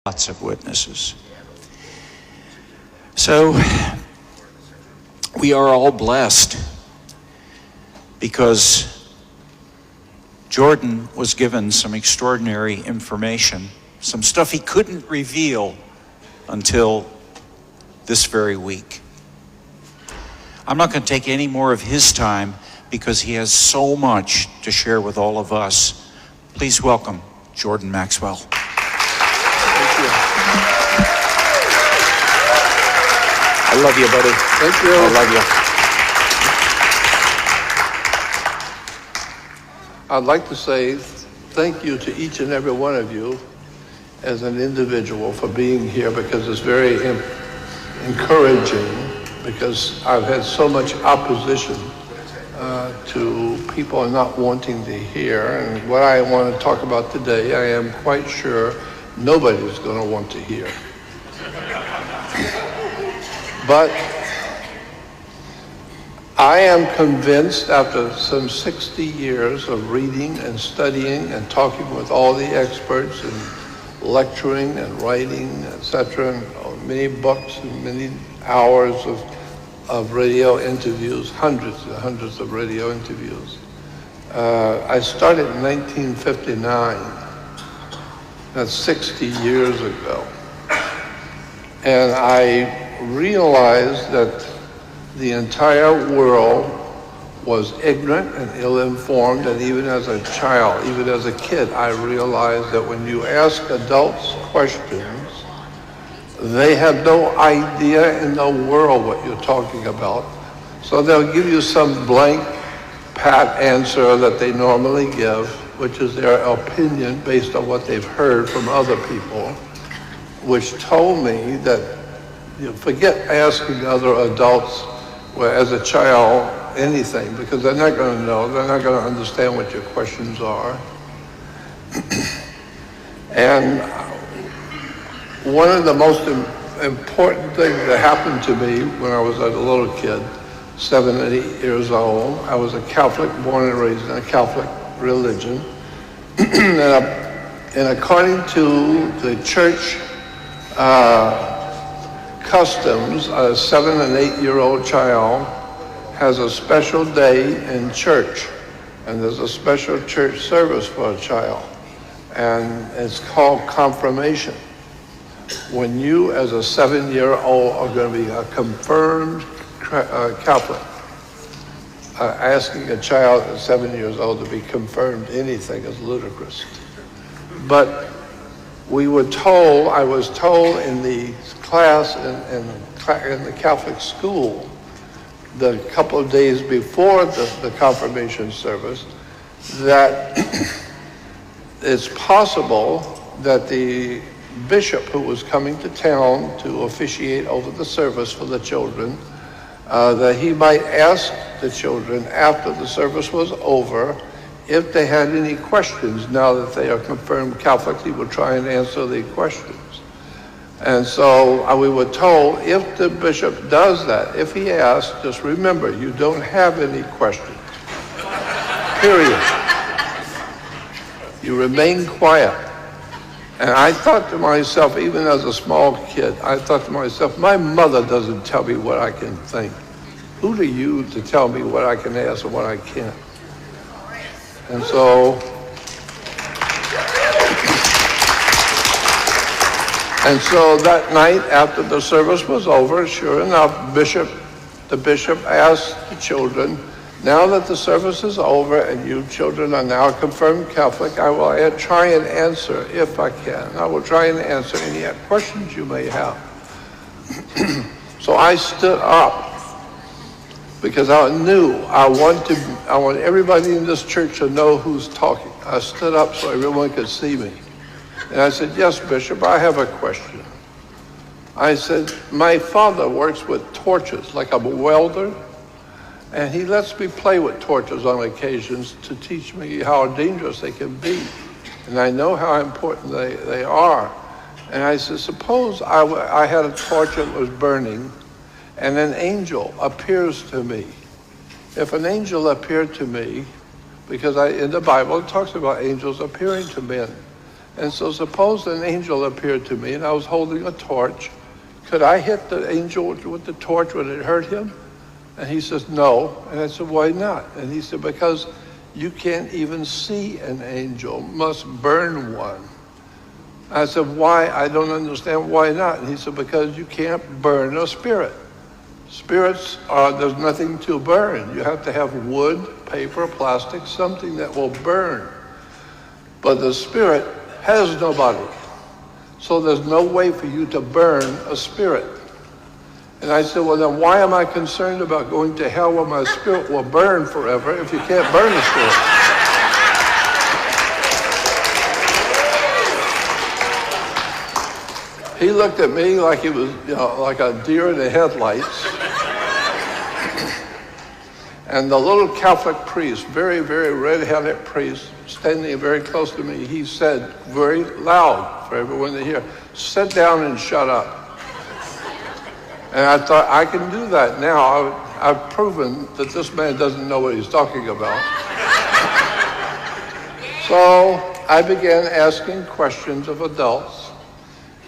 lots of witnesses. So we are all blessed because Jordan was given some extraordinary information, some stuff he couldn't reveal until this very week. I'm not going to take any more of his time because he has so much to share with all of us. Please welcome Jordan Maxwell. Thank you. I love you, buddy. Thank you. I love you. I'd like to say thank you to each and every one of you as an individual for being here, because it's very encouraging, because I've had so much opposition to people not wanting to hear. And what I want to talk about today, I am quite sure nobody's going to want to hear. But I am convinced, after some 60 years of reading and studying and talking with all the experts and lecturing and writing, etc., and many books and many hours of radio interviews, hundreds and hundreds of radio interviews. I started in 1959. That's 60 years ago. And I realized that the entire world was ignorant and ill-informed, and even as a child, even as a kid, I realized that when you ask adults questions, they have no idea in the world what you're talking about. So they'll give you some blank, pat answer that they normally give, which is their opinion based on what they've heard from other people, which told me that forget asking other adults, well, as a child, anything, because they're not going to know, they're not going to understand what your questions are. And one of the most important things that happened to me when I was a little kid, 7 and 8 years old, I was a Catholic, born and raised in a Catholic religion. And according to the church customs, a 7 and 8 year old child has a special day in church, and there's a special church service for a child, and it's called confirmation. When you, as a 7-year-old, are going to be a confirmed Catholic, asking a child at 7 years old to be confirmed anything is ludicrous. But we were told, I was told in the class in the Catholic school, the couple of days before the confirmation service, that it's possible that the bishop who was coming to town to officiate over the service for the children, that he might ask the children after the service was over if they had any questions. Now that they are confirmed Catholics, he would try and answer the questions. And so we were told, if the bishop does that, if he asks, just remember, you don't have any questions. Period. You remain quiet. And I thought to myself, even as a small kid, I thought to myself, my mother doesn't tell me what I can think. Who are you to tell me what I can ask and what I can't? And so that night, after the service was over, sure enough, the bishop asked the children, now that the service is over and you children are now confirmed Catholic, I will try and answer, if I can, I will try and answer any questions you may have. So I stood up, because I knew I want everybody in this church to know who's talking. I stood up so everyone could see me. And I said, yes, Bishop, I have a question. I said, my father works with torches, like I'm a welder, and he lets me play with torches on occasions to teach me how dangerous they can be. And I know how important they are. And I said, suppose I had a torch that was burning, and an angel appears to me. If an angel appeared to me, because in the Bible it talks about angels appearing to men, And so suppose an angel appeared to me and I was holding a torch. Could I hit the angel with the torch? Would it hurt him? And he says, no. And I said, why not? And he said, because you can't even see an angel, must burn one. I said, why? I don't understand why not. And he said, because you can't burn a spirit. Spirits there's nothing to burn. You have to have wood, paper, plastic, something that will burn. But the spirit has no body. So there's no way for you to burn a spirit. And I said, well, then why am I concerned about going to hell where my spirit will burn forever if you can't burn a spirit? He looked at me like he was, like a deer in the headlights. And the little Catholic priest, very, very red-headed priest, standing very close to me, he said very loud for everyone to hear, sit down and shut up. And I thought, I can do that now. I've proven that this man doesn't know what he's talking about. So I began asking questions of adults.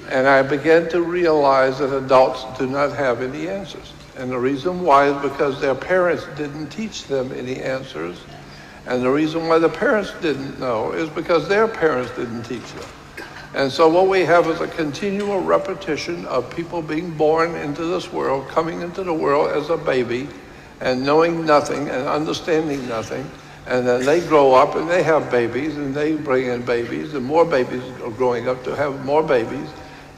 And I began to realize that adults do not have any answers. And the reason why is because their parents didn't teach them any answers. And the reason why the parents didn't know is because their parents didn't teach them. And so what we have is a continual repetition of people being born into this world, coming into the world as a baby, and knowing nothing and understanding nothing. And then they grow up and they have babies, and they bring in babies, and more babies are growing up to have more babies.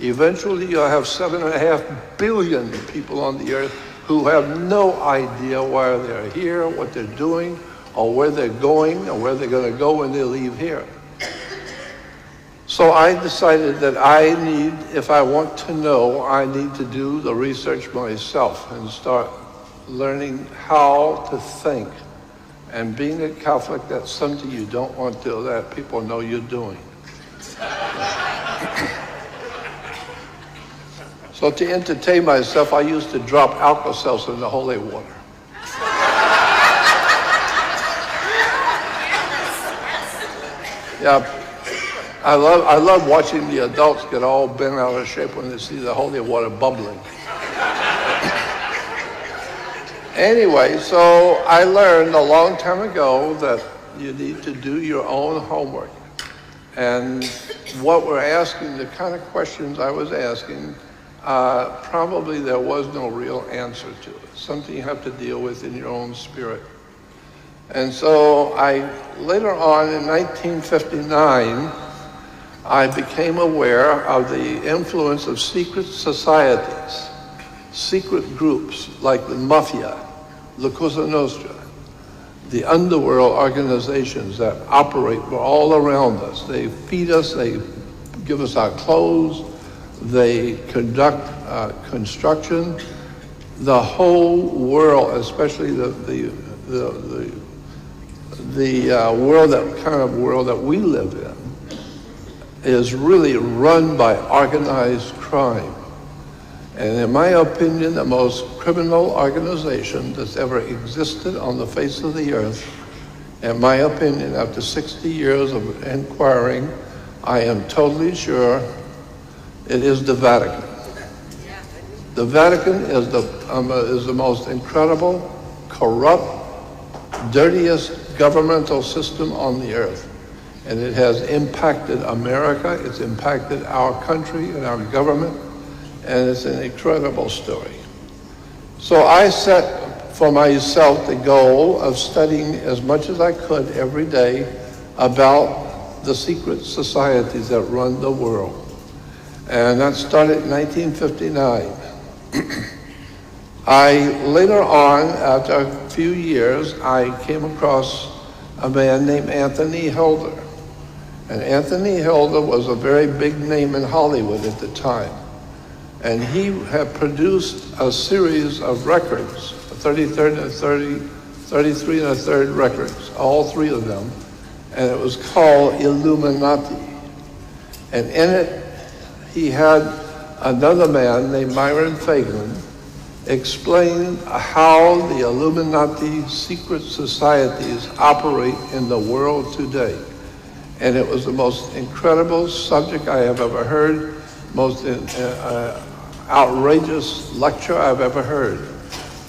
Eventually, you'll have 7.5 billion people on the earth who have no idea why they're here, what they're doing, or where they're going, or where they're going to go when they leave here. So I decided that if I want to know, I need to do the research myself and start learning how to think. And being a Catholic, that's something you don't want to let people know you're doing. So to entertain myself, I used to drop Alka-Seltzer in the holy water. Yeah, I love watching the adults get all bent out of shape when they see the holy water bubbling. Anyway, so I learned a long time ago that you need to do your own homework. And what we're asking, the kind of questions I was asking, probably there was no real answer to it. Something you have to deal with in your own spirit. And so later on in 1959, I became aware of the influence of secret societies, secret groups like the Mafia, La Cosa Nostra, the underworld organizations that operate all around us. They feed us, they give us our clothes, they conduct construction. The whole world, especially the world, that kind of world that we live in, is really run by organized crime. And in my opinion, the most criminal organization that's ever existed on the face of the earth, in my opinion, after 60 years of inquiring, I am totally sure it is the Vatican. The Vatican is the most incredible, corrupt, dirtiest governmental system on the earth. And it has impacted America, it's impacted our country and our government, and it's an incredible story. So I set for myself the goal of studying as much as I could every day about the secret societies that run the world. And that started in 1959. Later on, after a few years, I came across a man named Anthony Hilder. And Anthony Hilder was a very big name in Hollywood at the time. And he had produced a series of records, 33 and a third records, all three of them. And it was called Illuminati. And in it, he had another man named Myron Fagan explain how the Illuminati secret societies operate in the world today. And it was the most incredible subject I have ever heard, most outrageous lecture I've ever heard.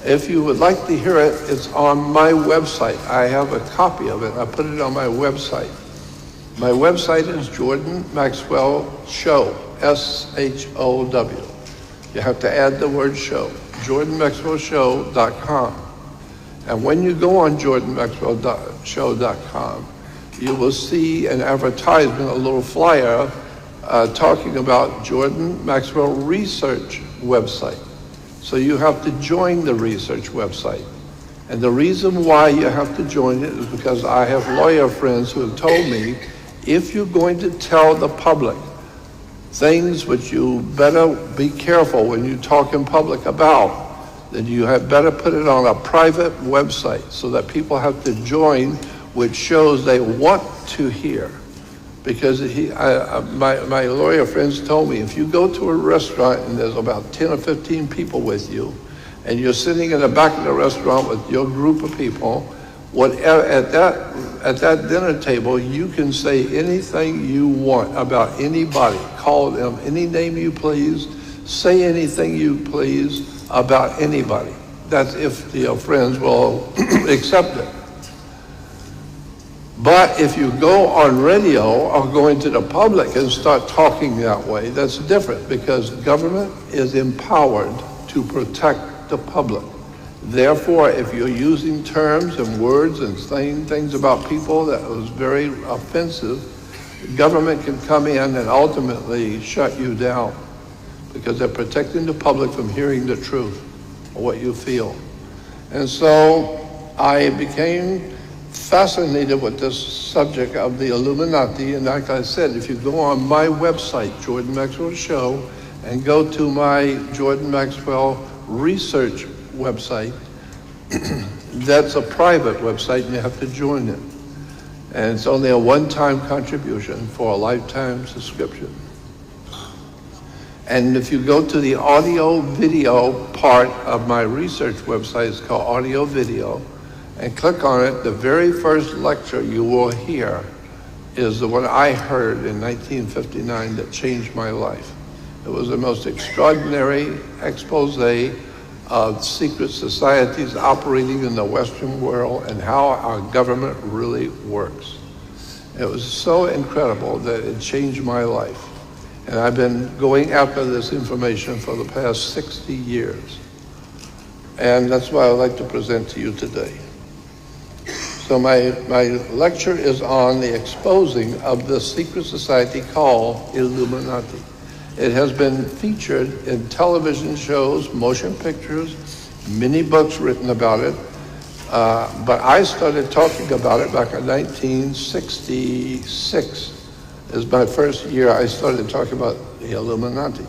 If you would like to hear it, it's on my website. I have a copy of it. I put it on my website. My website is Jordan Maxwell Show, S-H-O-W. You have to add the word show, jordanmaxwellshow.com. And when you go on jordanmaxwellshow.com, you will see an advertisement, a little flyer, talking about Jordan Maxwell Research website. So you have to join the research website. And the reason why you have to join it is because I have lawyer friends who have told me, if you're going to tell the public things which you better be careful when you talk in public about, then you had better put it on a private website so that people have to join, which shows they want to hear. Because my lawyer friends told me, if you go to a restaurant and there's about 10 or 15 people with you, and you're sitting in the back of the restaurant with your group of people, whatever, at that dinner table, you can say anything you want about anybody. Call them any name you please, say anything you please about anybody. That's if your friends will accept it. But if you go on radio or go into the public and start talking that way, that's different, because government is empowered to protect the public. Therefore, if you're using terms and words and saying things about people that was very offensive, government can come in and ultimately shut you down, because they're protecting the public from hearing the truth or what you feel. And so I became fascinated with this subject of the Illuminati, and like I said, if you go on my website, Jordan Maxwell Show, and go to my Jordan Maxwell Research website, that's a private website and you have to join it. And it's only a one-time contribution for a lifetime subscription. And if you go to the audio video part of my research website, it's called Audio Video, and click on it, the very first lecture you will hear is the one I heard in 1959 that changed my life. It was the most extraordinary expose of secret societies operating in the Western world and how our government really works. It was so incredible that it changed my life. And I've been going after this information for the past 60 years. And that's what I'd like to present to you today. So my lecture is on the exposing of the secret society called Illuminati. It has been featured in television shows, motion pictures, many books written about it. But I started talking about it back in 1966. It was my first year I started talking about the Illuminati.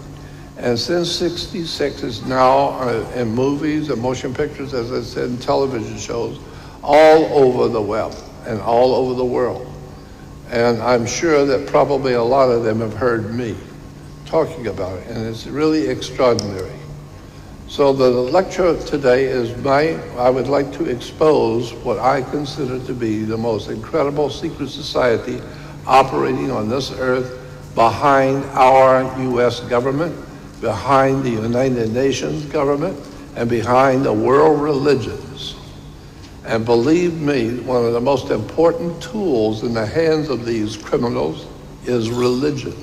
And since 66, it's now in movies and motion pictures, as I said, in television shows, all over the web and all over the world. And I'm sure that probably a lot of them have heard me talking about it, and it's really extraordinary. So the lecture today is I would like to expose what I consider to be the most incredible secret society operating on this earth behind our U.S. government, behind the United Nations government, and behind the world religions. And believe me, one of the most important tools in the hands of these criminals is religion.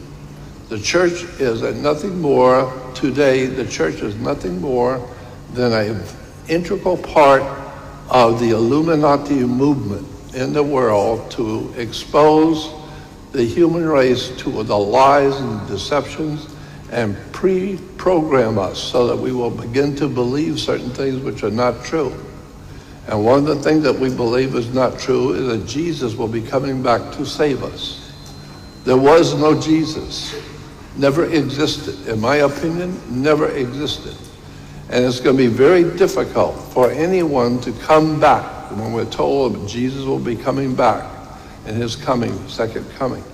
The church is nothing more, today the church is nothing more than an integral part of the Illuminati movement in the world to expose the human race to the lies and deceptions and pre-program us so that we will begin to believe certain things which are not true. And one of the things that we believe is not true is that Jesus will be coming back to save us. There was no Jesus. Never existed. In my opinion, never existed. And it's going to be very difficult for anyone to come back when we're told Jesus will be coming back in his second coming.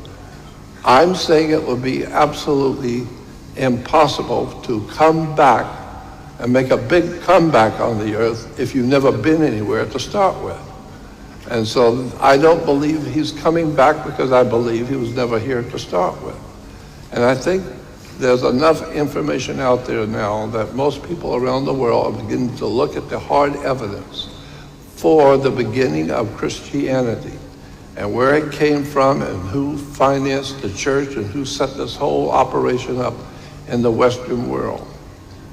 I'm saying it will be absolutely impossible to come back and make a big comeback on the earth if you've never been anywhere to start with. And so I don't believe he's coming back because I believe he was never here to start with. And I think there's enough information out there now that most people around the world are beginning to look at the hard evidence for the beginning of Christianity and where it came from and who financed the church and who set this whole operation up in the Western world.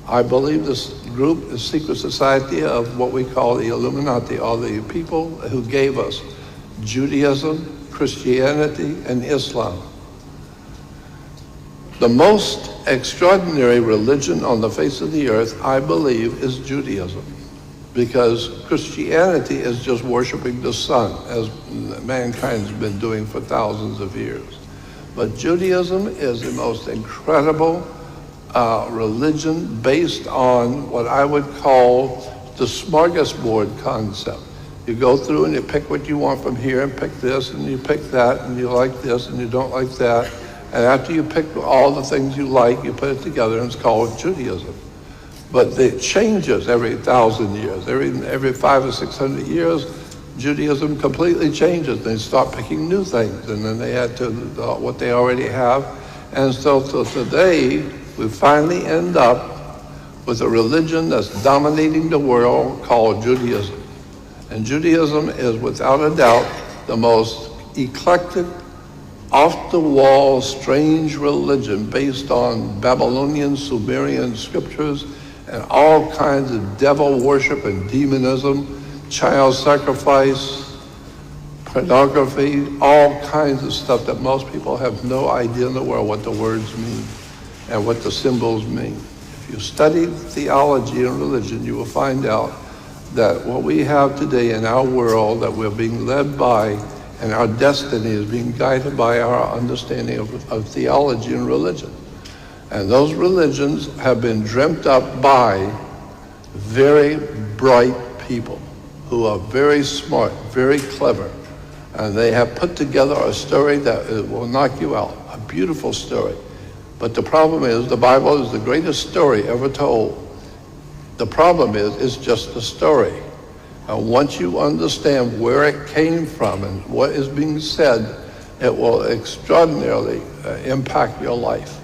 I believe this group is secret society of what we call the Illuminati, or the people who gave us Judaism, Christianity, and Islam. The most extraordinary religion on the face of the earth, I believe, is Judaism, because Christianity is just worshiping the sun, as mankind's been doing for thousands of years. But Judaism is the most incredible religion based on what I would call the smorgasbord concept. You go through and you pick what you want from here and pick this and you pick that and you like this and you don't like that. And after you pick all the things you like, you put it together and it's called Judaism. But it changes every 1,000 years. Every 500 or 600 years, Judaism completely changes. They start picking new things and then they add to what they already have. And so today, we finally end up with a religion that's dominating the world called Judaism. And Judaism is, without a doubt, the most eclectic, off-the-wall, strange religion based on Babylonian, Sumerian scriptures and all kinds of devil worship and demonism, child sacrifice, pornography, all kinds of stuff that most people have no idea in the world what the words mean and what the symbols mean. If you study theology and religion, you will find out that what we have today in our world, that we're being led by, and our destiny is being guided by our understanding of theology and religion. And those religions have been dreamt up by very bright people who are very smart, very clever. And they have put together a story that will knock you out, a beautiful story. But the problem is, the Bible is the greatest story ever told. The problem is, it's just a story. And once you understand where it came from and what is being said, it will extraordinarily impact your life.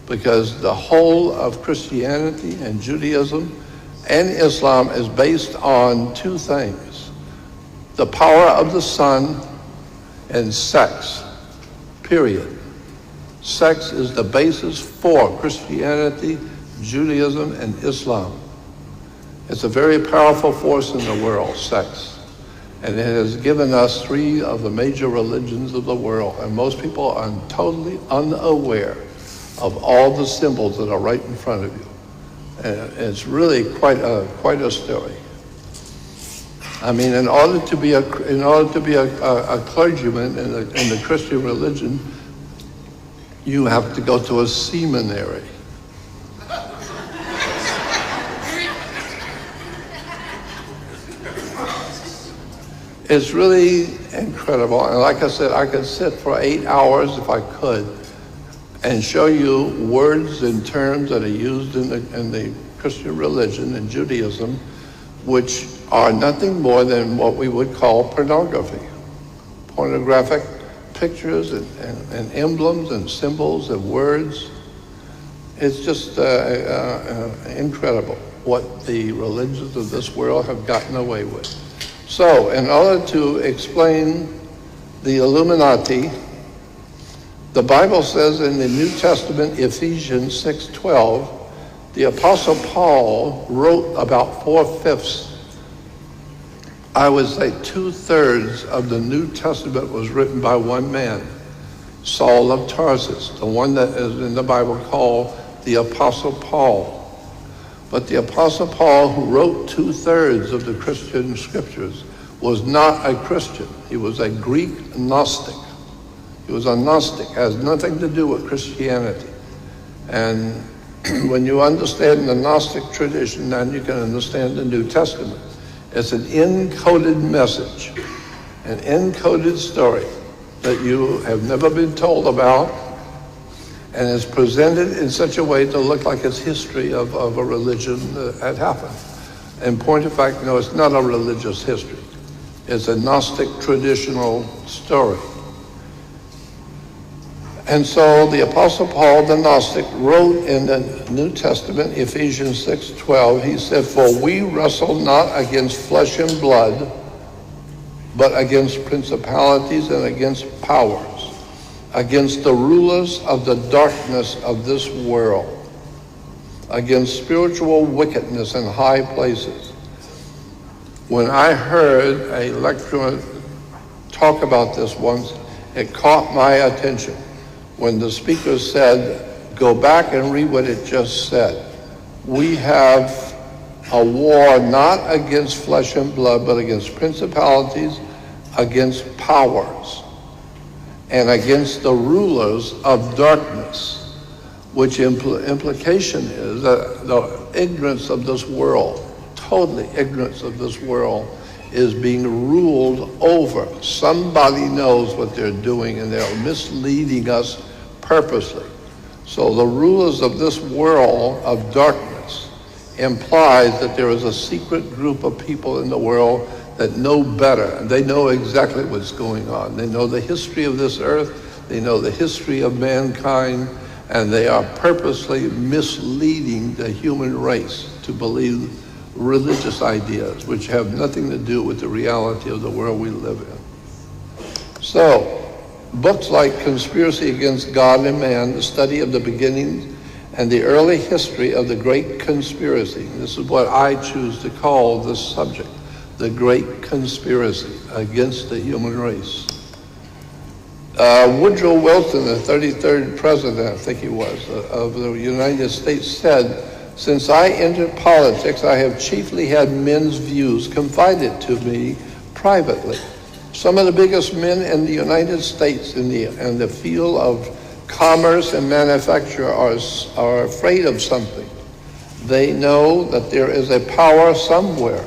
Because the whole of Christianity and Judaism and Islam is based on two things: the power of the sun and sex, period. Sex is the basis for Christianity, Judaism, and Islam. It's a very powerful force in the world, sex. And it has given us three of the major religions of the world. And most people are totally unaware of all the symbols that are right in front of you. And it's really quite a story. I mean, in order to be a clergyman in the Christian religion, you have to go to a seminary. It's really incredible. And like I said, I could sit for 8 hours if I could and show you words and terms that are used in the Christian religion and Judaism, which are nothing more than what we would call pornography. Pornographic pictures and emblems and symbols and words. It's just incredible what the religions of this world have gotten away with. So, in order to explain the Illuminati, the Bible says in the New Testament, Ephesians 6:12, the Apostle Paul wrote about 4/5, I would say 2/3 of the New Testament was written by one man, Saul of Tarsus, the one that is in the Bible called the Apostle Paul. But the Apostle Paul, who wrote 2/3 of the Christian scriptures, was not a Christian. He was a Greek Gnostic. He was a Gnostic, has nothing to do with Christianity. And when you understand the Gnostic tradition, then you can understand the New Testament. It's an encoded message, an encoded story that you have never been told about, and it's presented in such a way to look like it's history of a religion that had happened. In point of fact, no, it's not a religious history. It's a Gnostic traditional story. And so the Apostle Paul, the Gnostic, wrote in the New Testament, Ephesians 6:12, he said, "For we wrestle not against flesh and blood, but against principalities and against powers, against the rulers of the darkness of this world, against spiritual wickedness in high places." When I heard a lecturer talk about this once, it caught my attention. When the speaker said, go back and read what it just said. We have a war not against flesh and blood, but against principalities, against powers, and against the rulers of darkness, which implication is that the ignorance of this world, totally ignorance of this world, is being ruled over. Somebody knows what they're doing, and they're misleading us purposely. So the rulers of this world of darkness implies that there is a secret group of people in the world that know better, and they know exactly what's going on. They know the history of this earth, they know the history of mankind, and they are purposely misleading the human race to believe religious ideas which have nothing to do with the reality of the world we live in. So, books like Conspiracy Against God and Man, the study of the beginnings and the early history of the Great Conspiracy. This is what I choose to call this subject, the Great Conspiracy against the human race. Woodrow Wilson, the 33rd president, I think he was, of the United States, said, "Since I entered politics, I have chiefly had men's views confided to me privately. Some of the biggest men in the United States in the field of commerce and manufacture are afraid of something. They know that there is a power somewhere,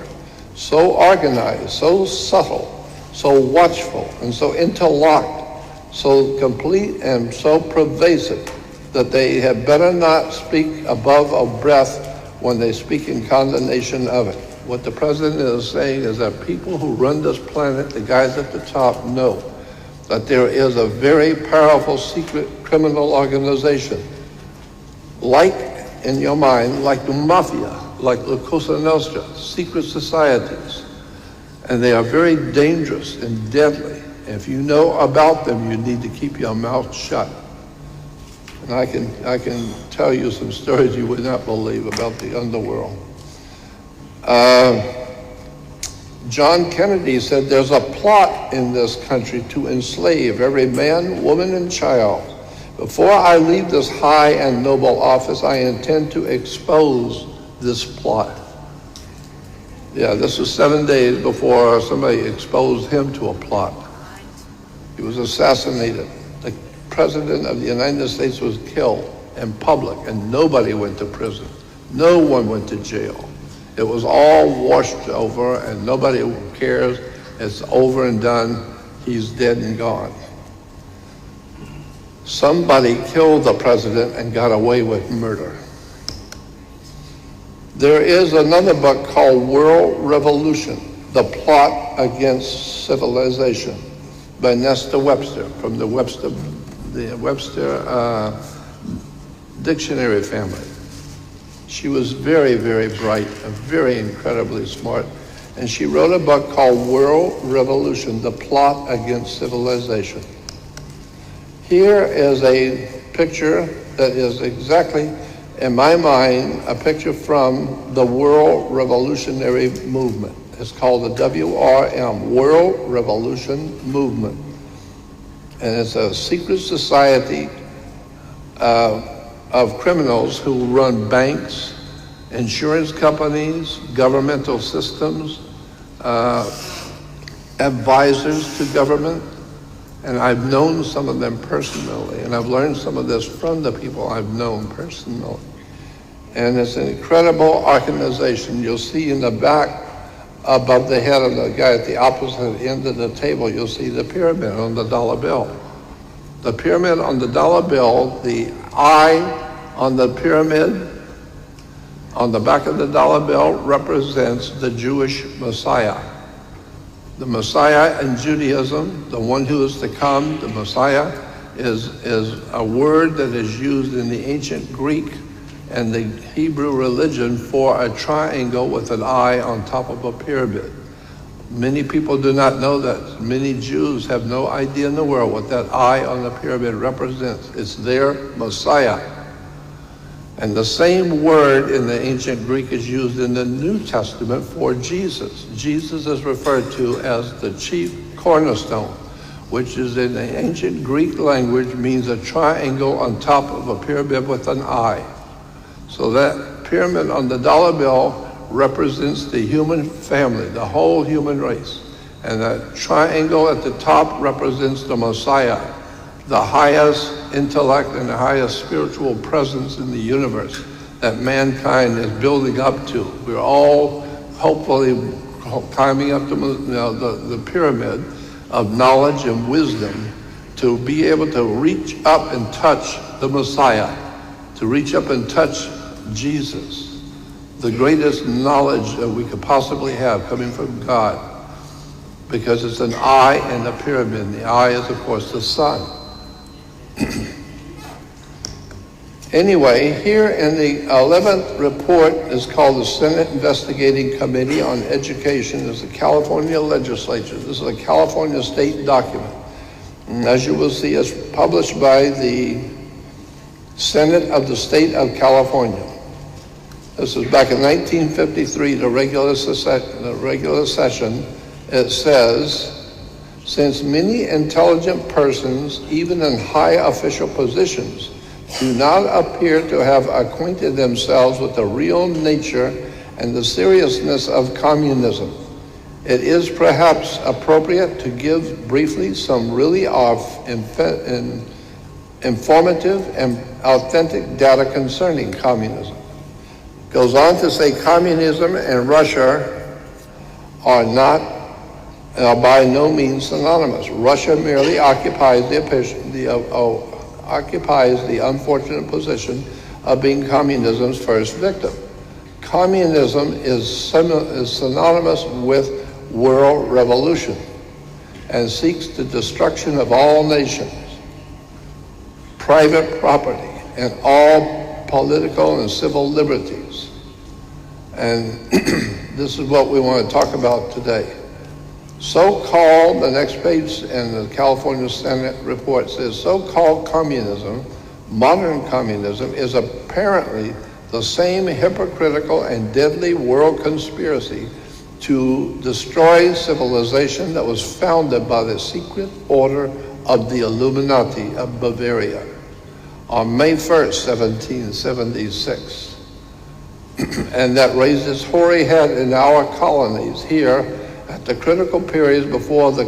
so organized, so subtle, so watchful, and so interlocked, so complete and so pervasive, that they had better not speak above a breath when they speak in condemnation of it." What the president is saying is that people who run this planet, the guys at the top, know that there is a very powerful secret criminal organization, like in your mind, like the mafia, like La Cosa Nostra, secret societies. And they are very dangerous and deadly. If you know about them, you need to keep your mouth shut. And I can tell you some stories you would not believe about the underworld. John Kennedy said, "There's a plot in this country to enslave every man, woman, and child. Before I leave this high and noble office, I intend to expose this plot." Yeah, this was 7 days before somebody exposed him to a plot. He was assassinated. The President of the United States was killed in public, and nobody went to prison. No one went to jail. It was all washed over, and nobody cares. It's over and done. He's dead and gone. Somebody killed the president and got away with murder. There is another book called World Revolution, The Plot Against Civilization, by Nesta Webster, from the Webster dictionary family. She was very, very bright and very incredibly smart. And she wrote a book called World Revolution, The Plot Against Civilization. Here is a picture that is exactly, in my mind, a picture from the World Revolutionary Movement. It's called the WRM, World Revolution Movement. And it's a secret society of criminals who run banks, insurance companies, governmental systems, advisors to government. And I've known some of them personally, and I've learned some of this from the people I've known personally. And it's an incredible organization. You'll see in the back, above the head of the guy at the opposite end of the table, you'll see the pyramid on the dollar bill. The pyramid on the dollar bill, the eye on the pyramid on the back of the dollar bill represents the Jewish Messiah. The Messiah in Judaism, the one who is to come, the Messiah, is a word that is used in the ancient Greek and the Hebrew religion for a triangle with an eye on top of a pyramid. Many people do not know that. Many Jews have no idea in the world what that eye on the pyramid represents. It's their Messiah. And the same word in the ancient Greek is used in the New Testament for Jesus. Jesus is referred to as the chief cornerstone, which is in the ancient Greek language means a triangle on top of a pyramid with an eye. So that pyramid on the dollar bill represents the human family, the whole human race. And that triangle at the top represents the Messiah, the highest intellect and the highest spiritual presence in the universe that mankind is building up to. We're all hopefully climbing up the pyramid of knowledge and wisdom to be able to reach up and touch the Messiah, to reach up and touch Jesus, the greatest knowledge that we could possibly have coming from God, because it's an eye in the pyramid. The eye is, of course, the sun. Anyway, here in the 11th report is called the Senate Investigating Committee on Education. It's the California legislature. This is a California state document. And as you will see, it's published by the Senate of the state of California. This was back in 1953, the regular session. It says, since many intelligent persons, even in high official positions, do not appear to have acquainted themselves with the real nature and the seriousness of communism, it is perhaps appropriate to give briefly some really informative and authentic data concerning communism. Goes on to say communism and Russia are by no means synonymous. Russia merely occupies the unfortunate position of being communism's first victim. Communism is synonymous with world revolution and seeks the destruction of all nations, private property, and all political and civil liberties. And this is what we want to talk about today. So-called, the next page in the California Senate report says, so-called communism, modern communism, is apparently the same hypocritical and deadly world conspiracy to destroy civilization that was founded by the secret order of the Illuminati of Bavaria on May 1st, 1776. And that raised its hoary head in our colonies here at the critical periods before the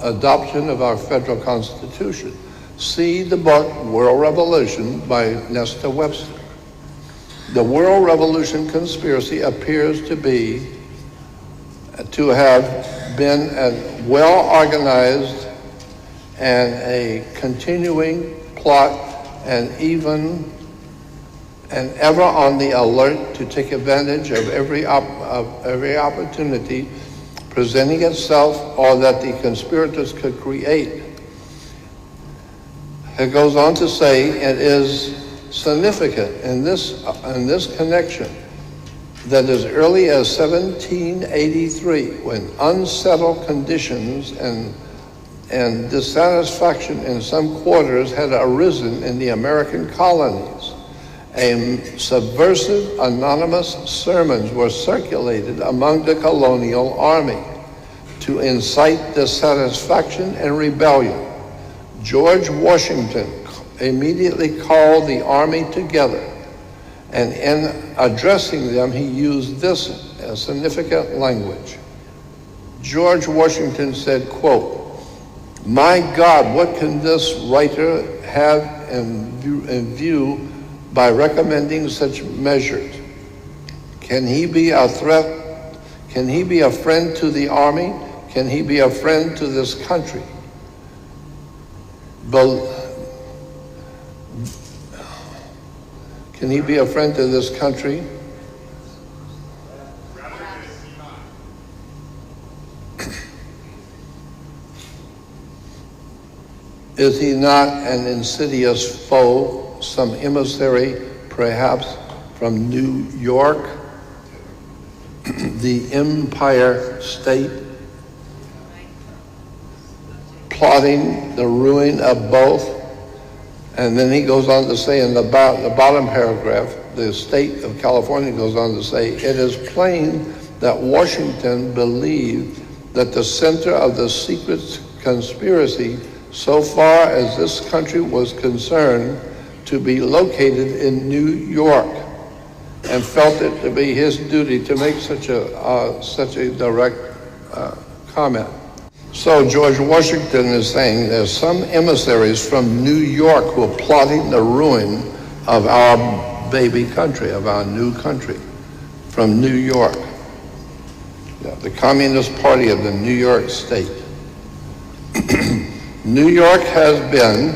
adoption of our federal constitution. See the book World Revolution by Nesta Webster. The World Revolution conspiracy appears to have been a well-organized and a continuing plot, and ever on the alert to take advantage of every opportunity presenting itself or that the conspirators could create. It goes on to say it is significant in this connection that as early as 1783, when unsettled conditions and dissatisfaction in some quarters had arisen in the American colonies, subversive anonymous sermons were circulated among the colonial army to incite dissatisfaction and rebellion. George Washington immediately called the army together, and in addressing them, he used this significant language. George Washington said, quote, "My God, what can this writer have in view by recommending such measures? Can he be a threat? Can he be a friend to the army? Can he be a friend to this country? Can he be a friend to this country? Is he not an insidious foe, some emissary, perhaps, from New York, the Empire State, plotting the ruin of both? And then he goes on to say in the bottom paragraph, the state of California goes on to say, it is plain that Washington believed that the center of the secret conspiracy, so far as this country was concerned, to be located in New York, and felt it to be his duty to make such a direct comment. So George Washington is saying there's some emissaries from New York who are plotting the ruin of our baby country, of our new country, from New York. Yeah, the Communist Party of the New York State. New York has been,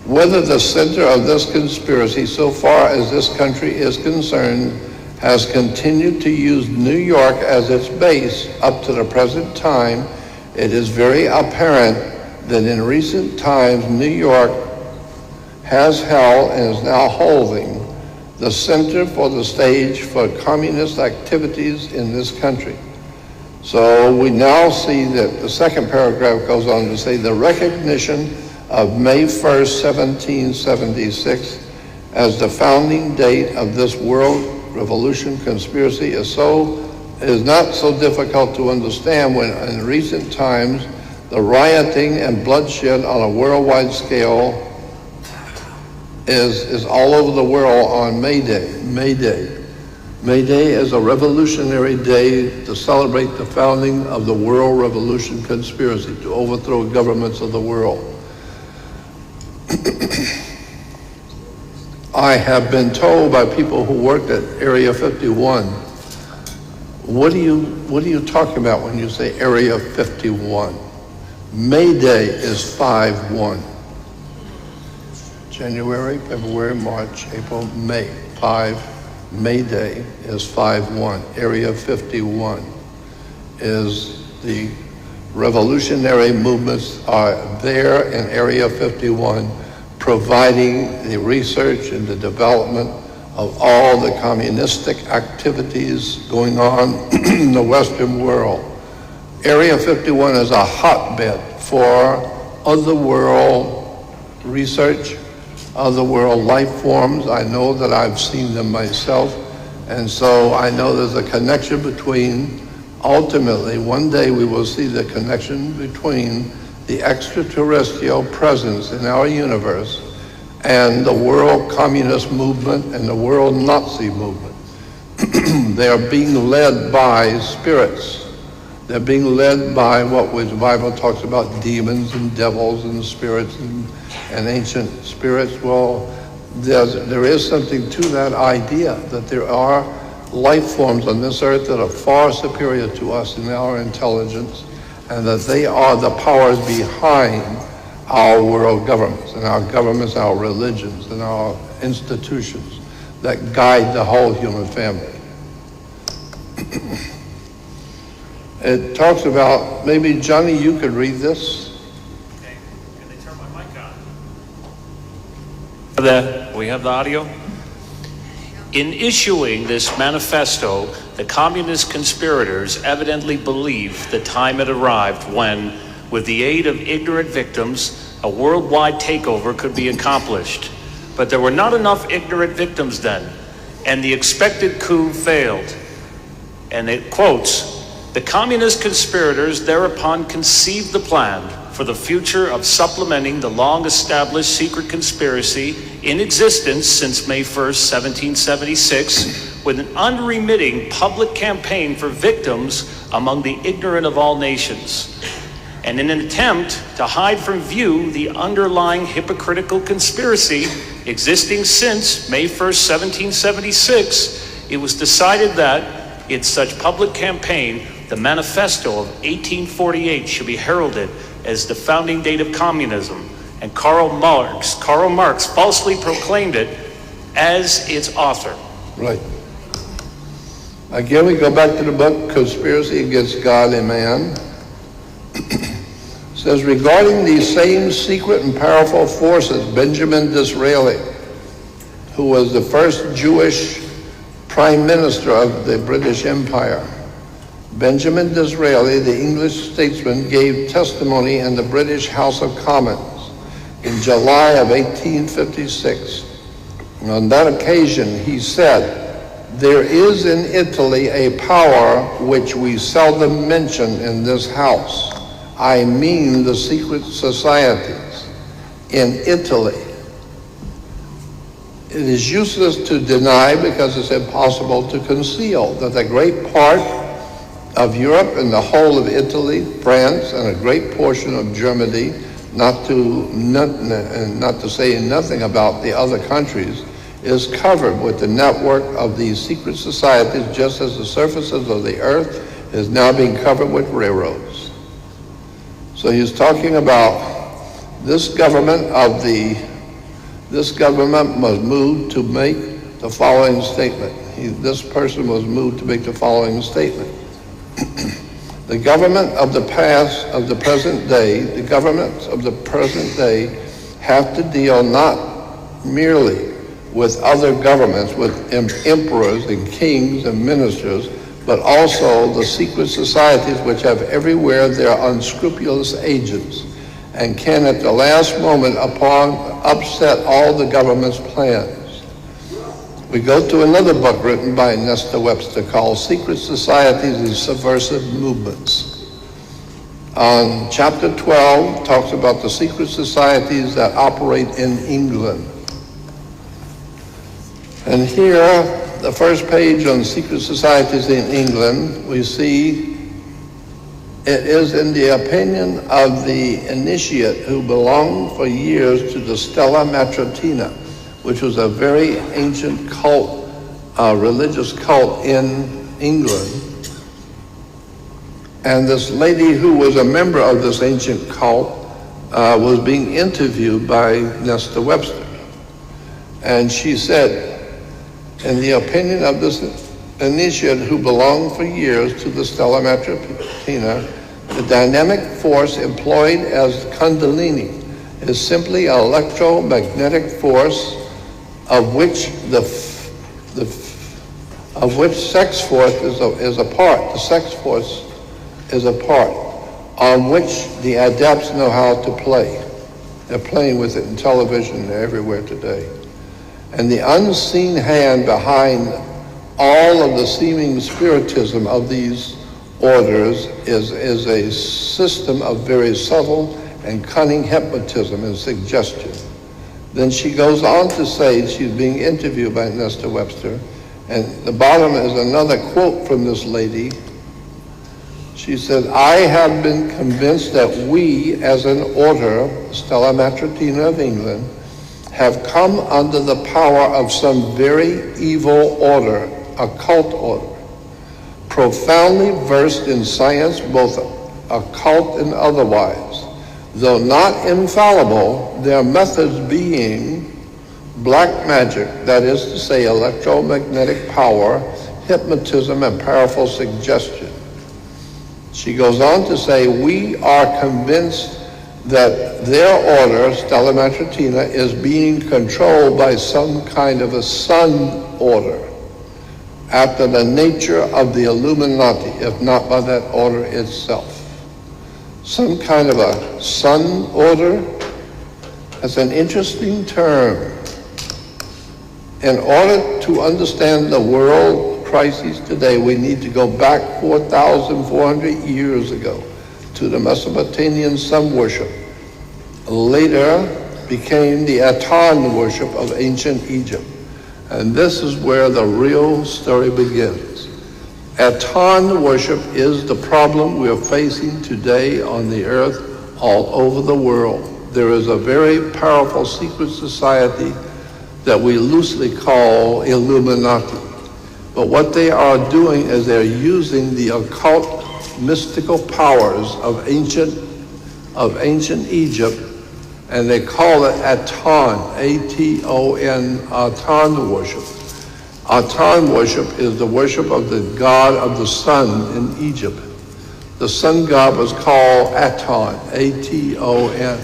whether the center of this conspiracy, so far as this country is concerned, has continued to use New York as its base up to the present time, it is very apparent that in recent times New York has held and is now holding the center for the stage for communist activities in this country. So we now see that the second paragraph goes on to say the recognition of May 1st, 1776 as the founding date of this world revolution conspiracy is not so difficult to understand when in recent times the rioting and bloodshed on a worldwide scale is all over the world on May Day. May Day is a revolutionary day to celebrate the founding of the World Revolution Conspiracy to overthrow governments of the world. I have been told by people who worked at Area 51, what are you talking about when you say Area 51? May Day is 5/1. January, February, March, April, May. May Day is 5/1. Area 51 is the revolutionary movements are there in Area 51, providing the research and the development of all the communistic activities going on in the Western world. Area 51 is a hotbed for otherworld research, otherworld life forms. I know that I've seen them myself, and so I know there's a connection between, ultimately, one day we will see the connection between the extraterrestrial presence in our universe and the world communist movement and the world Nazi movement. They are being led by spirits. They're being led by what the Bible talks about, demons and devils and spirits and ancient spirits. Well, there is something to that idea that there are life forms on this earth that are far superior to us in our intelligence, and that they are the powers behind our world governments, and our religions, and our institutions that guide the whole human family. It talks about, maybe Johnny, you could read this. Okay, can they turn my mic on? We have the audio? In issuing this manifesto, the communist conspirators evidently believed the time had arrived when, with the aid of ignorant victims, a worldwide takeover could be accomplished. But there were not enough ignorant victims then, and the expected coup failed. And it quotes, the communist conspirators thereupon conceived the plan for the future of supplementing the long-established secret conspiracy in existence since May 1st, 1776, with an unremitting public campaign for victims among the ignorant of all nations. And in an attempt to hide from view the underlying hypocritical conspiracy existing since May 1st, 1776, it was decided that in such public campaign, the Manifesto of 1848 should be heralded as the founding date of communism, and Karl Marx falsely proclaimed it as its author. Right. Again, we go back to the book, Conspiracy Against God and Man. says, regarding these same secret and powerful forces, Benjamin Disraeli, who was the first Jewish prime minister of the British Empire, Benjamin Disraeli, the English statesman, gave testimony in the British House of Commons in July of 1856. And on that occasion, he said, "There is in Italy a power which we seldom mention in this house. I mean the secret societies in Italy. It is useless to deny because it's impossible to conceal that a great part of Europe and the whole of Italy, France, and a great portion of Germany, not to say nothing about the other countries, is covered with the network of these secret societies, just as the surfaces of the earth is now being covered with railroads." So he's talking about this government was moved to make the following statement. This person was moved to make the following statement. The government of the present day have to deal not merely with other governments, with emperors and kings and ministers, but also the secret societies which have everywhere their unscrupulous agents and can at the last moment upset all the government's plans. We go to another book written by Nestor Webster called Secret Societies and Subversive Movements. On chapter 12 talks about the secret societies that operate in England. And here, the first page on secret societies in England, we see it is in the opinion of the initiate who belonged for years to the Stella Matritina, which was a very ancient cult, religious cult in England. And this lady who was a member of this ancient cult was being interviewed by Nestor Webster. And she said, in the opinion of this initiate who belonged for years to the Stella Matritina, the dynamic force employed as Kundalini is simply an electromagnetic force of which sex force is a part. The sex force is a part on which the adepts know how to play. They're playing with it in television and everywhere today. And the unseen hand behind all of the seeming spiritism of these orders is a system of very subtle and cunning hypnotism and suggestion. Then she goes on to say, she's being interviewed by Nestor Webster, and the bottom is another quote from this lady. She said, "I have been convinced that we, as an order, Stella Matritina of England, have come under the power of some very evil order, a cult order, profoundly versed in science, both occult and otherwise. Though not infallible, their methods being black magic, that is to say electromagnetic power, hypnotism, and powerful suggestion." She goes on to say, "We are convinced that their order, Stella Matritina, is being controlled by some kind of a sun order, after the nature of the Illuminati, if not by that order itself." Some kind of a sun order? That's an interesting term. In order to understand the world crises today, we need to go back 4,400 years ago to the Mesopotamian sun worship. Later became the Aton worship of ancient Egypt. And this is where the real story begins. Aton worship is the problem we are facing today on the earth all over the world. There is a very powerful secret society that we loosely call Illuminati. But what they are doing is they're using the occult mystical powers of ancient Egypt, and they call it Aton, A-T-O-N, Aton worship. Aton worship is the worship of the god of the sun in Egypt. The sun god was called Aton, A-T-O-N.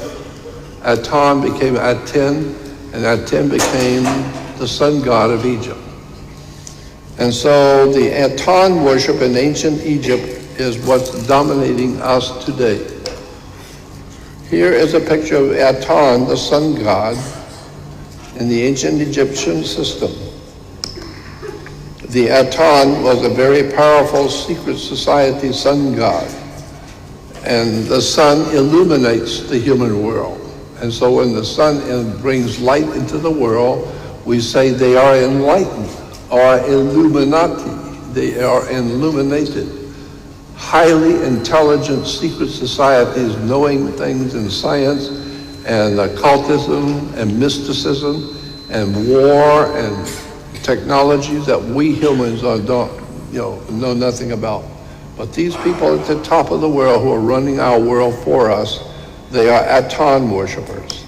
Aton became Aten, and Aten became the sun god of Egypt. And so the Aton worship in ancient Egypt is what's dominating us today. Here is a picture of Aton, the sun god, in the ancient Egyptian system. The Aton was a very powerful secret society sun god, and the sun illuminates the human world. And so when the sun brings light into the world, we say they are enlightened, or illuminati. They are illuminated. Highly intelligent secret societies knowing things in science and occultism and mysticism and war and technologies that we humans know nothing about. But these people at the top of the world who are running our world for us, they are Aton worshipers.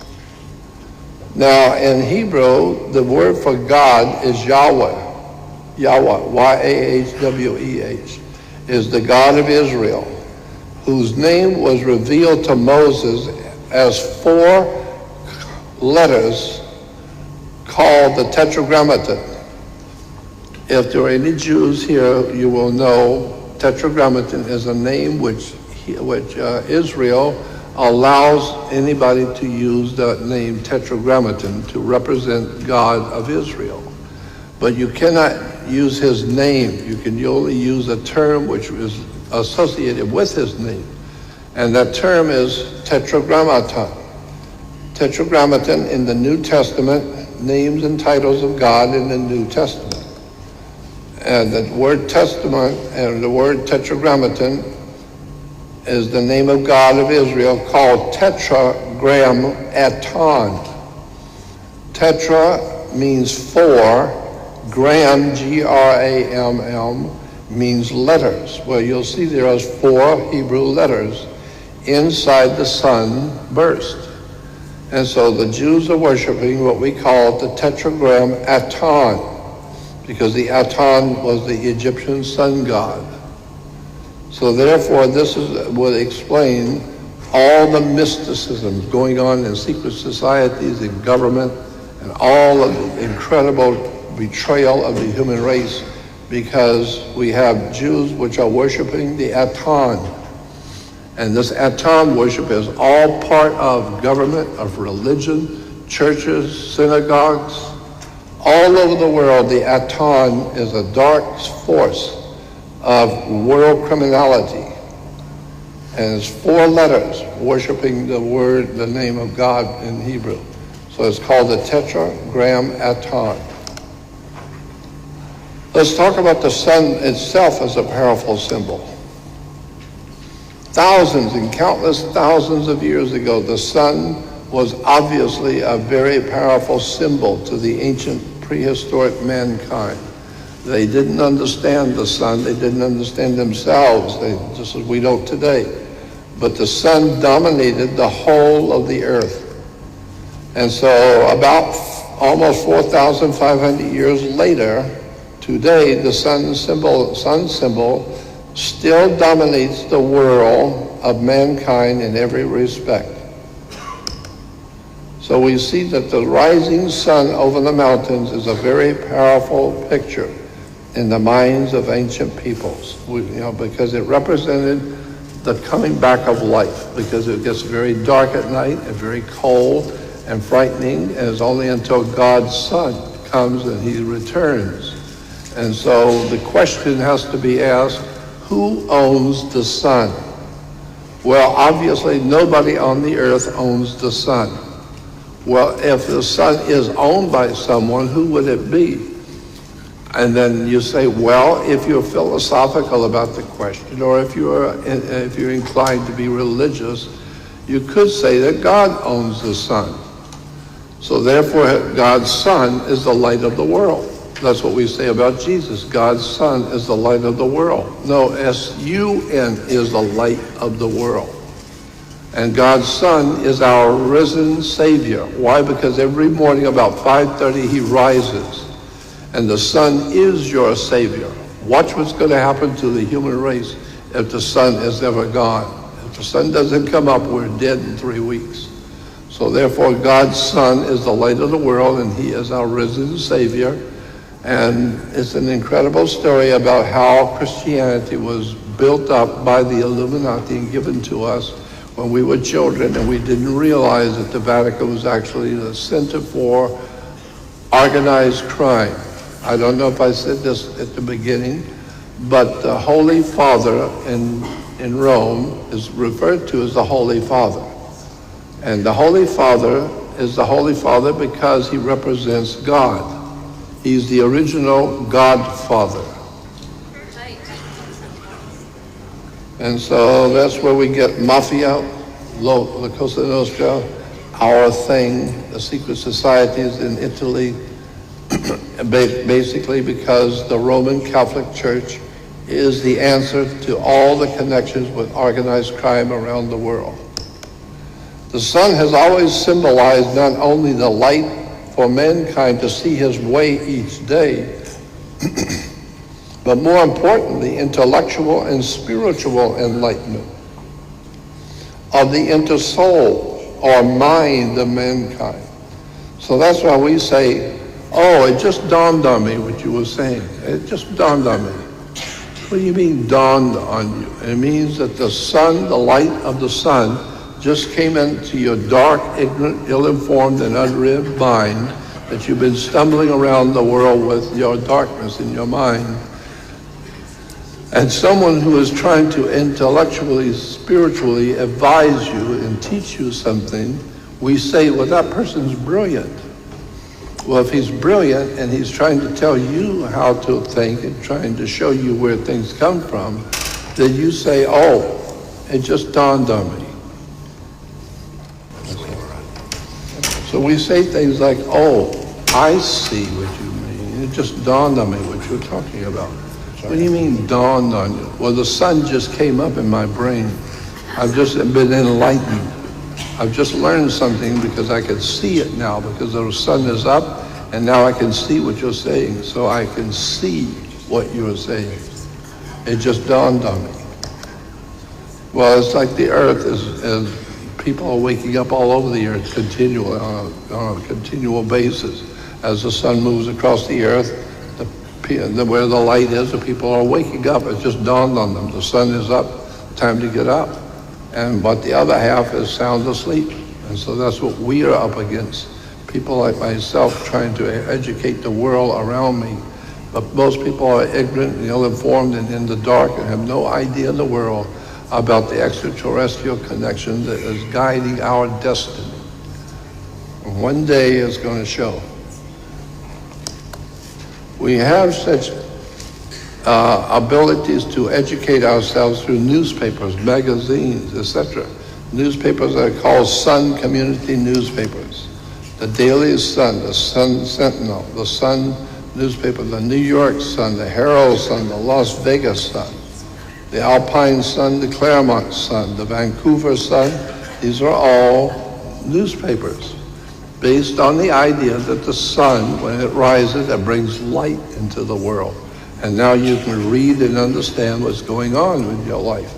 Now in Hebrew, the word for God is Yahweh. Yahweh, Y-A-H-W-E-H, is the God of Israel, whose name was revealed to Moses as 4 letters called the Tetragrammaton. If there are any Jews here, you will know Tetragrammaton is a name which Israel allows anybody to use that name Tetragrammaton to represent God of Israel. But you cannot use his name. You can only use a term which is associated with his name. And that term is Tetragrammaton. Tetragrammaton in the New Testament, names and titles of God in the New Testament. And the word testament and the word Tetragrammaton is the name of God of Israel called Tetragrammaton. Tetra means 4. Gram, G-R-A-M-M, means letters. Well, you'll see there are 4 Hebrew letters inside the sun burst. And so the Jews are worshiping what we call the Tetragrammaton, because the Aton was the Egyptian sun god. So therefore, this would explain all the mysticism going on in secret societies and government and all of the incredible betrayal of the human race, because we have Jews which are worshiping the Aton. And this Aton worship is all part of government, of religion, churches, synagogues. All over the world, the Aton is a dark force of world criminality. And it's 4 letters worshiping the name of God in Hebrew. So it's called the Tetragrammaton. Let's talk about the sun itself as a powerful symbol. Thousands and countless thousands of years ago, the sun was obviously a very powerful symbol to the ancient prehistoric mankind. They didn't understand the sun. They didn't understand themselves, just as we don't today. But the sun dominated the whole of the earth. And so about almost 4,500 years later, today, the sun symbol still dominates the world of mankind in every respect. So we see that the rising sun over the mountains is a very powerful picture in the minds of ancient peoples, because it represented the coming back of life, because it gets very dark at night and very cold and frightening, and it's only until God's Son comes and he returns. And so the question has to be asked, who owns the sun? Well, obviously nobody on the earth owns the sun. Well, if the sun is owned by someone, who would it be? And then you say, well, if you're philosophical about the question, or if you're inclined to be religious, you could say that God owns the sun. So therefore, God's Son is the light of the world. That's what we say about Jesus. God's Son is the light of the world. No, S-U-N is the light of the world. And God's Son is our risen Savior. Why? Because every morning about 5:30 he rises. And the sun is your Savior. Watch what's going to happen to the human race if the sun is ever gone. If the sun doesn't come up, we're dead in 3 weeks. So therefore, God's Son is the light of the world, and he is our risen Savior. And it's an incredible story about how Christianity was built up by the Illuminati and given to us when we were children, and we didn't realize that the Vatican was actually the center for organized crime. I don't know if I said this at the beginning, but the Holy Father in Rome is referred to as the Holy Father. And the Holy Father is the Holy Father because he represents God. He's the original Godfather. And so that's where we get Mafia, La Cosa Nostra, Our Thing, the secret societies in Italy, basically because the Roman Catholic Church is the answer to all the connections with organized crime around the world. The sun has always symbolized not only the light for mankind to see his way each day, but more importantly, intellectual and spiritual enlightenment of the intersoul or mind of mankind. So that's why we say, oh, it just dawned on me what you were saying. It just dawned on me. What do you mean dawned on you? It means that the sun, the light of the sun, just came into your dark, ignorant, ill-informed, and unread mind that you've been stumbling around the world with your darkness in your mind. And someone who is trying to intellectually, spiritually advise you and teach you something, we say, well, that person's brilliant. Well, if he's brilliant and he's trying to tell you how to think and trying to show you where things come from, then you say, oh, it just dawned on me. So we say things like, oh, I see what you mean. It just dawned on me what you're talking about. What do you mean dawned on you? Well, the sun just came up in my brain. I've just been enlightened. I've just learned something because I can see it now because the sun is up and now I can see what you're saying. So I can see what you're saying. It just dawned on me. Well, it's like the earth is people are waking up all over the earth continually on a continual basis. As the sun moves across the earth, where the light is, the people are waking up. It just dawned on them. The sun is up, time to get up. But the other half is sound asleep. And so that's what we are up against. People like myself trying to educate the world around me. But most people are ignorant and ill-informed and in the dark and have no idea in the world about the extraterrestrial connection that is guiding our destiny. And one day it's going to show. We have such abilities to educate ourselves through newspapers, magazines, etc. Newspapers are called Sun Community newspapers. The Daily Sun, the Sun Sentinel, the Sun newspaper, the New York Sun, the Herald Sun, the Las Vegas Sun, the Alpine Sun, the Claremont Sun, the Vancouver Sun. These are all newspapers based on the idea that the sun, when it rises, it brings light into the world. And now you can read and understand what's going on with your life.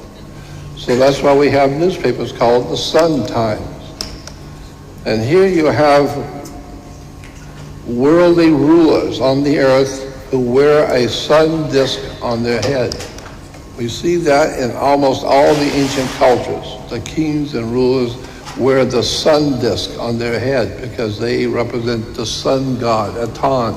So that's why we have newspapers called the Sun Times. And here you have worldly rulers on the earth who wear a sun disk on their head. We see that in almost all the ancient cultures. The kings and rulers wear the sun disk on their head because they represent the sun god, Aton.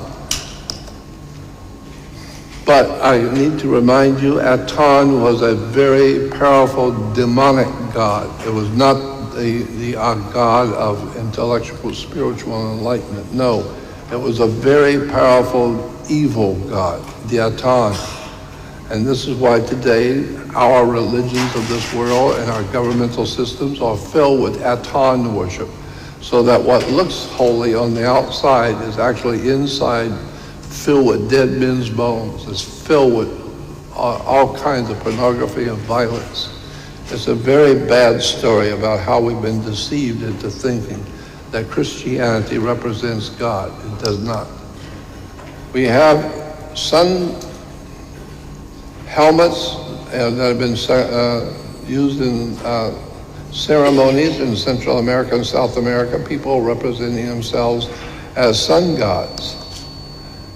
But I need to remind you, Aton was a very powerful demonic god. It was not the god of intellectual, spiritual enlightenment. No, it was a very powerful evil god, the Aton. And this is why today our religions of this world and our governmental systems are filled with Aton worship, so that what looks holy on the outside is actually inside filled with dead men's bones. It's filled with all kinds of pornography and violence. It's a very bad story about how we've been deceived into thinking that Christianity represents God. It does not. We have sun helmets that have been used in ceremonies in Central America and South America, people representing themselves as sun gods.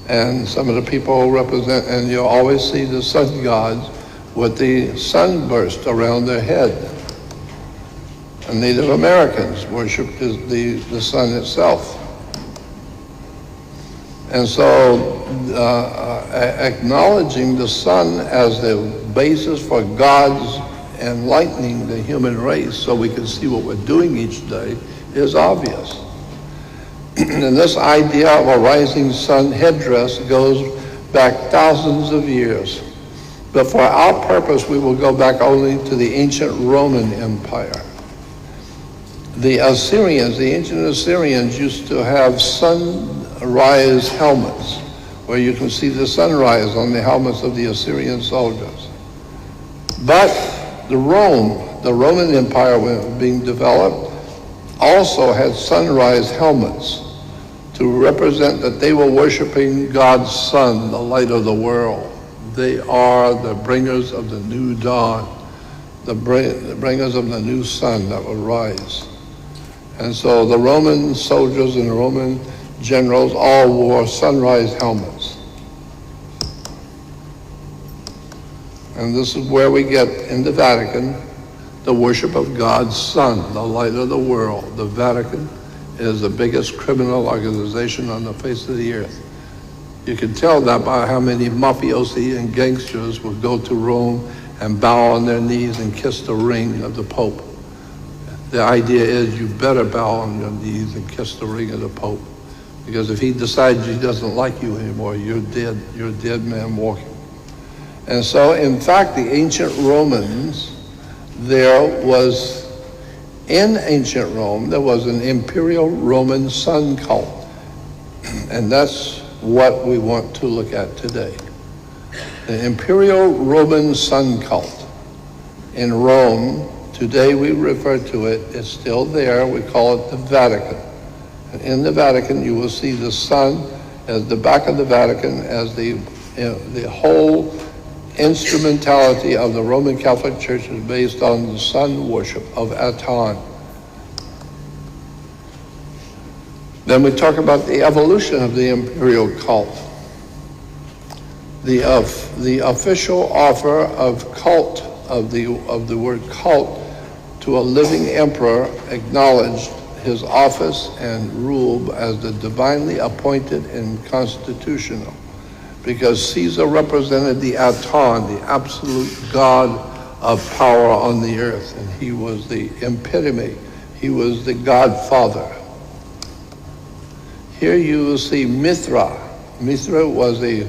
And some of the people represent, and you always see the sun gods with the sunburst around their head. And Native Americans worshiped the sun itself. And so acknowledging the sun as the basis for God's enlightening the human race so we can see what we're doing each day is obvious. And this idea of a rising sun headdress goes back thousands of years. But for our purpose, we will go back only to the ancient Roman Empire. The Assyrians, the ancient Assyrians used to have sunrise helmets, where you can see the sunrise on the helmets of the Assyrian soldiers. But the Roman Empire, when being developed, also had sunrise helmets to represent that they were worshiping God's sun, the light of the world. They are the bringers of the new dawn, the bringers of the new sun that will rise. And so the Roman soldiers and the Roman generals all wore sunrise helmets. And this is where we get in the Vatican the worship of God's sun, the light of the world. The Vatican is the biggest criminal organization on the face of the earth. You can tell that by how many mafiosi and gangsters will go to Rome and bow on their knees and kiss the ring of the Pope. The idea is you better bow on your knees and kiss the ring of the Pope, because if he decides he doesn't like you anymore, you're dead. You're a dead man walking. And so, in fact, the ancient Romans, in ancient Rome, there was an imperial Roman sun cult. And that's what we want to look at today. The imperial Roman sun cult in Rome, today we refer to it, it's still there, we call it the Vatican. And in the Vatican you will see the sun as the back of the Vatican as the whole instrumentality of the Roman Catholic Church is based on the sun worship of Aton. Then we talk about the evolution of the imperial cult. The official offer of cult, of the word cult, to a living emperor acknowledged his office and rule as the divinely appointed and constitutional, because Caesar represented the Aton, the absolute God of power on the earth, and he was the epitome, he was the godfather. Here you will see Mithra. Mithra was the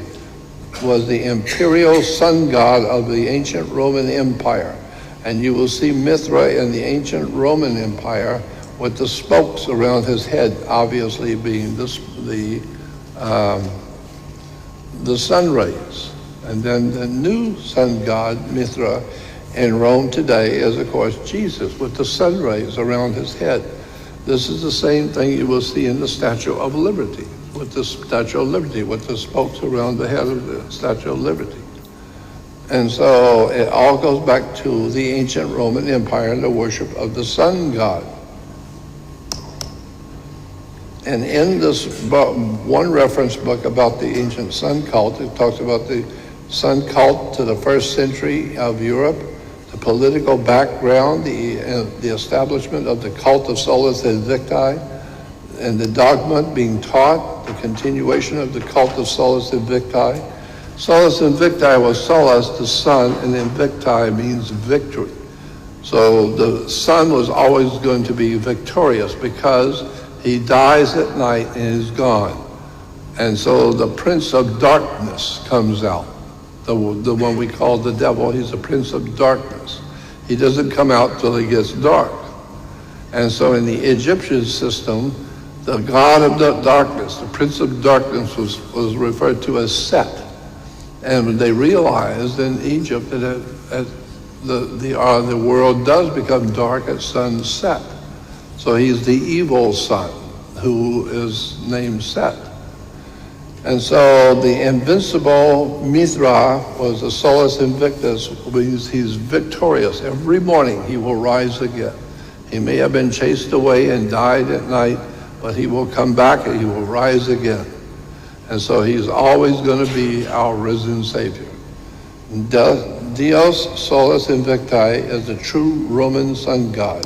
imperial sun god of the ancient Roman Empire. And you will see Mithra in the ancient Roman Empire with the spokes around his head, obviously being the sun rays. And then the new sun god, Mithra, in Rome today is, of course, Jesus with the sun rays around his head. This is the same thing you will see in the Statue of Liberty, with the Statue of Liberty, with the spokes around the head of the Statue of Liberty. And so it all goes back to the ancient Roman Empire and the worship of the sun god. And in this book, one reference book about the ancient sun cult, it talks about the sun cult to the 1st century of Europe, the political background, the establishment of the cult of Solus Invicti, and the dogma being taught, the continuation of the cult of Solus Invicti. Solus Invicti was Solus, the sun, and Invicti means victory. So the sun was always going to be victorious because he dies at night and is gone. And so the prince of darkness comes out. The one we call the devil, he's the prince of darkness. He doesn't come out till it gets dark. And so in the Egyptian system, the god of the darkness, the prince of darkness was referred to as Set. And they realized in Egypt that the world does become dark at sunset. So he's the evil sun who is named Set. And so the invincible Mithra was the solus invictus, means he's victorious. Every morning he will rise again. He may have been chased away and died at night, but he will come back and he will rise again. And so he's always going to be our risen Savior. Dios solus invicti is the true Roman sun god.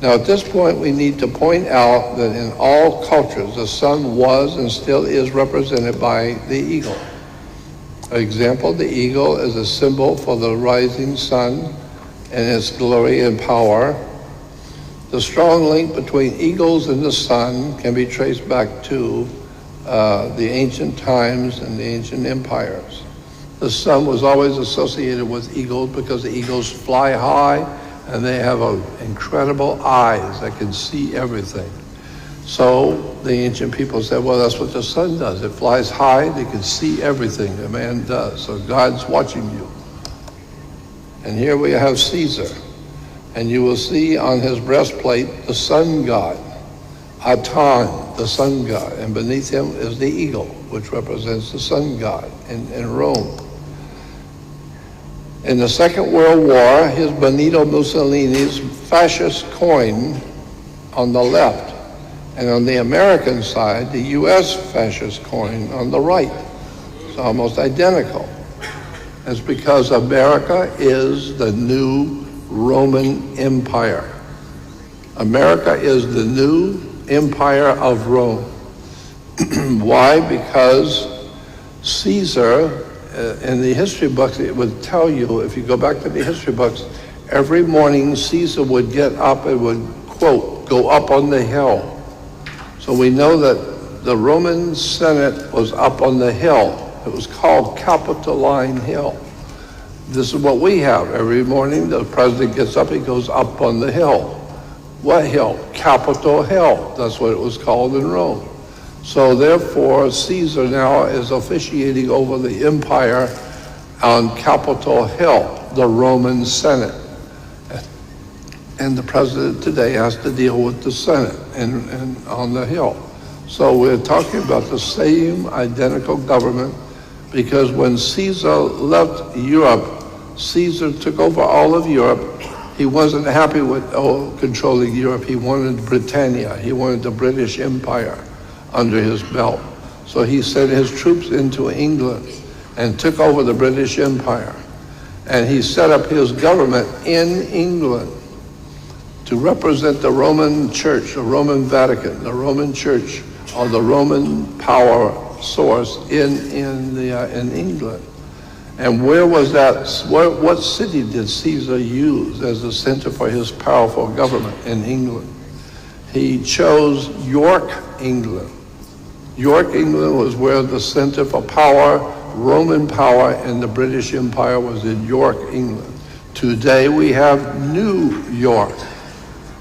Now at this point we need to point out that in all cultures the sun was and still is represented by the eagle. For example, the eagle is a symbol for the rising sun and its glory and power. The strong link between eagles and the sun can be traced back to the ancient times and the ancient empires. The sun was always associated with eagles because the eagles fly high and they have incredible eyes that can see everything. So the ancient people said, well, that's what the sun does. It flies high, they can see everything a man does. So God's watching you. And here we have Caesar. And you will see on his breastplate the sun god, Aton, the sun god. And beneath him is the eagle, which represents the sun god in Rome. In the Second World War, his Benito Mussolini's fascist coin on the left, and on the American side, the U.S. fascist coin on the right. It's almost identical. It's because America is the new Roman Empire. America is the new empire of Rome. Why? Because Caesar, in the history books, it would tell you, if you go back to the history books, every morning Caesar would get up and would, quote, go up on the hill. So we know that the Roman Senate was up on the hill. It was called Capitoline Hill. This is what we have. Every morning the president gets up, he goes up on the hill. What hill? Capitol Hill. That's what it was called in Rome. So therefore, Caesar now is officiating over the empire on Capitol Hill, the Roman Senate. And the president today has to deal with the Senate and on the Hill. So we're talking about the same identical government, because when Caesar left Europe, Caesar took over all of Europe. He wasn't happy with controlling Europe. He wanted Britannia. He wanted the British Empire under his belt. So he sent his troops into England and took over the British Empire. And he set up his government in England to represent the Roman Church, the Roman Vatican, the Roman Church, or the Roman power source in England. And where was that? What city did Caesar use as the center for his powerful government in England? He chose York, England. York, England was where the center for power, Roman power in the British Empire was in York, England. Today we have New York,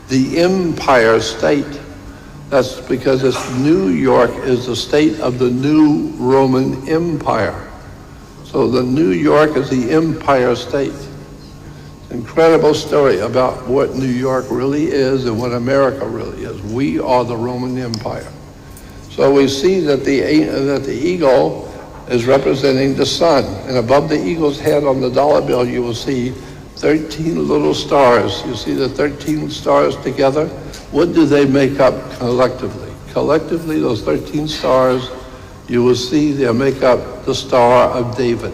the Empire State. That's because New York is the state of the new Roman Empire. So the New York is the Empire State. Incredible story about what New York really is and what America really is. We are the Roman Empire. So we see that the eagle is representing the sun, and above the eagle's head on the dollar bill you will see 13 little stars. You see the 13 stars together? What do they make up collectively? Collectively, those 13 stars, you will see they make up the Star of David.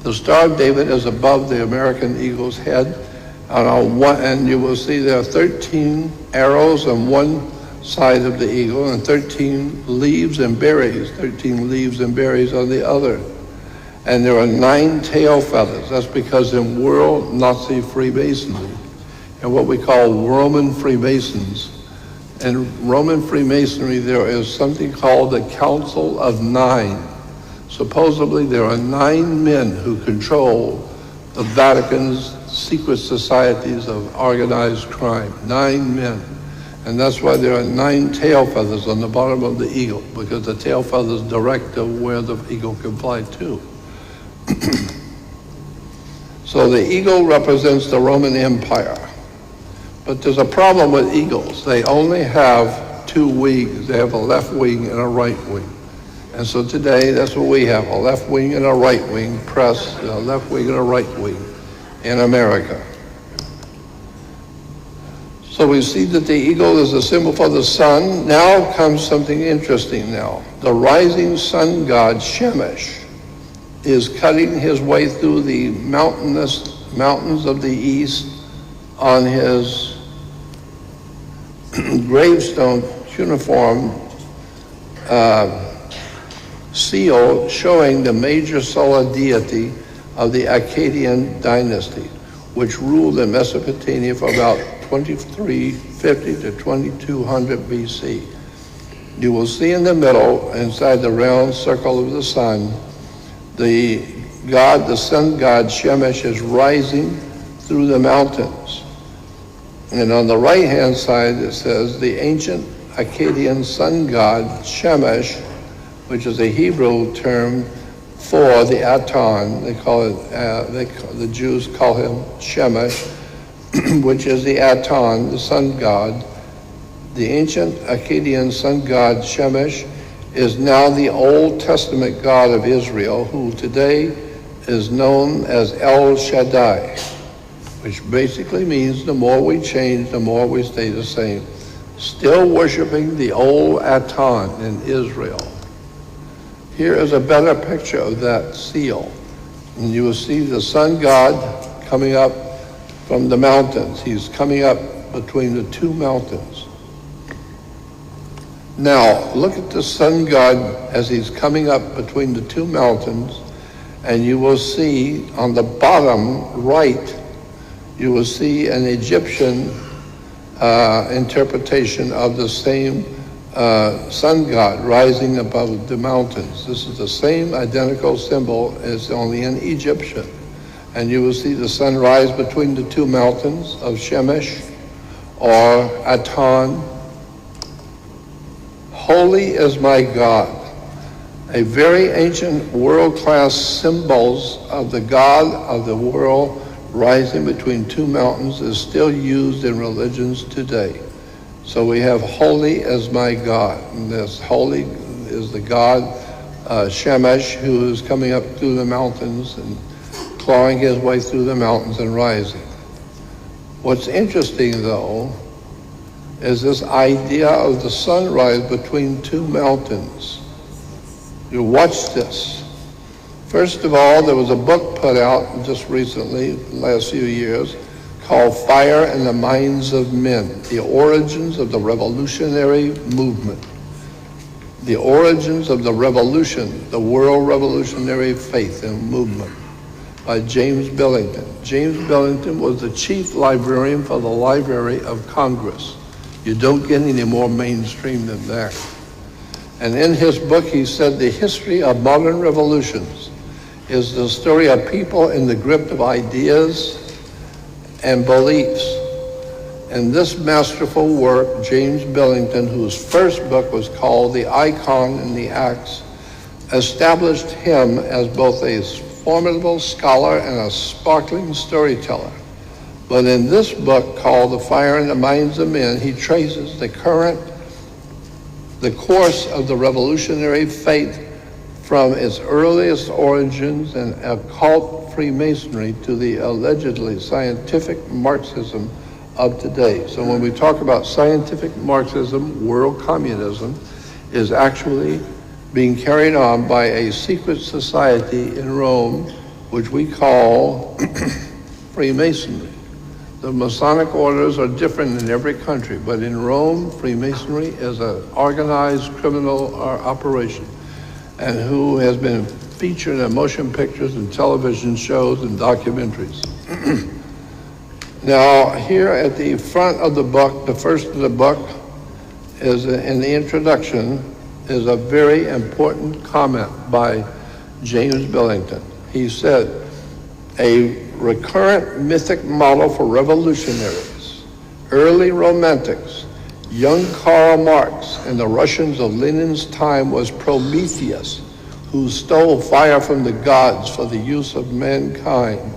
The Star of David is above the American eagle's head, and you will see there are 13 arrows on one side of the eagle and 13 leaves and berries, 13 leaves and berries on the other. And there are 9 tail feathers. That's because in world Nazi Freemasonry, and what we call Roman Freemasons, in Roman Freemasonry there is something called the Council of Nine. Supposedly there are 9 men who control the Vatican's secret societies of organized crime. 9 men. And that's why there are 9 tail feathers on the bottom of the eagle, because the tail feathers direct to where the eagle can fly to. So the eagle represents the Roman Empire. But there's a problem with eagles. They only have 2 wings. They have a left wing and a right wing. And so today, that's what we have, a left wing and a right wing press, a left wing and a right wing in America. So we see that the eagle is a symbol for the sun. Now comes something interesting now. The rising sun god Shemesh is cutting his way through the mountains of the east on his gravestone cuneiform seal showing the major solar deity of the Akkadian dynasty, which ruled in Mesopotamia for about 2350 to 2200 BC. You will see in the middle, inside the round circle of the sun, the sun god Shemesh is rising through the mountains. And on the right-hand side, it says the ancient Akkadian sun god Shemesh, which is a Hebrew term for the Aton. They call it, the Jews call him Shemesh, which is the Aton, the sun god. The ancient Akkadian sun god Shemesh is now the Old Testament God of Israel, who today is known as El Shaddai, which basically means the more we change, the more we stay the same. Still worshiping the old Aton in Israel. Here is a better picture of that seal. And you will see the sun god coming up from the mountains. He's coming up between the two mountains. Now, look at the sun god as he's coming up between the two mountains, and you will see on the bottom right, you will see an Egyptian interpretation of the same sun god rising above the mountains. This is the same identical symbol as only in Egyptian. And you will see the sun rise between the two mountains of Shemesh or Aton. Holy is my God. A very ancient world-class symbols of the God of the world rising between two mountains is still used in religions today. So we have holy as my God. And this holy is the God Shemesh, who is coming up through the mountains and clawing his way through the mountains and rising. What's interesting, though, is this idea of the sunrise between two mountains. You watch this. First of all, there was a book put out just recently, the last few years, called Fire in the Minds of Men, The Origins of the Revolutionary Movement. The Origins of the Revolution, the World Revolutionary Faith and Movement, by James Billington. James Billington was the chief librarian for the Library of Congress. You don't get any more mainstream than that. And in his book, he said the history of modern revolutions is the story of people in the grip of ideas and beliefs. In this masterful work, James Billington, whose first book was called The Icon and the Axe, established him as both a formidable scholar and a sparkling storyteller. But in this book called The Fire in the Minds of Men, he traces the course of the revolutionary faith from its earliest origins in occult Freemasonry to the allegedly scientific Marxism of today. So when we talk about scientific Marxism, world communism is actually being carried on by a secret society in Rome, which we call Freemasonry. The Masonic orders are different in every country, but in Rome, Freemasonry is an organized criminal operation, and who has been featured in motion pictures and television shows and documentaries. Now, here at the front of the book, the first of the book, is in the introduction, is a very important comment by James Billington. He said, a recurrent mythic model for revolutionaries, early romantics, young Karl Marx, and the Russians of Lenin's time was Prometheus, who stole fire from the gods for the use of mankind.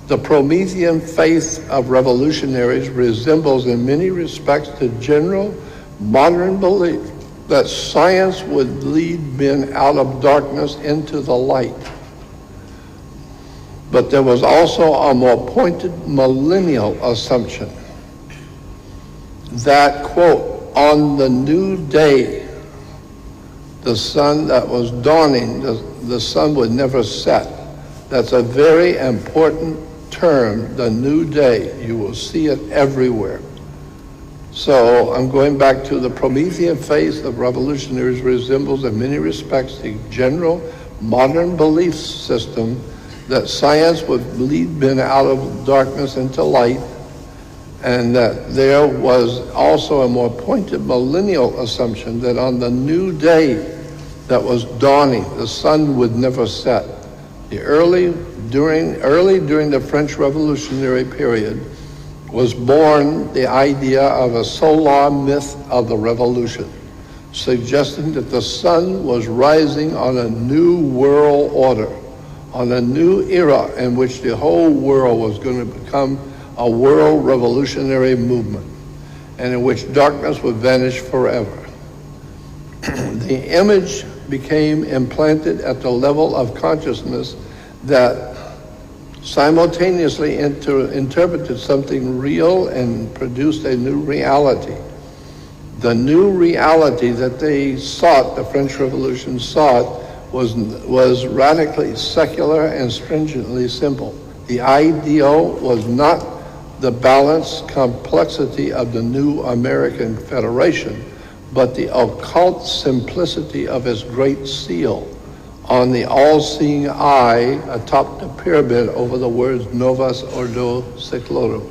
The Promethean faith of revolutionaries resembles in many respects the general modern belief that science would lead men out of darkness into the light. But there was also a more pointed millennial assumption that, quote, on the new day, the sun that was dawning, the sun would never set. That's a very important term, the new day. You will see it everywhere. So I'm going back to the Promethean faith of revolutionaries resembles in many respects the general modern belief system that science would lead men out of darkness into light, and that there was also a more pointed millennial assumption that on the new day that was dawning, the sun would never set. Early during the French Revolutionary period was born the idea of a solar myth of the revolution, suggesting that the sun was rising on a new world order, on a new era in which the whole world was going to become a world revolutionary movement, and in which darkness would vanish forever. The image became implanted at the level of consciousness that simultaneously interpreted something real and produced a new reality. The new reality that they sought, the French Revolution sought, was radically secular and stringently simple. The ideal was not the balanced complexity of the new American Federation, but the occult simplicity of its great seal on the all-seeing eye atop the pyramid over the words Novus Ordo Seclorum,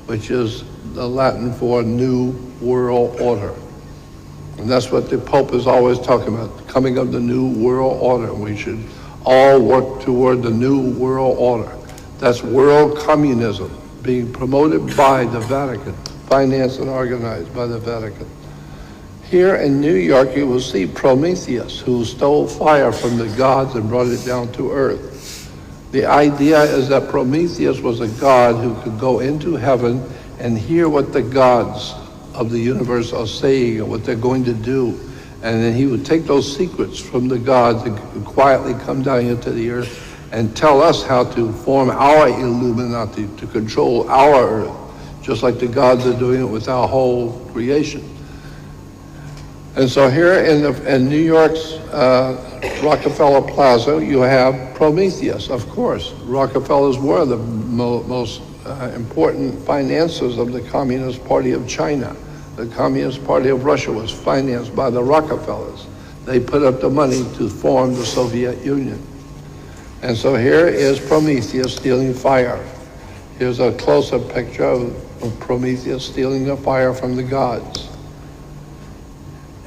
which is the Latin for New World Order. And that's what the Pope is always talking about, the coming of the New World Order. We should all work toward the New World Order. That's world communism being promoted by the Vatican, financed and organized by the Vatican. Here in New York, you will see Prometheus, who stole fire from the gods and brought it down to earth. The idea is that Prometheus was a god who could go into heaven and hear what the gods of the universe are saying and what they're going to do. And then he would take those secrets from the gods and quietly come down here to the earth and tell us how to form our illuminati, to control our earth, just like the gods are doing it with our whole creation. And so here in New York's Rockefeller Plaza, you have Prometheus, of course. Rockefellers were the most important financiers of the Communist Party of China. The Communist Party of Russia was financed by the Rockefellers. They put up the money to form the Soviet Union. And so here is Prometheus stealing fire. Here's a close-up picture of Prometheus stealing the fire from the gods.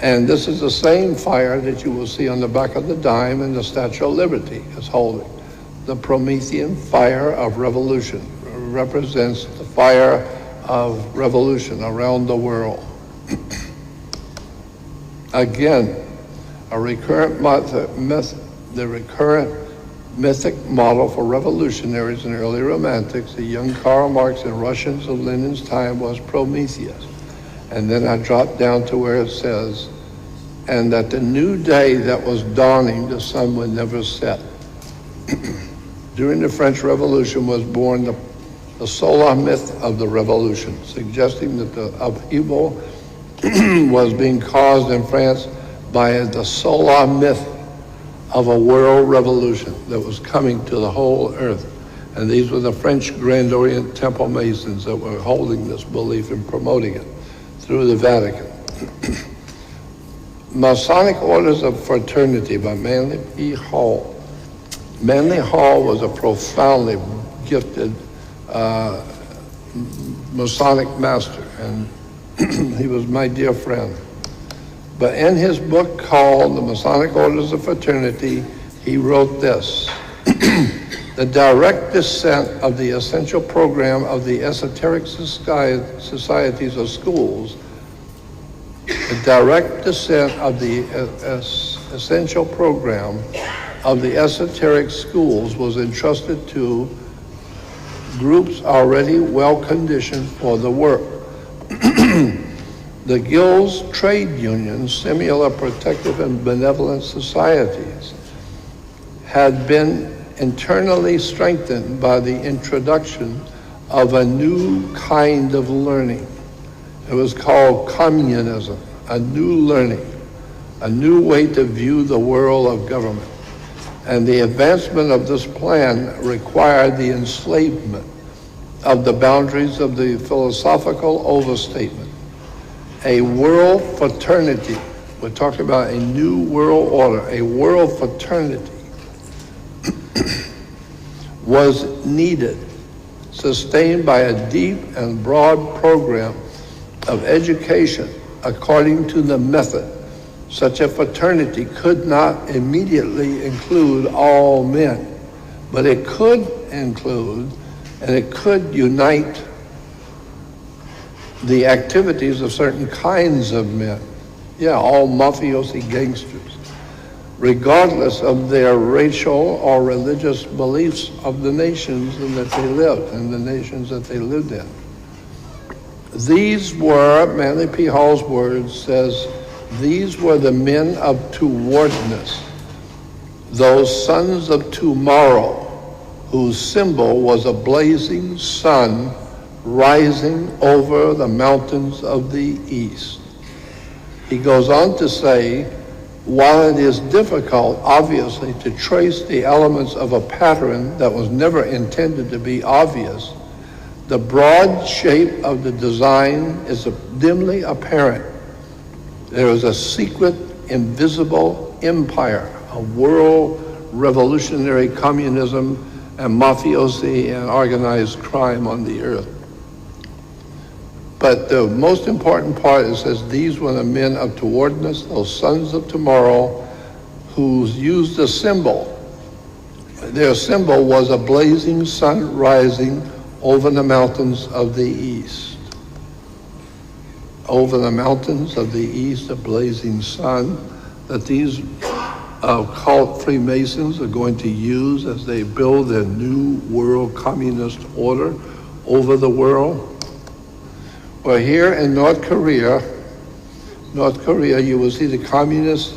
And this is the same fire that you will see on the back of the dime and the Statue of Liberty is holding. The Promethean fire of revolution represents the fire of revolution around the world. Again, the recurrent mythic model for revolutionaries and early romantics, the young Karl Marx and Russians of Lenin's time, was Prometheus. And then I dropped down to where it says, and that the new day that was dawning, the sun would never set. During the French Revolution was born the solar myth of the revolution, suggesting that the upheaval was being caused in France by the solar myth of a world revolution that was coming to the whole earth. And these were the French Grand Orient Temple Masons that were holding this belief and promoting it through the Vatican. Masonic Orders of Fraternity by Manly P. Hall. Manly Hall was a profoundly gifted Masonic master, and he was my dear friend. But in his book called The Masonic Orders of Fraternity, he wrote this: the direct descent of the essential program of the esoteric societies or schools, the direct descent of the essential program of the esoteric schools was entrusted to groups already well conditioned for the work. The guilds, trade unions, similar protective and benevolent societies had been internally strengthened by the introduction of a new kind of learning. It was called communism, a new learning, a new way to view the world of government. And the advancement of this plan required the enslavement of the boundaries of the philosophical overstatement. A world fraternity, we're talking about a new world order, a world fraternity was needed, sustained by a deep and broad program of education according to the method. Such a fraternity could not immediately include all men, but it could include and it could unite the activities of certain kinds of men. Yeah, all mafiosi gangsters, regardless of their racial or religious beliefs of the nations in that they lived, and the nations that they lived in. These were, Manly P. Hall's words says, these were the men of towardness, those sons of tomorrow, whose symbol was a blazing sun rising over the mountains of the east. He goes on to say, while it is difficult, obviously, to trace the elements of a pattern that was never intended to be obvious, the broad shape of the design is dimly apparent. There is a secret, invisible empire, a world revolutionary communism and mafiosi and organized crime on the earth. But the most important part, it says, these were the men of towardness, those sons of tomorrow, who used the symbol. Their symbol was a blazing sun rising over the mountains of the east. Over the mountains of the east, a blazing sun that these cult Freemasons are going to use as they build their new world communist order over the world. Well, here in North Korea, you will see the communist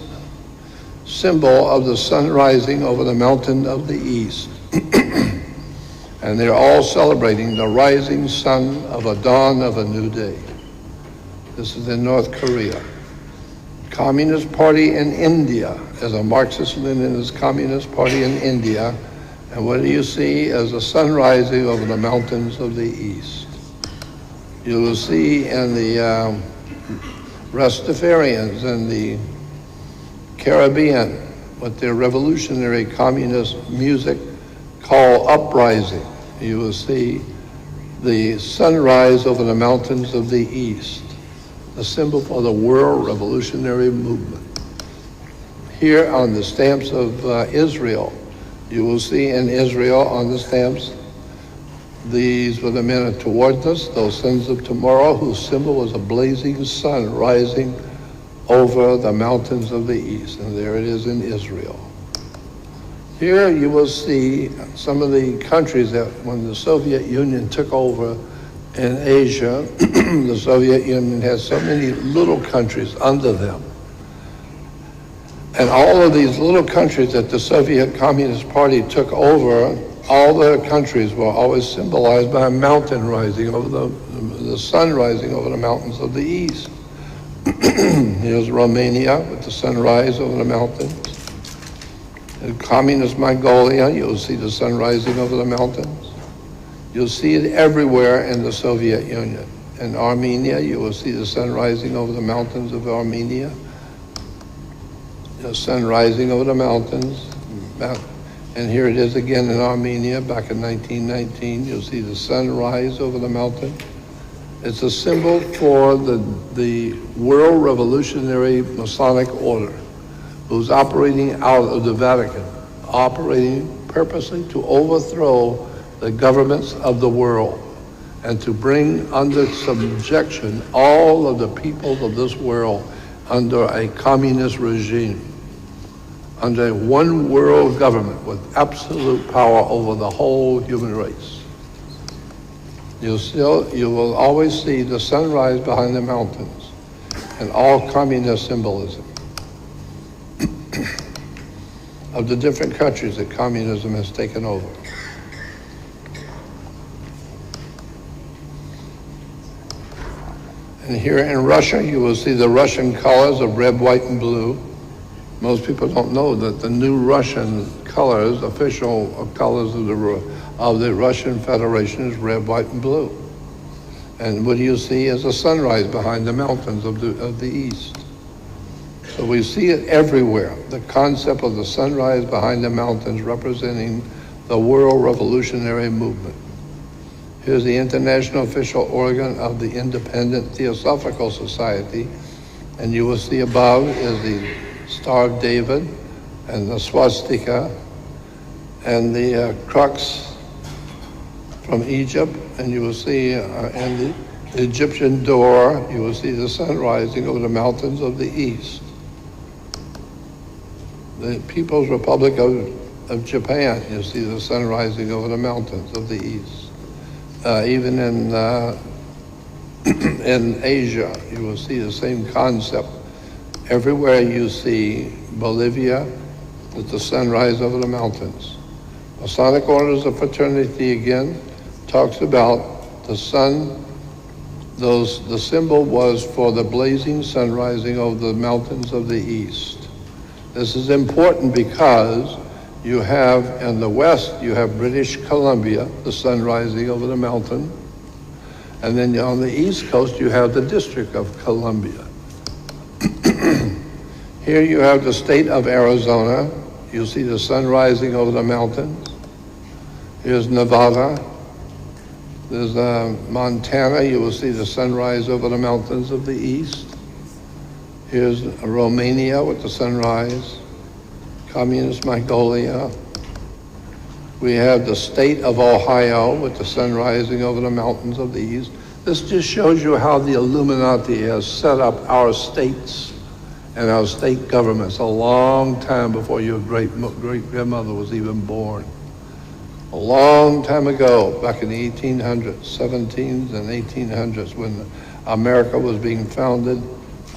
symbol of the sun rising over the mountain of the east. And they're all celebrating the rising sun of a dawn of a new day. This is in North Korea. Communist Party in India is a Marxist-Leninist Communist Party in India. And what do you see as the sun rising over the mountains of the east? You will see in the Rastafarians in the Caribbean what their revolutionary communist music call uprising. You will see the sunrise over the mountains of the east, a symbol for the world revolutionary movement. Here on the stamps of Israel, you will see in Israel on the stamps, these were the men of towardness, those sons of tomorrow, whose symbol was a blazing sun rising over the mountains of the east. And there it is in Israel. Here you will see some of the countries that when the Soviet Union took over in Asia, the Soviet Union had so many little countries under them. And all of these little countries that the Soviet Communist Party took over, all their countries were always symbolized by a mountain rising over the sun rising over the mountains of the east. Here's Romania with the sunrise over the mountains. In communist Mongolia, you'll see the sun rising over the mountains. You'll see it everywhere in the Soviet Union. In Armenia, you will see the sun rising over the mountains of Armenia. The sun rising over the mountains. And here it is again in Armenia, back in 1919. You'll see the sun rise over the mountain. It's a symbol for the world revolutionary Masonic order, who's operating out of the Vatican, operating purposely to overthrow the governments of the world and to bring under subjection all of the peoples of this world under a communist regime, under a one world government with absolute power over the whole human race. You will always see the sunrise behind the mountains. and all communist symbolism of the different countries that communism has taken over. And here in Russia, you will see the Russian colors of red, white, and blue. Most people don't know that the new Russian colors, official colors of the Russian Federation, is red, white, and blue. And what you see is a sunrise behind the mountains of the east. So we see it everywhere, the concept of the sunrise behind the mountains representing the world revolutionary movement. Here's the international official organ of the Independent Theosophical Society, and you will see above is the Star of David and the swastika and the crux from Egypt, and you will see in the Egyptian door, you will see the sun rising over the mountains of the east. The People's Republic of Japan, you see the sun rising over the mountains of the east. Even in Asia, you will see the same concept. Everywhere you see Bolivia, with the sunrise over the mountains. Masonic Orders of Fraternity again talks about the sun. The symbol was for the blazing sun rising over the mountains of the east. This is important because you have, in the west, you have British Columbia, the sun rising over the mountain. And then on the east coast, you have the District of Columbia. Here you have the state of Arizona. You see the sun rising over the mountains. Here's Nevada. There's Montana. You will see the sunrise over the mountains of the east. Here's Romania with the sunrise. Communist Mongolia. We have the state of Ohio with the sun rising over the mountains of the east. This just shows you how the Illuminati has set up our states and our state governments a long time before your great-grandmother was even born. A long time ago, back in the 1800s, 1700s and 1800s, when America was being founded,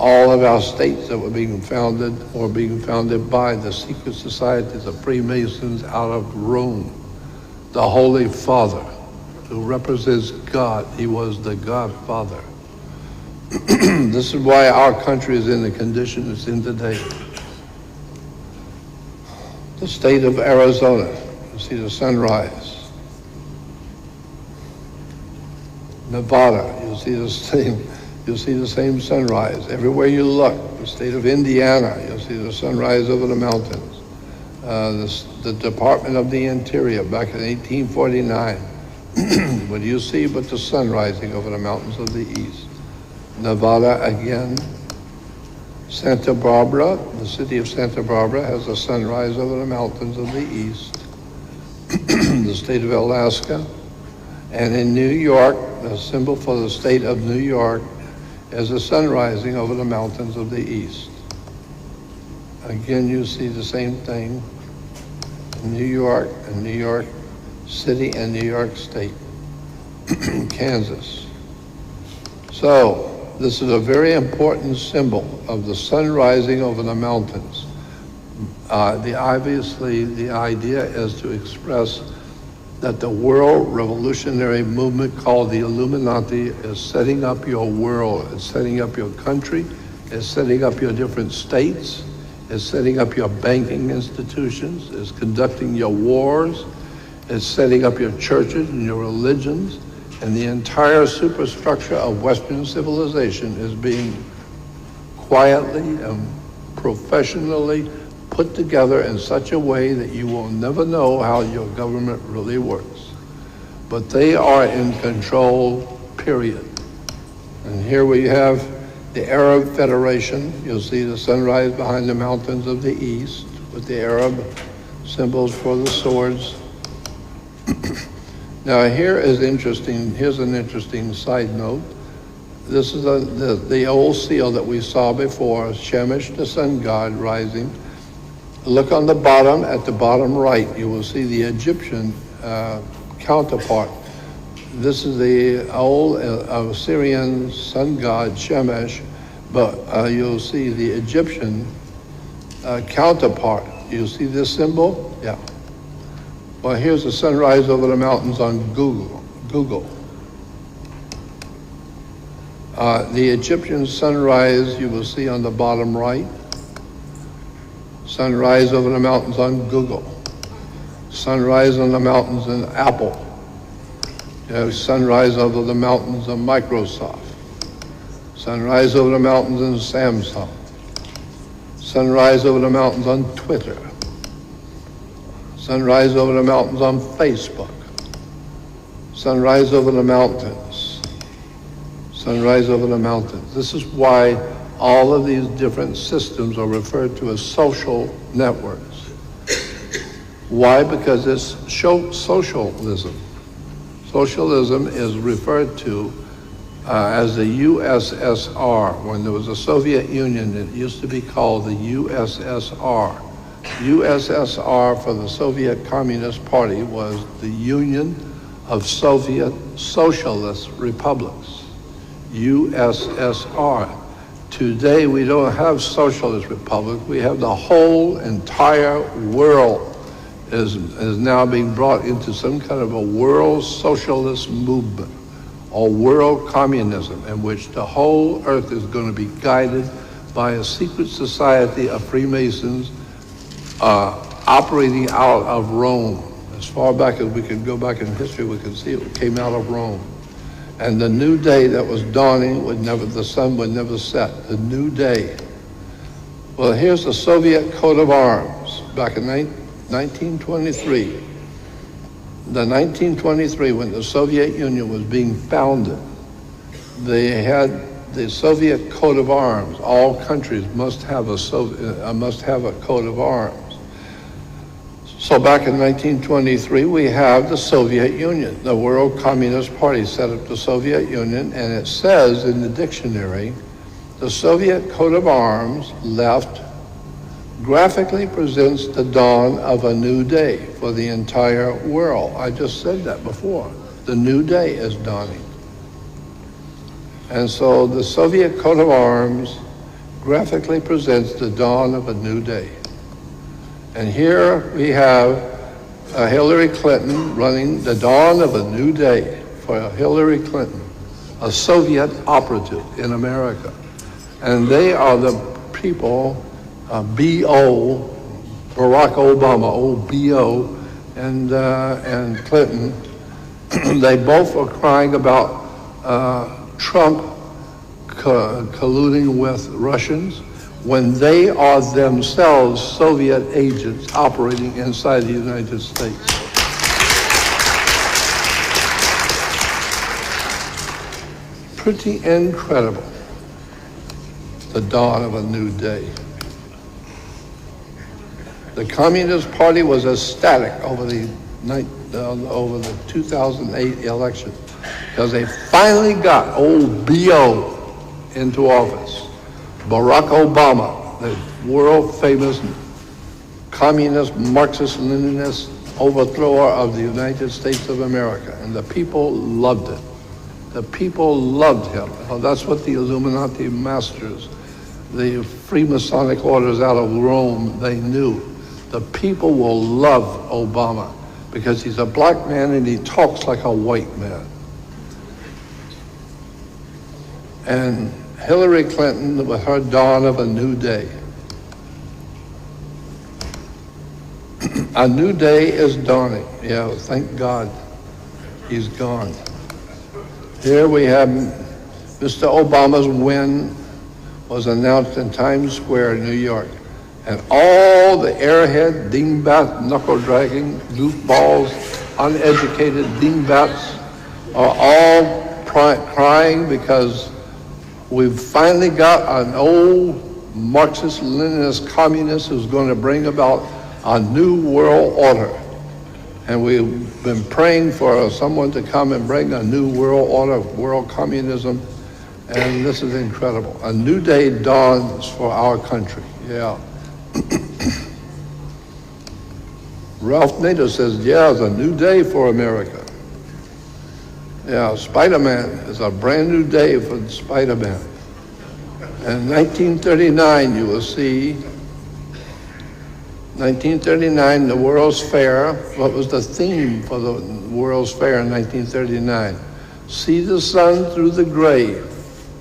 all of our states that were being founded by the secret societies of Freemasons out of Rome. The Holy Father, who represents God, he was the Godfather. This is why our country is in the condition it's in today. The state of Arizona, you see the sunrise. Nevada, you'll see the same sunrise. Everywhere you look, the state of Indiana, you'll see the sunrise over the mountains. The Department of the Interior back in 1849. What do you see but the sun rising over the mountains of the east? Nevada again. Santa Barbara, the city of Santa Barbara has a sunrise over the mountains of the east. The state of Alaska. And in New York, the symbol for the state of New York is the sun rising over the mountains of the east. Again, you see the same thing in New York and New York City and New York State, Kansas. So this is a very important symbol of the sun rising over the mountains. Obviously, the idea is to express that the world revolutionary movement called the Illuminati is setting up your world, is setting up your country, is setting up your different states, is setting up your banking institutions, is conducting your wars, is setting up your churches and your religions, and the entire superstructure of Western civilization is being quietly and professionally put together in such a way that you will never know how your government really works. But they are in control, period. And here we have the Arab Federation. You'll see the sunrise behind the mountains of the east with the Arab symbols for the swords. Now here's an interesting side note. This is the old seal that we saw before, Shemesh, the sun god, rising. Look on the bottom, at the bottom right, you will see the Egyptian counterpart. This is the old Assyrian sun god Shemesh But you'll see the Egyptian counterpart. You see this symbol? Yeah. Well, here's the sunrise over the mountains on Google. The Egyptian sunrise you will see on the bottom right. Sunrise over the mountains on Google. Sunrise on the mountains in Apple. You have sunrise over the mountains of Microsoft. Sunrise over the mountains in Samsung. Sunrise over the mountains on Twitter. Sunrise over the mountains on Facebook. Sunrise over the mountains. Sunrise over the mountains. This is why all of these different systems are referred to as social networks. Why? Because it's socialism. Socialism is referred to as the USSR. When there was a Soviet Union, it used to be called the USSR. USSR for the Soviet Communist Party was the Union of Soviet Socialist Republics, USSR. Today we don't have socialist republics, we have the whole entire world is now being brought into some kind of a world socialist movement or world communism in which the whole earth is going to be guided by a secret society of Freemasons operating out of Rome. As far back as we can go back in history, we can see it came out of Rome. And the new day that was dawning the sun would never set, the new day. Well, here's the Soviet coat of arms back in 1923. The 1923, when the Soviet Union was being founded, they had the Soviet coat of arms. All countries must have a coat of arms. So back in 1923, we have the Soviet Union. The World Communist Party set up the Soviet Union, and it says in the dictionary, the Soviet coat of arms, left, graphically presents the dawn of a new day for the entire world. I just said that before. The new day is dawning. And so the Soviet coat of arms graphically presents the dawn of a new day. And here we have Hillary Clinton running the dawn of a new day for Hillary Clinton, a Soviet operative in America. And they are the people, B.O., Barack Obama, O.B.O., and Clinton. They both are crying about Trump colluding with Russians when they are themselves Soviet agents operating inside the United States. Pretty incredible, the dawn of a new day. The Communist Party was ecstatic over the 2008 election because they finally got old B.O. into office. Barack Obama, the world-famous communist, Marxist-Leninist overthrower of the United States of America. And the people loved it. The people loved him. Well, that's what the Illuminati masters, the Freemasonic orders out of Rome, they knew. The people will love Obama because he's a black man and he talks like a white man. And Hillary Clinton with her dawn of a new day. A new day is dawning. Yeah, thank God he's gone. Here we have Mr. Obama's win was announced in Times Square, New York. And all the airhead, dingbat, knuckle-dragging, goofballs, uneducated dingbats are all crying because we've finally got an old Marxist-Leninist communist who's going to bring about a new world order. And we've been praying for someone to come and bring a new world order, world communism, and this is incredible. A new day dawns for our country, yeah. Ralph Nader says, yeah, it's a new day for America. Yeah, Spider-Man is a brand new day for Spider-Man. In 1939, you will see 1939, the World's Fair. What was the theme for the World's Fair in 1939? See the sun through the grave.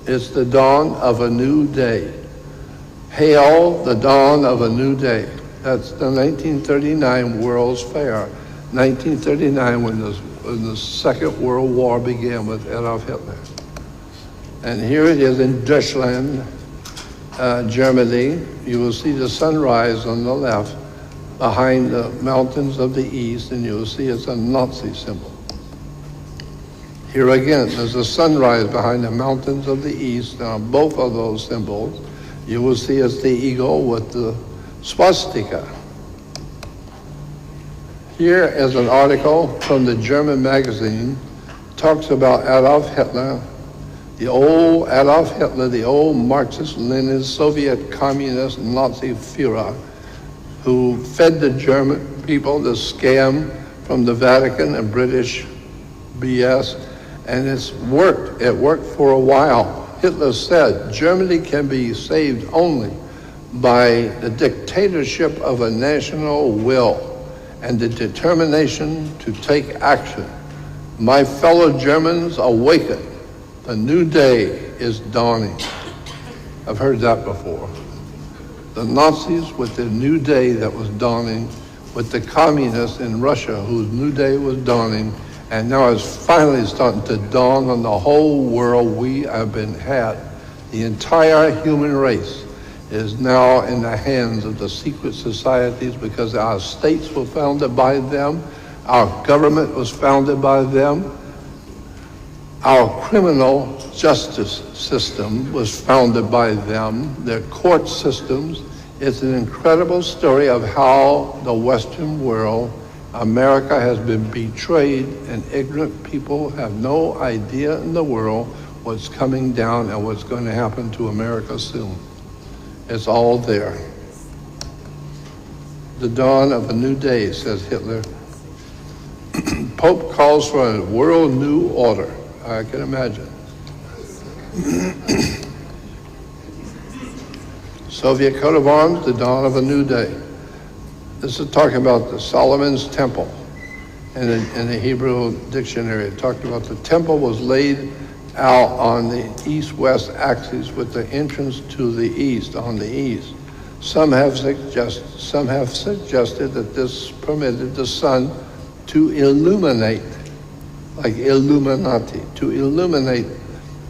It's the dawn of a new day. Hail the dawn of a new day. That's the 1939 World's Fair. 1939, when the Second World War began with Adolf Hitler. And here it is in Deutschland, Germany. You will see the sunrise on the left behind the mountains of the east, and you will see it's a Nazi symbol. Here again, there's a sunrise behind the mountains of the east, and on both of those symbols, you will see it's the eagle with the swastika. Here is an article from the German magazine, talks about Adolf Hitler, the old Adolf Hitler, the old Marxist-Leninist, Soviet communist Nazi Führer, who fed the German people the scam from the Vatican and British BS, and it's worked. It worked for a while. Hitler said Germany can be saved only by the dictatorship of a national will and the determination to take action. My fellow Germans, awaken. A new day is dawning. I've heard that before. The Nazis with the new day that was dawning, with the communists in Russia whose new day was dawning, and now it's finally starting to dawn on the whole world. We have been had. The entire human race is now in the hands of the secret societies because our states were founded by them, our government was founded by them, our criminal justice system was founded by them, their court systems. It's an incredible story of how the Western world, America, has been betrayed, and ignorant people have no idea in the world what's coming down and what's going to happen to America soon. It's all there. The dawn of a new day, says Hitler. Pope calls for a world new order. I can imagine. Soviet coat of arms, the dawn of a new day. This is talking about the Solomon's Temple in the Hebrew dictionary. It talked about the temple was laid out on the east-west axis with the entrance to the east, on the east. Some have suggested that this permitted the sun to illuminate, like illuminati, to illuminate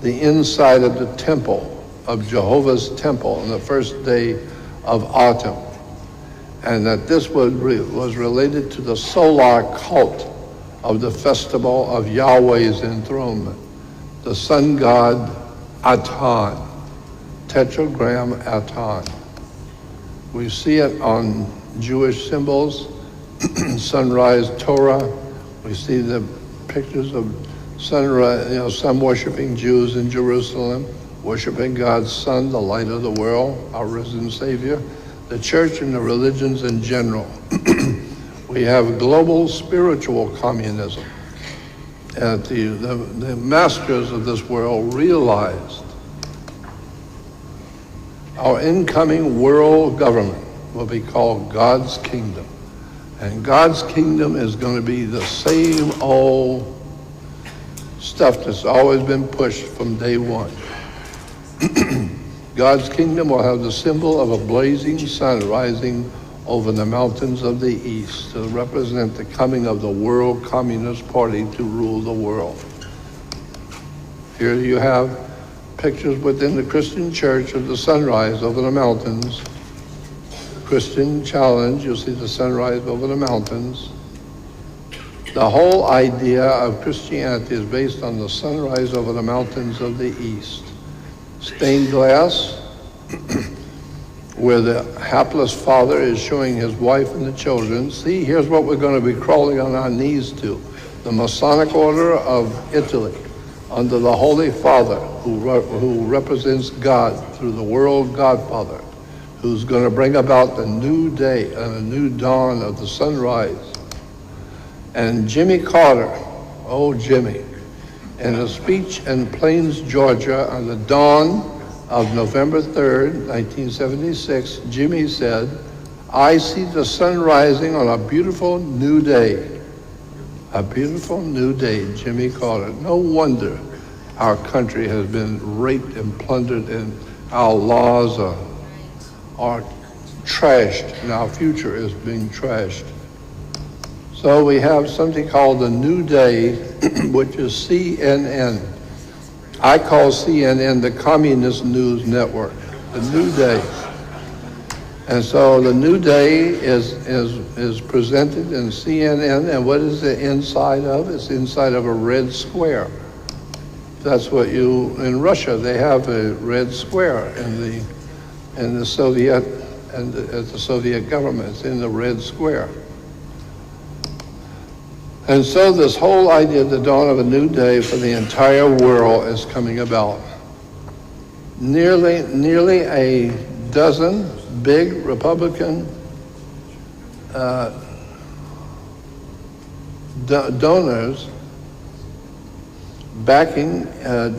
the inside of the temple, of Jehovah's temple on the first day of autumn. And that this was related to the solar cult of the festival of Yahweh's enthronement, the sun god Aton, tetragram Aton. We see it on Jewish symbols, sunrise Torah. We see the pictures of sunrise, sun-worshiping Jews in Jerusalem, worshiping God's Son, the light of the world, our risen Savior, the church and the religions in general. We have global spiritual communism. And the masters of this world realized our incoming world government will be called God's kingdom. And God's kingdom is going to be the same old stuff that's always been pushed from day one. God's kingdom will have the symbol of a blazing sun rising over the mountains of the east to represent the coming of the World Communist Party to rule the world. Here you have pictures within the Christian church of the sunrise over the mountains. Christian challenge, you'll see the sunrise over the mountains. The whole idea of Christianity is based on the sunrise over the mountains of the east. Stained glass, where the hapless father is showing his wife and the children, see, here's what we're going to be crawling on our knees to. The Masonic Order of Italy, under the Holy Father, who represents God through the world Godfather, who's going to bring about the new day and a new dawn of the sunrise. And Jimmy Carter, oh Jimmy, in a speech in Plains, Georgia, on the dawn of November 3rd, 1976, Jimmy said, "I see the sun rising on a beautiful new day." A beautiful new day, Jimmy called it. No wonder our country has been raped and plundered, and our laws are trashed, and our future is being trashed. So we have something called the New Day, which is CNN. I call CNN the Communist News Network, the New Day. And so the New Day is presented in CNN, and what is the inside of? It's inside of a red square. That's what in Russia, they have a red square in the Soviet, and the Soviet government, it's in the red square. And so this whole idea of the dawn of a new day for the entire world is coming about. Nearly a dozen big Republican donors backing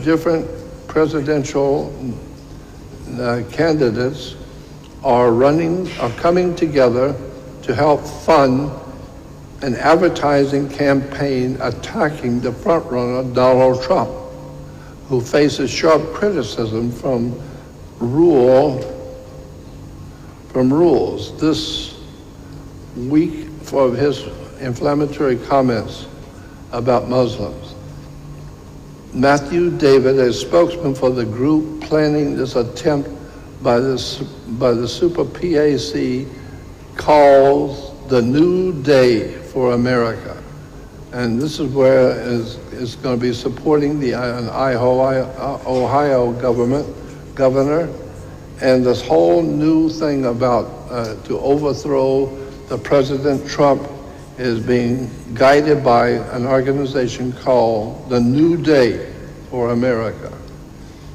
different presidential candidates are coming together to help fund an advertising campaign attacking the frontrunner, Donald Trump, who faces sharp criticism from rules this week for his inflammatory comments about Muslims. Matthew David, a spokesman for the group planning this attempt by the Super PAC, calls the New Day for America. And this is where it's going to be supporting the Ohio governor, and this whole new thing about to overthrow the President Trump is being guided by an organization called the New Day for America,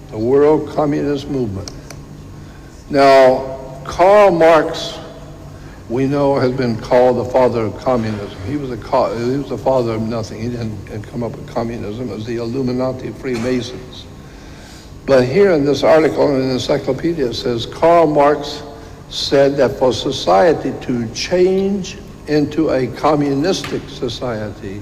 the World Communist Movement. Now, Karl Marx, we know, has been called the father of communism. He was the father of nothing. He didn't come up with communism. It was the Illuminati Freemasons. But here in this article in the encyclopedia, it says Karl Marx said that for society to change into a communistic society,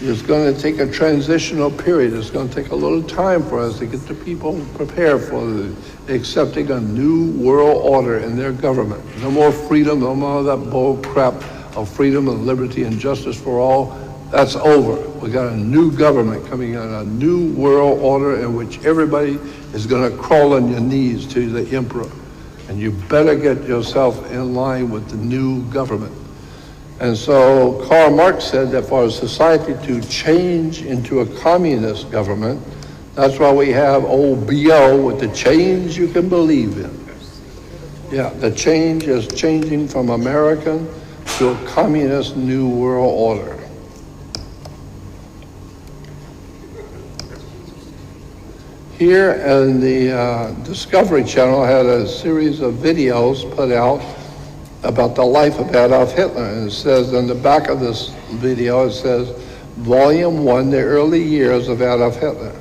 it's going to take a transitional period. It's going to take a little time for us to get the people prepared for accepting a new world order in their government. No more freedom, no more of that bull crap of freedom and liberty and justice for all. That's over. We got a new government coming in, a new world order in which everybody is going to crawl on your knees to the emperor. And you better get yourself in line with the new government. And so Karl Marx said that for a society to change into a communist government, that's why we have old BO with the change you can believe in. Yeah, the change is changing from American to a communist new world order. Here in the Discovery Channel had a series of videos put out about the life of Adolf Hitler. And it says on the back of this video, it says, Volume 1, the early years of Adolf Hitler.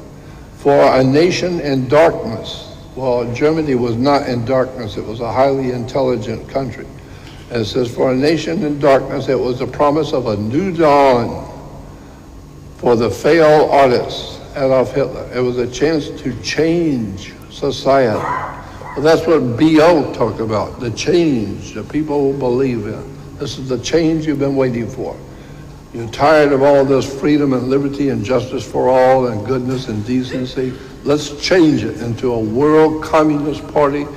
For a nation in darkness. Well, Germany was not in darkness. It was a highly intelligent country. And it says, for a nation in darkness, it was the promise of a new dawn for the failed artist, Adolf Hitler. It was a chance to change society. Well, that's what BO talked about, the change that people believe in. This is the change you've been waiting for. You're tired of all this freedom and liberty and justice for all and goodness and decency. Let's change it into a world communist party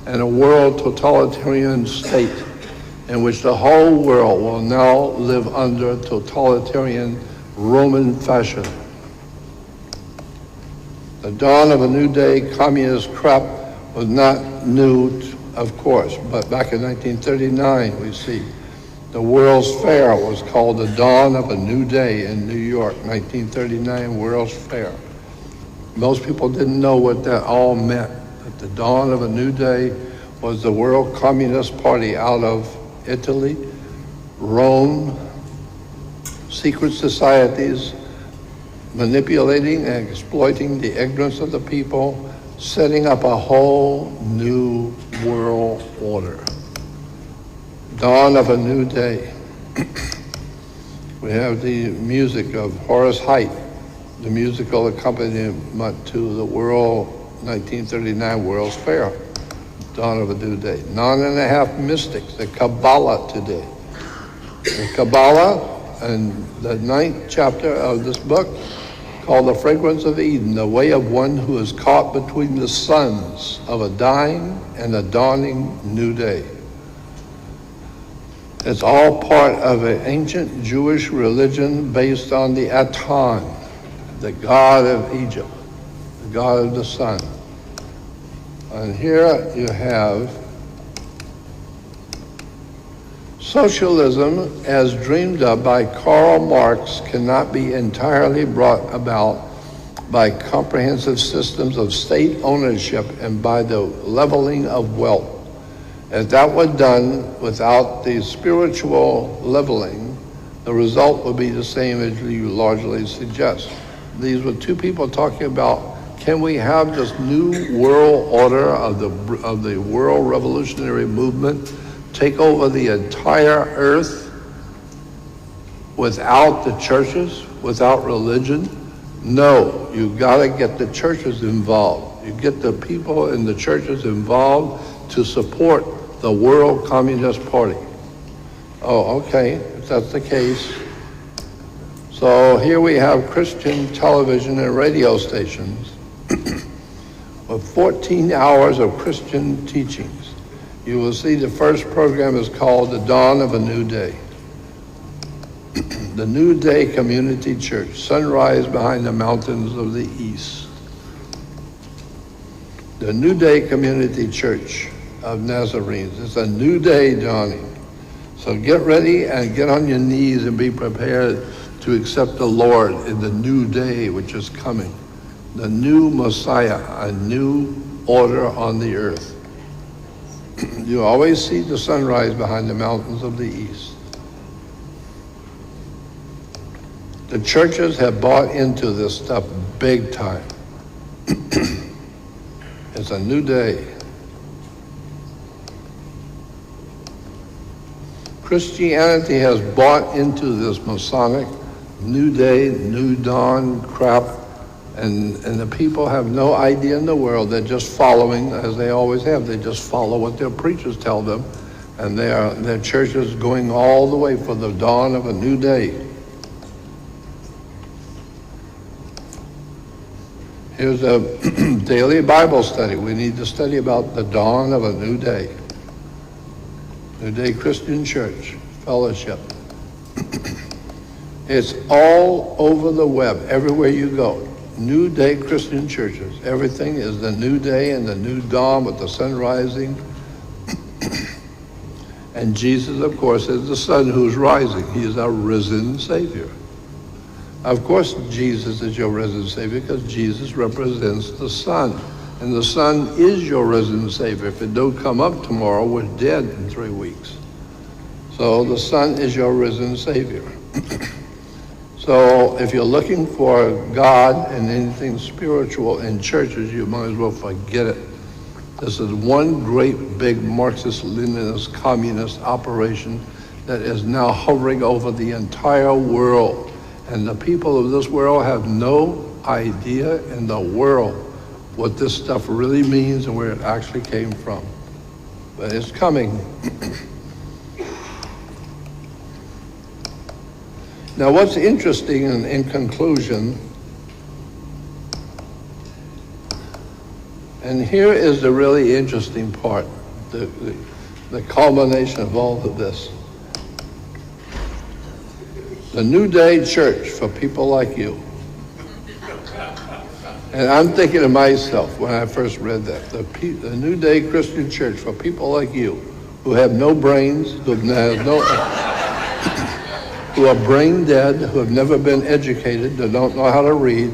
and a world totalitarian state in which the whole world will now live under totalitarian Roman fashion. The dawn of a new day, communist crap, was not new, of course, but back in 1939, we see the World's Fair was called the dawn of a new day in New York, 1939 World's Fair. Most people didn't know what that all meant, that the dawn of a new day was the World Communist Party out of Italy, Rome, secret societies, manipulating and exploiting the ignorance of the people, setting up a whole new world order. Dawn of a new day. We have the music of Horace Heidt, the musical accompaniment to the 1939 World's Fair. Dawn of a new day. 9.5 mystics, the Kabbalah today. The Kabbalah, and the 9th chapter of this book, called The Fragrance of Eden, the way of one who is caught between the suns of a dying and a dawning new day. It's all part of an ancient Jewish religion based on the Aton, the god of Egypt, the god of the sun. And here you have socialism as dreamed of by Karl Marx cannot be entirely brought about by comprehensive systems of state ownership and by the leveling of wealth. If that were done without the spiritual leveling, the result would be the same as you largely suggest. These were two people talking about, can we have this new world order of the world revolutionary movement take over the entire earth without the churches, without religion? No, you gotta get the churches involved. You get the people in the churches involved to support the World Communist Party. Oh, okay, if that's the case. So here we have Christian television and radio stations with 14 hours of Christian teachings. You will see the first program is called The Dawn of a New Day. The New Day Community Church, sunrise behind the mountains of the east. The New Day Community Church of Nazarenes. It's a new day dawning. So get ready and get on your knees and be prepared to accept the Lord in the new day which is coming. The new Messiah, a new order on the earth. You always see the sunrise behind the mountains of the east. The churches have bought into this stuff big time. It's a new day. Christianity has bought into this Masonic new day, new dawn crap, and the people have no idea in the world. They're just following, as they always have. They just follow what their preachers tell them, and their church is going all the way for the dawn of a new day. Here's a daily Bible study. We need to study about the dawn of a new day. New Day Christian Church Fellowship. It's all over the web, everywhere you go. New Day Christian churches. Everything is the new day and the new dawn with the sun rising. And Jesus, of course, is the sun who's rising. He is our risen Savior. Of course, Jesus is your risen Savior because Jesus represents the sun. And the sun is your risen Savior. If it don't come up tomorrow, we're dead in 3 weeks. So the sun is your risen Savior. So if you're looking for God and anything spiritual in churches, you might as well forget it. This is one great big Marxist-Leninist communist operation that is now hovering over the entire world. And the people of this world have no idea in the world what this stuff really means and where it actually came from. But it's coming. Now, what's interesting in conclusion, and here is the really interesting part, the culmination of all of this. The New Day Church for people like you. And I'm thinking to myself when I first read that, the New Day Christian Church for people like you, who have no brains, who are brain dead, who have never been educated, who don't know how to read,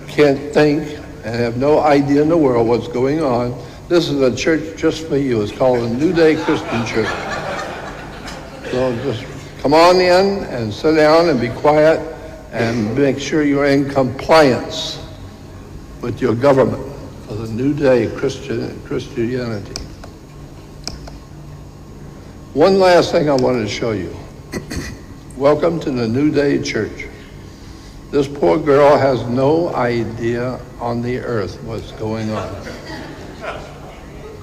can't think, and have no idea in the world what's going on. This is a church just for you. It's called the New Day Christian Church. So just come on in and sit down and be quiet and make sure you're in compliance with your government. of the New Day Christianity. One last thing I want to show you. Welcome to the New Day Church. This poor girl has no idea on the earth what's going on.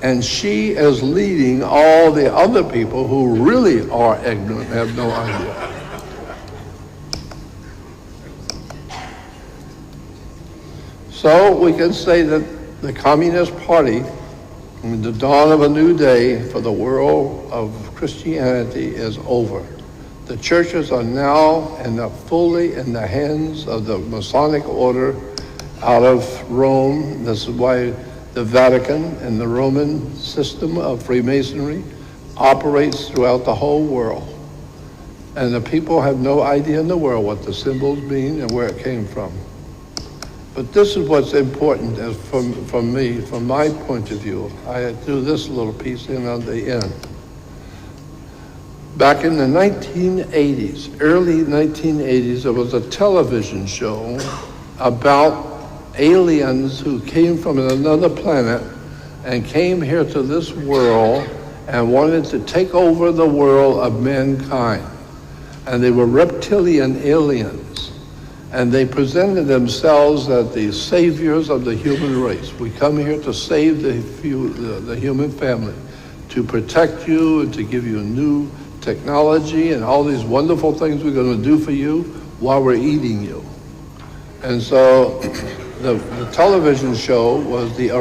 And she is leading all the other people who really are ignorant, have no idea. So we can say that the Communist Party, the dawn of a new day for the world of Christianity, is over. The churches are now fully in the hands of the Masonic order out of Rome. This is why the Vatican and the Roman system of Freemasonry operates throughout the whole world. And the people have no idea in the world what the symbols mean and where it came from. But this is what's important as from me, from my point of view. I threw this little piece in on the end. Back in the 1980s, early 1980s, there was a television show about aliens who came from another planet and came here to this world and wanted to take over the world of mankind. And they were reptilian aliens. And they presented themselves as the saviors of the human race. We come here to save the human family, to protect you and to give you new technology and all these wonderful things we're going to do for you while we're eating you. And so the television show was the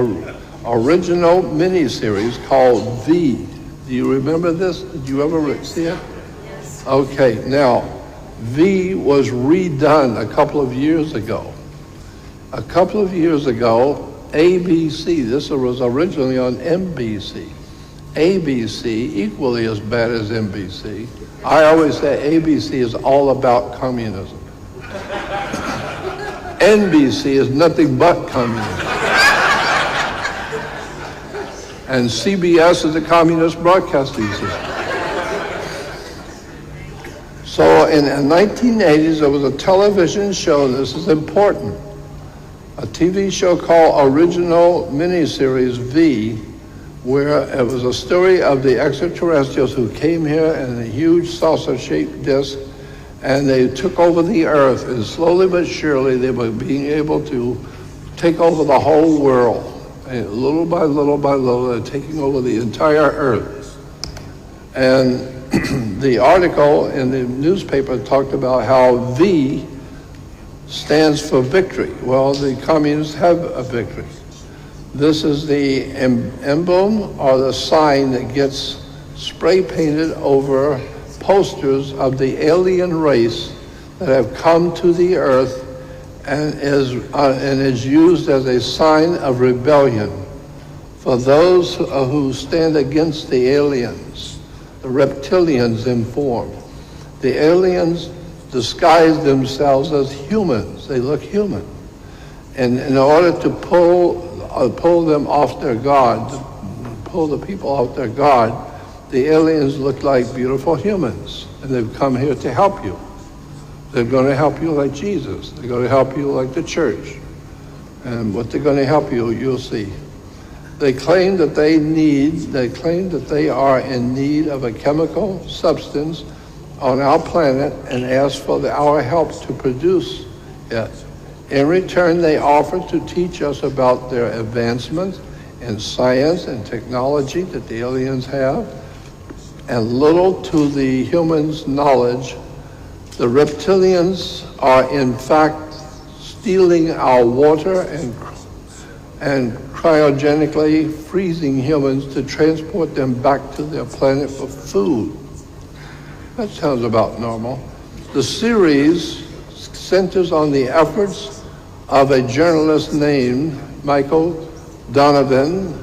original miniseries called V. Do you remember this? Did you ever see it? Yes. Okay, now, V was redone a couple of years ago. A couple of years ago, ABC, this was originally on NBC. ABC, equally as bad as NBC. I always say ABC is all about communism. NBC is nothing but communism. And CBS is a communist broadcasting system. So in the 1980s, there was a television show, and this is important, a TV show called Original Miniseries V, where it was a story of the extraterrestrials who came here in a huge saucer-shaped disc, and they took over the earth, and slowly but surely they were being able to take over the whole world. And little by little by little, they're taking over the entire earth. And the article in the newspaper talked about how V stands for victory. Well, the communists have a victory. This is the emblem or the sign that gets spray painted over posters of the alien race that have come to the earth and is used as a sign of rebellion for those who stand against the aliens, the reptilians in form. The aliens disguise themselves as humans. They look human. And in order to pull them off their guard, pull the people off their guard, the aliens look like beautiful humans, and they've come here to help you. They're going to help you like Jesus. They're going to help you like the church. And what they're going to help you, you'll see. They claim that they are in need of a chemical substance on our planet and ask for our help to produce it. In return, they offer to teach us about their advancements in science and technology that the aliens have, and little to the humans' knowledge. The reptilians are in fact stealing our water and cryogenically freezing humans to transport them back to their planet for food. That sounds about normal. The series centers on the efforts of a journalist named Michael Donovan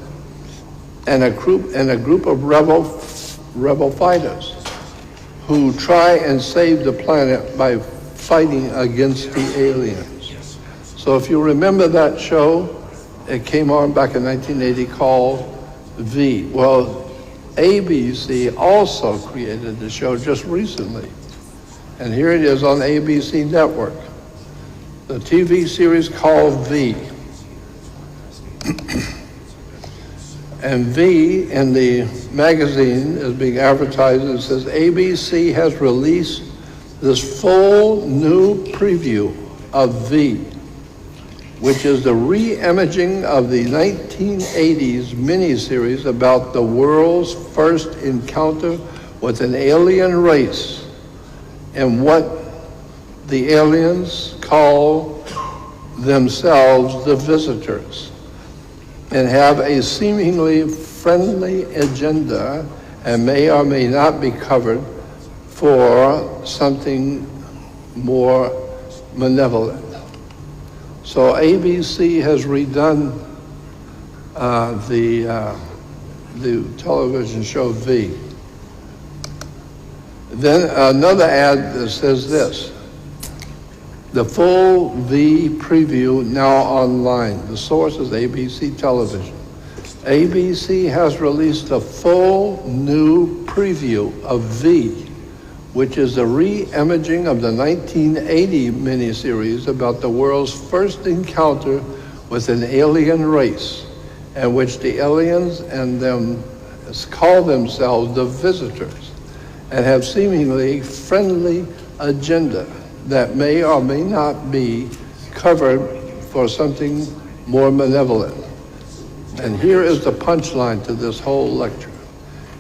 and a group of rebel fighters who try and save the planet by fighting against the aliens. So if you remember that show, it came on back in 1980 called V. Well, ABC also created the show just recently. And here it is on ABC Network. The TV series called V. And V in the magazine is being advertised. It says ABC has released this full new preview of V, which is the re-imaging of the 1980s miniseries about the world's first encounter with an alien race and what the aliens call themselves the visitors, and have a seemingly friendly agenda and may or may not be covered for something more malevolent. So ABC has redone the television show V. Then another ad that says this: the full V preview now online. The source is ABC Television. ABC has released a full new preview of V, which is a re-imaging of the 1980 miniseries about the world's first encounter with an alien race, in which the aliens and them call themselves the visitors and have seemingly friendly agenda that may or may not be covered for something more malevolent. And here is the punchline to this whole lecture.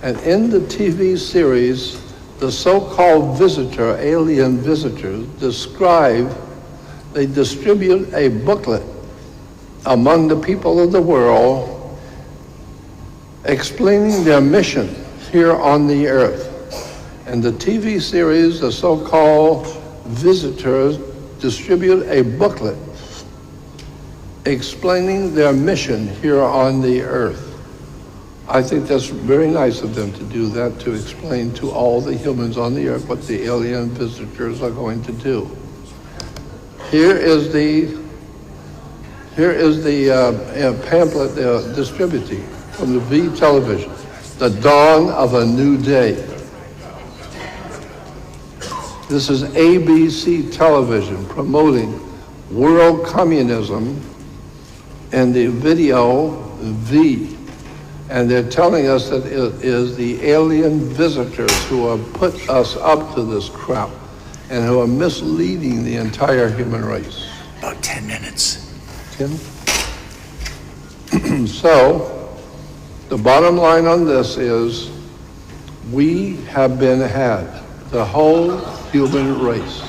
And in the TV series, the so-called alien visitors, they distribute a booklet among the people of the world explaining their mission here on the earth. And the TV series, the so-called visitors distribute a booklet explaining their mission here on the earth. I think that's very nice of them to do that, to explain to all the humans on the earth what the alien visitors are going to do. Here is the pamphlet they're distributing from the V television, The Dawn of a New Day. This is ABC Television promoting world communism and the video V. And they're telling us that it is the alien visitors who have put us up to this crap and who are misleading the entire human race. About 10 minutes. 10? So, the bottom line on this is we have been had, the whole human race,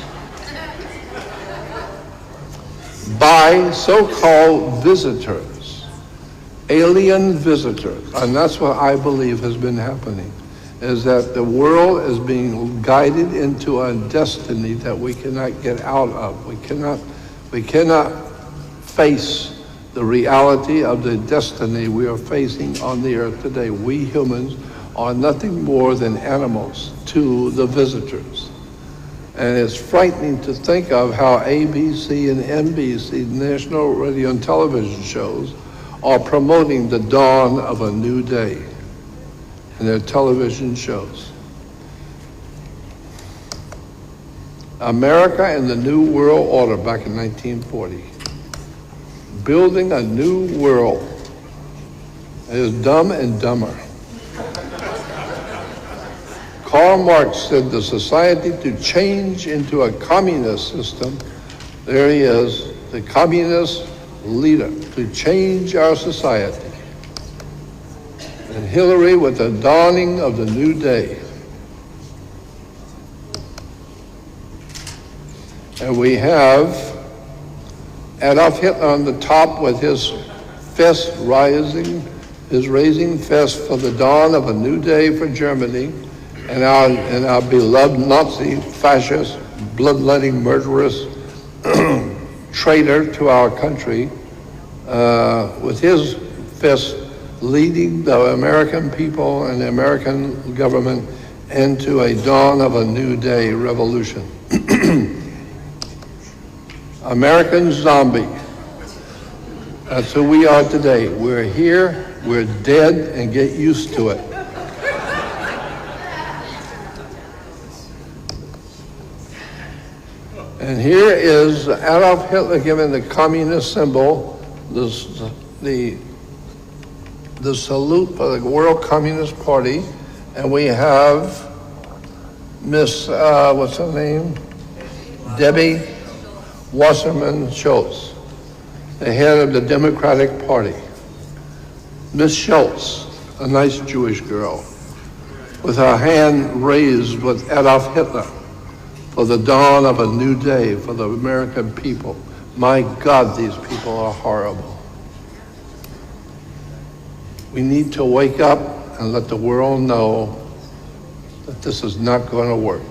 by so-called visitors, alien visitors. And that's what I believe has been happening, is that the world is being guided into a destiny that we cannot get out of. We cannot face the reality of the destiny we are facing on the earth today. We humans are nothing more than animals to the visitors. And it's frightening to think of how ABC and NBC, national radio and television shows, are promoting the dawn of a new day in their television shows. America and the New World Order back in 1940. Building a new world. It is dumb and dumber. Karl Marx said the society to change into a communist system. There he is, the communist leader, to change our society. And Hillary with the dawning of the new day. And we have Adolf Hitler on the top with his fist rising, his raising fist for the dawn of a new day for Germany, and our beloved Nazi, fascist, bloodletting, murderous traitor to our country, with his fist leading the American people and the American government into a dawn of a new day revolution. American zombie. That's who we are today. We're here, we're dead, and get used to it. And here is Adolf Hitler giving the communist symbol, the the salute for the World Communist Party, and we have Miss, what's her name? Debbie Wasserman Schultz, the head of the Democratic Party. Miss Schultz, a nice Jewish girl, with her hand raised with Adolf Hitler for the dawn of a new day for the American people. My God, these people are horrible. We need to wake up and let the world know that this is not going to work.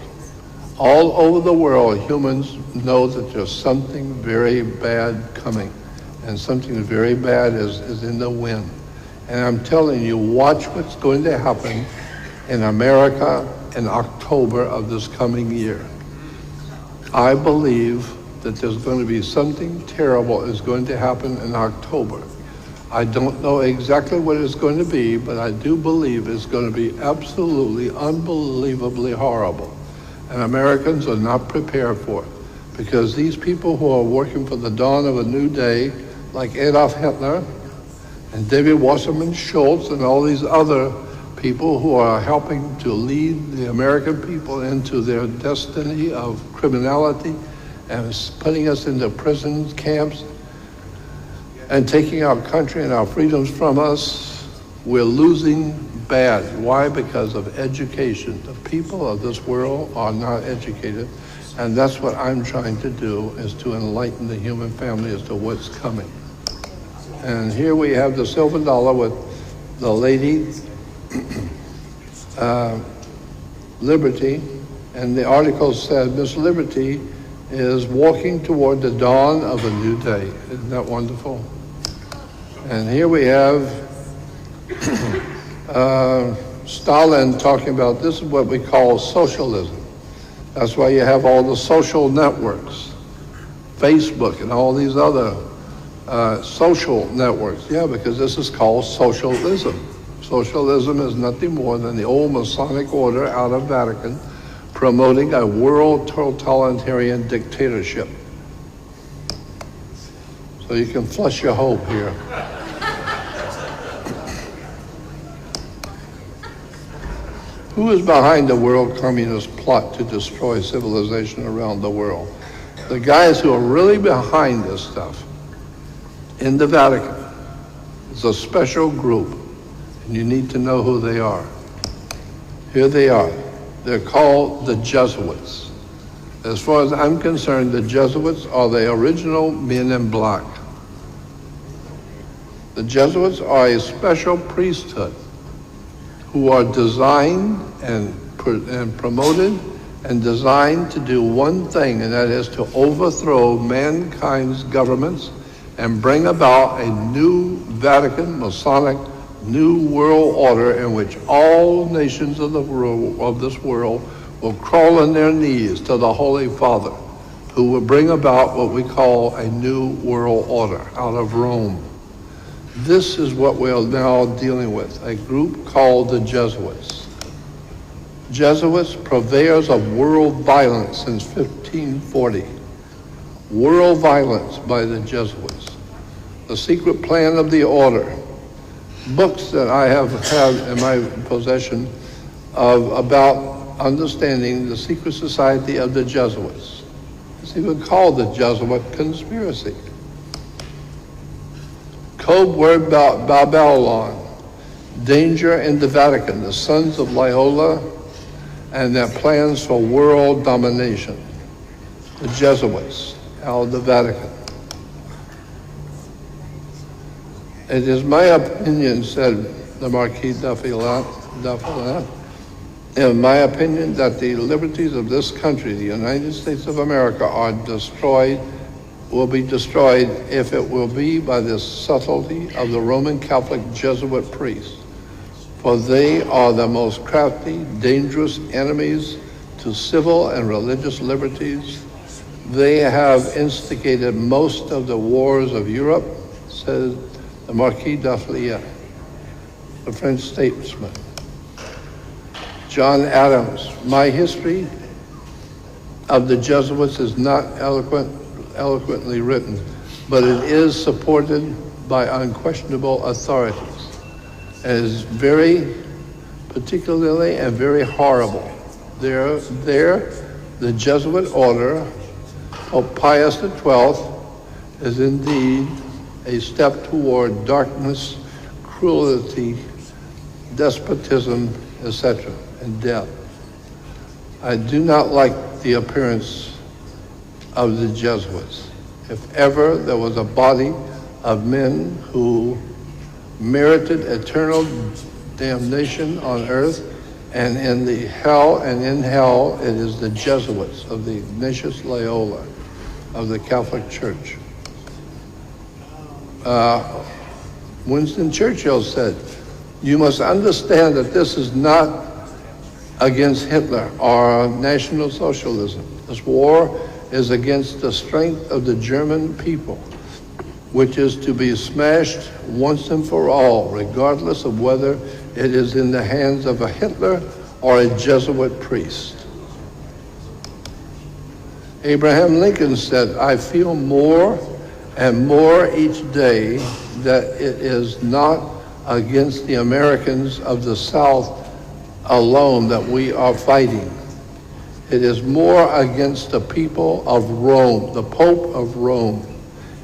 All over the world, humans know that there's something very bad coming, and something very bad is in the wind. And I'm telling you, watch what's going to happen in America in October of this coming year. I believe that there's going to be something terrible is going to happen in October. I don't know exactly what it's going to be, but I do believe it's going to be absolutely, unbelievably horrible. And Americans are not prepared for it, because these people who are working for the dawn of a new day, like Adolf Hitler and David Wasserman Schultz and all these other people who are helping to lead the American people into their destiny of criminality and putting us into prison camps and taking our country and our freedoms from us, we're losing bad. Why? Because of education. The people of this world are not educated, and that's what I'm trying to do, is to enlighten the human family as to what's coming. And here we have the silver dollar with the lady, Liberty, and the article said, Miss Liberty is walking toward the dawn of a new day. Isn't that wonderful? And here we have Stalin talking about, this is what we call socialism. That's why you have all the social networks, Facebook and all these other social networks. Yeah, because this is called socialism. Socialism is nothing more than the old Masonic order out of Vatican promoting a world totalitarian dictatorship. So you can flush your hope here. Who is behind the world communist plot to destroy civilization around the world? The guys who are really behind this stuff in the Vatican is a special group, and you need to know who they are. Here they are. They're called the Jesuits. As far as I'm concerned, the Jesuits are the original men in black. The Jesuits are a special priesthood who are designed and promoted and designed to do one thing, and that is to overthrow mankind's governments and bring about a new Vatican, Masonic, new world order in which all nations of the world, of this world, will crawl on their knees to the Holy Father, who will bring about what we call a new world order out of Rome. This is what we're now dealing with, a group called the Jesuits. Jesuits, purveyors of world violence since 1540. World violence by the Jesuits. The secret plan of the order. Books that I have had in my possession about understanding the secret society of the Jesuits. It's even called the Jesuit conspiracy. Code word Babylon, danger in the Vatican, the sons of Loyola, and their plans for world domination. The Jesuits out of the Vatican. It is my opinion, said the Marquis d'Affilat, in my opinion, that the liberties of this country, the United States of America, are destroyed, will be destroyed if it will be by the subtlety of the Roman Catholic Jesuit priests. For they are the most crafty, dangerous enemies to civil and religious liberties. They have instigated most of the wars of Europe, says the Marquis d'Affilat, the French statesman. John Adams, my history of the Jesuits is not eloquently written, but it is supported by unquestionable authorities. is very particularly and very horrible. There, the Jesuit order of Pius XII is indeed a step toward darkness, cruelty, despotism, etc., and death. I do not like the appearance of the Jesuits. If ever there was a body of men who merited eternal damnation on earth and in the hell, and in hell it is the Jesuits of the Ignatius Loyola of the Catholic Church. Winston Churchill said, "You must understand that this is not against Hitler or National Socialism. This war is against the strength of the German people, which is to be smashed once and for all, regardless of whether it is in the hands of a Hitler or a Jesuit priest." Abraham Lincoln said, "I feel more and more each day that it is not against the Americans of the South alone that we are fighting. It is more against the people of Rome, the Pope of Rome,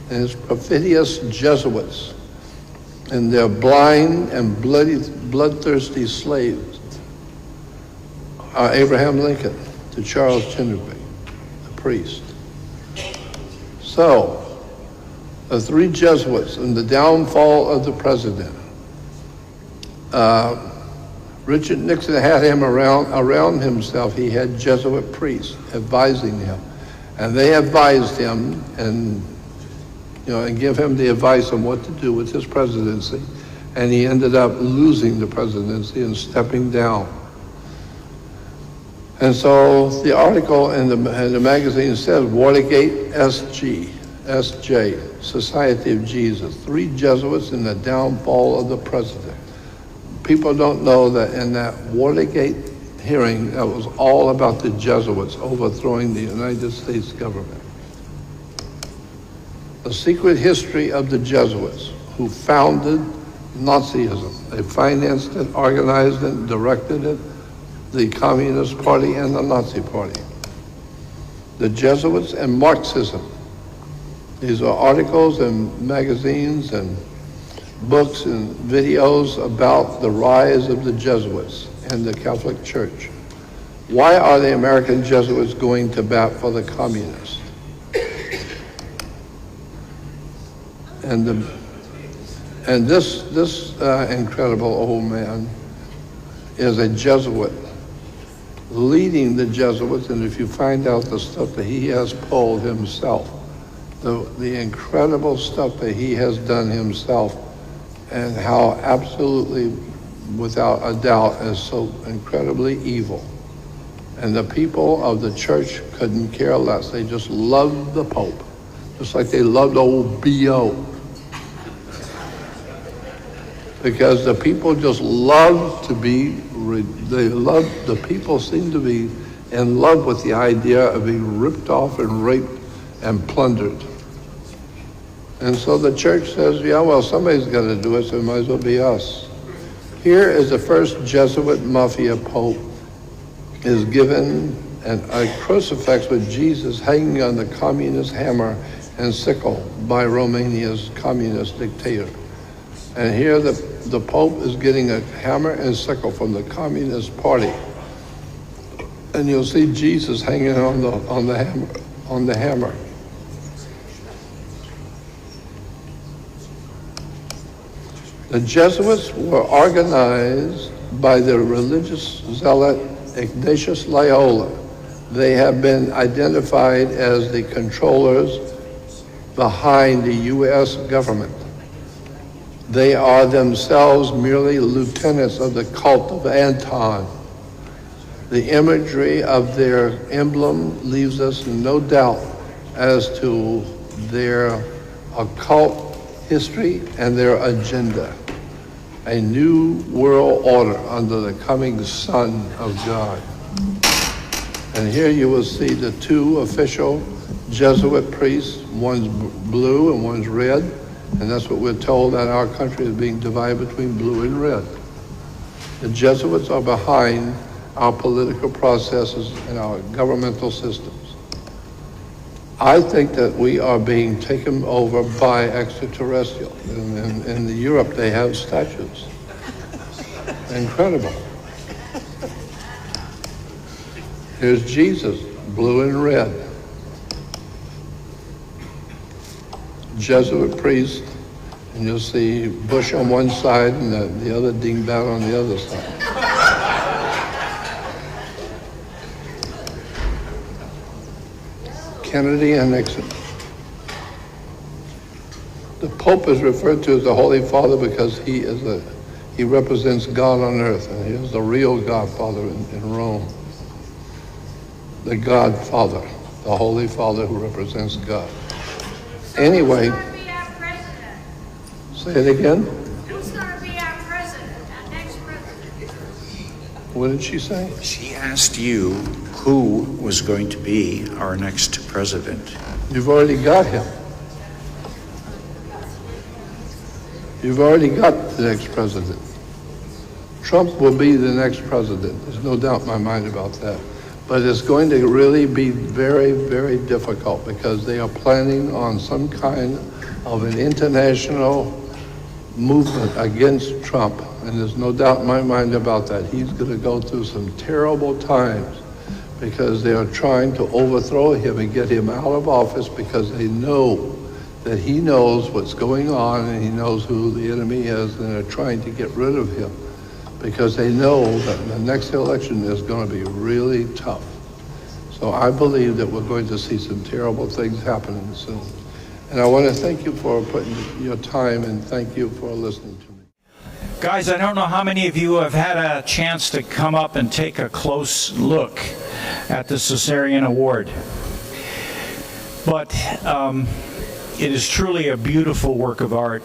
and his perfidious Jesuits, and their blind and bloodthirsty slaves." Abraham Lincoln to Charles Chinnerby, the priest. So, the three Jesuits and the downfall of the president. Richard Nixon had him around himself. He had Jesuit priests advising him, and they advised him and give him the advice on what to do with his presidency, and he ended up losing the presidency and stepping down. And so the article in the magazine says, Watergate SJ, Society of Jesus, three Jesuits in the downfall of the president. People don't know that in that Watergate hearing, that was all about the Jesuits overthrowing the United States government. The secret history of the Jesuits, who founded Nazism. They financed it, organized it, directed it, the Communist Party and the Nazi Party. The Jesuits and Marxism. These are articles and magazines and books and videos about the rise of the Jesuits and the Catholic Church. Why are the American Jesuits going to bat for the communists? And this incredible old man is a Jesuit, leading the Jesuits, and if you find out the stuff that he has pulled himself, the incredible stuff that he has done himself, and how absolutely, without a doubt, is so incredibly evil. And the people of the church couldn't care less. They just loved the Pope, just like they loved old B.O. Because the people just love to be, the people seem to be in love with the idea of being ripped off and raped and plundered. And so the church says, yeah, well, somebody's got to do it, so it might as well be us. Here is the first Jesuit mafia pope is given a crucifix with Jesus hanging on the communist hammer and sickle by Romania's communist dictator. And here the Pope is getting a hammer and sickle from the Communist Party. And you'll see Jesus hanging on the hammer. The Jesuits were organized by the religious zealot Ignatius Loyola. They have been identified as the controllers behind the U.S. government. They are themselves merely lieutenants of the cult of Anton. The imagery of their emblem leaves us in no doubt as to their occult history and their agenda. A new world order under the coming Son of God. And here you will see the two official Jesuit priests, one's blue and one's red, And that's what we're told, that our country is being divided between blue and red. The Jesuits are behind our political processes and our governmental systems. I think that we are being taken over by extraterrestrials. In Europe, they have statues. Incredible. Here's Jesus, blue and red. Jesuit priest, and you'll see Bush on one side and the other dingbat on the other side. Kennedy and Nixon. The Pope is referred to as the Holy Father because he represents God on earth, and he is the real Godfather in Rome. The Godfather, the Holy Father who represents God. Anyway, Who's going to be our president? say it again. Who's going to be our president, our next president? What did she say? She asked you who was going to be our next president. You've already got him. You've already got the next president. Trump will be the next president. There's no doubt in my mind about that. But it's going to really be very, very difficult because they are planning on some kind of an international movement against Trump. And there's no doubt in my mind about that. He's going to go through some terrible times because they are trying to overthrow him and get him out of office because they know that he knows what's going on and he knows who the enemy is, and they're trying to get rid of him because they know that the next election is going to be really tough. So I believe that we're going to see some terrible things happening soon. And I want to thank you for putting your time, and thank you for listening to me. Guys, I don't know how many of you have had a chance to come up and take a close look at the Caesarean Award. But it is truly a beautiful work of art.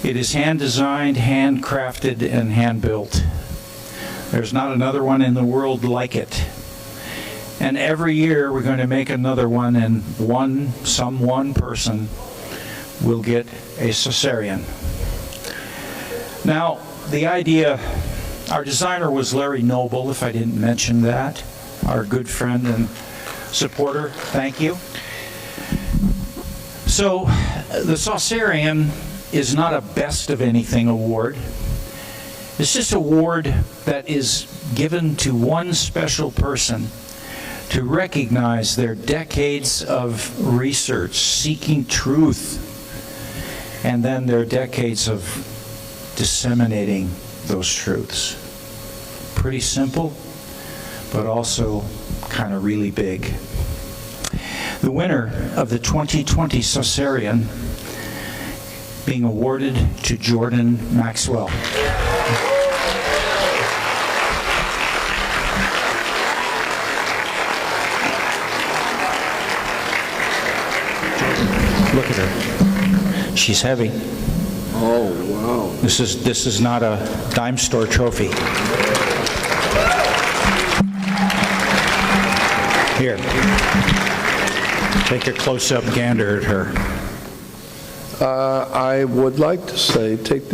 It is hand-designed, hand-crafted, and hand-built. There's not another one in the world like it. And every year we're going to make another one, and some one person will get a Caesarean. Now, the idea, our designer was Larry Noble, if I didn't mention that, our good friend and supporter. Thank you. So, the Caesarean is not a best of anything award. It's just an award that is given to one special person to recognize their decades of research, seeking truth, and then their decades of disseminating those truths. Pretty simple, but also kind of really big. The winner of the 2020 Caesarean being awarded to Jordan Maxwell. Look at her. She's heavy. Oh, wow. This is not a dime store trophy. Here. Take a close-up gander at her. I would like to say, take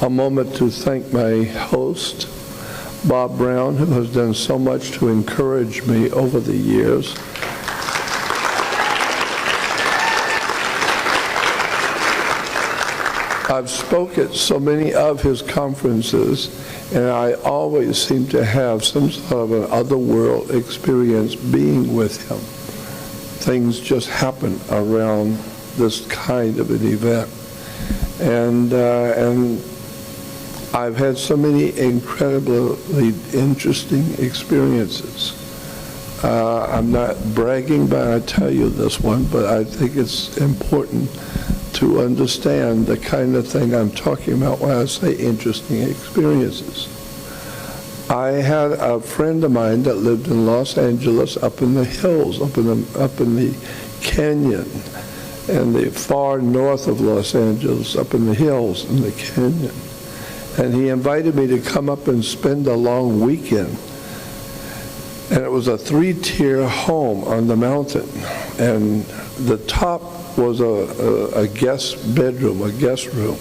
a moment to thank my host, Bob Brown, who has done so much to encourage me over the years. I've spoken at so many of his conferences, and I always seem to have some sort of an otherworld experience being with him. Things just happen around this kind of an event. And I've had so many incredibly interesting experiences. I'm not bragging, but I tell you this one, but I think it's important to understand the kind of thing I'm talking about when I say interesting experiences. I had a friend of mine that lived in Los Angeles, up in the hills, up in the canyon, and the far north of Los Angeles, up in the hills in the canyon. And he invited me to come up and spend a long weekend. And it was a 3-tier home on the mountain. And the top was a guest bedroom, a guest room.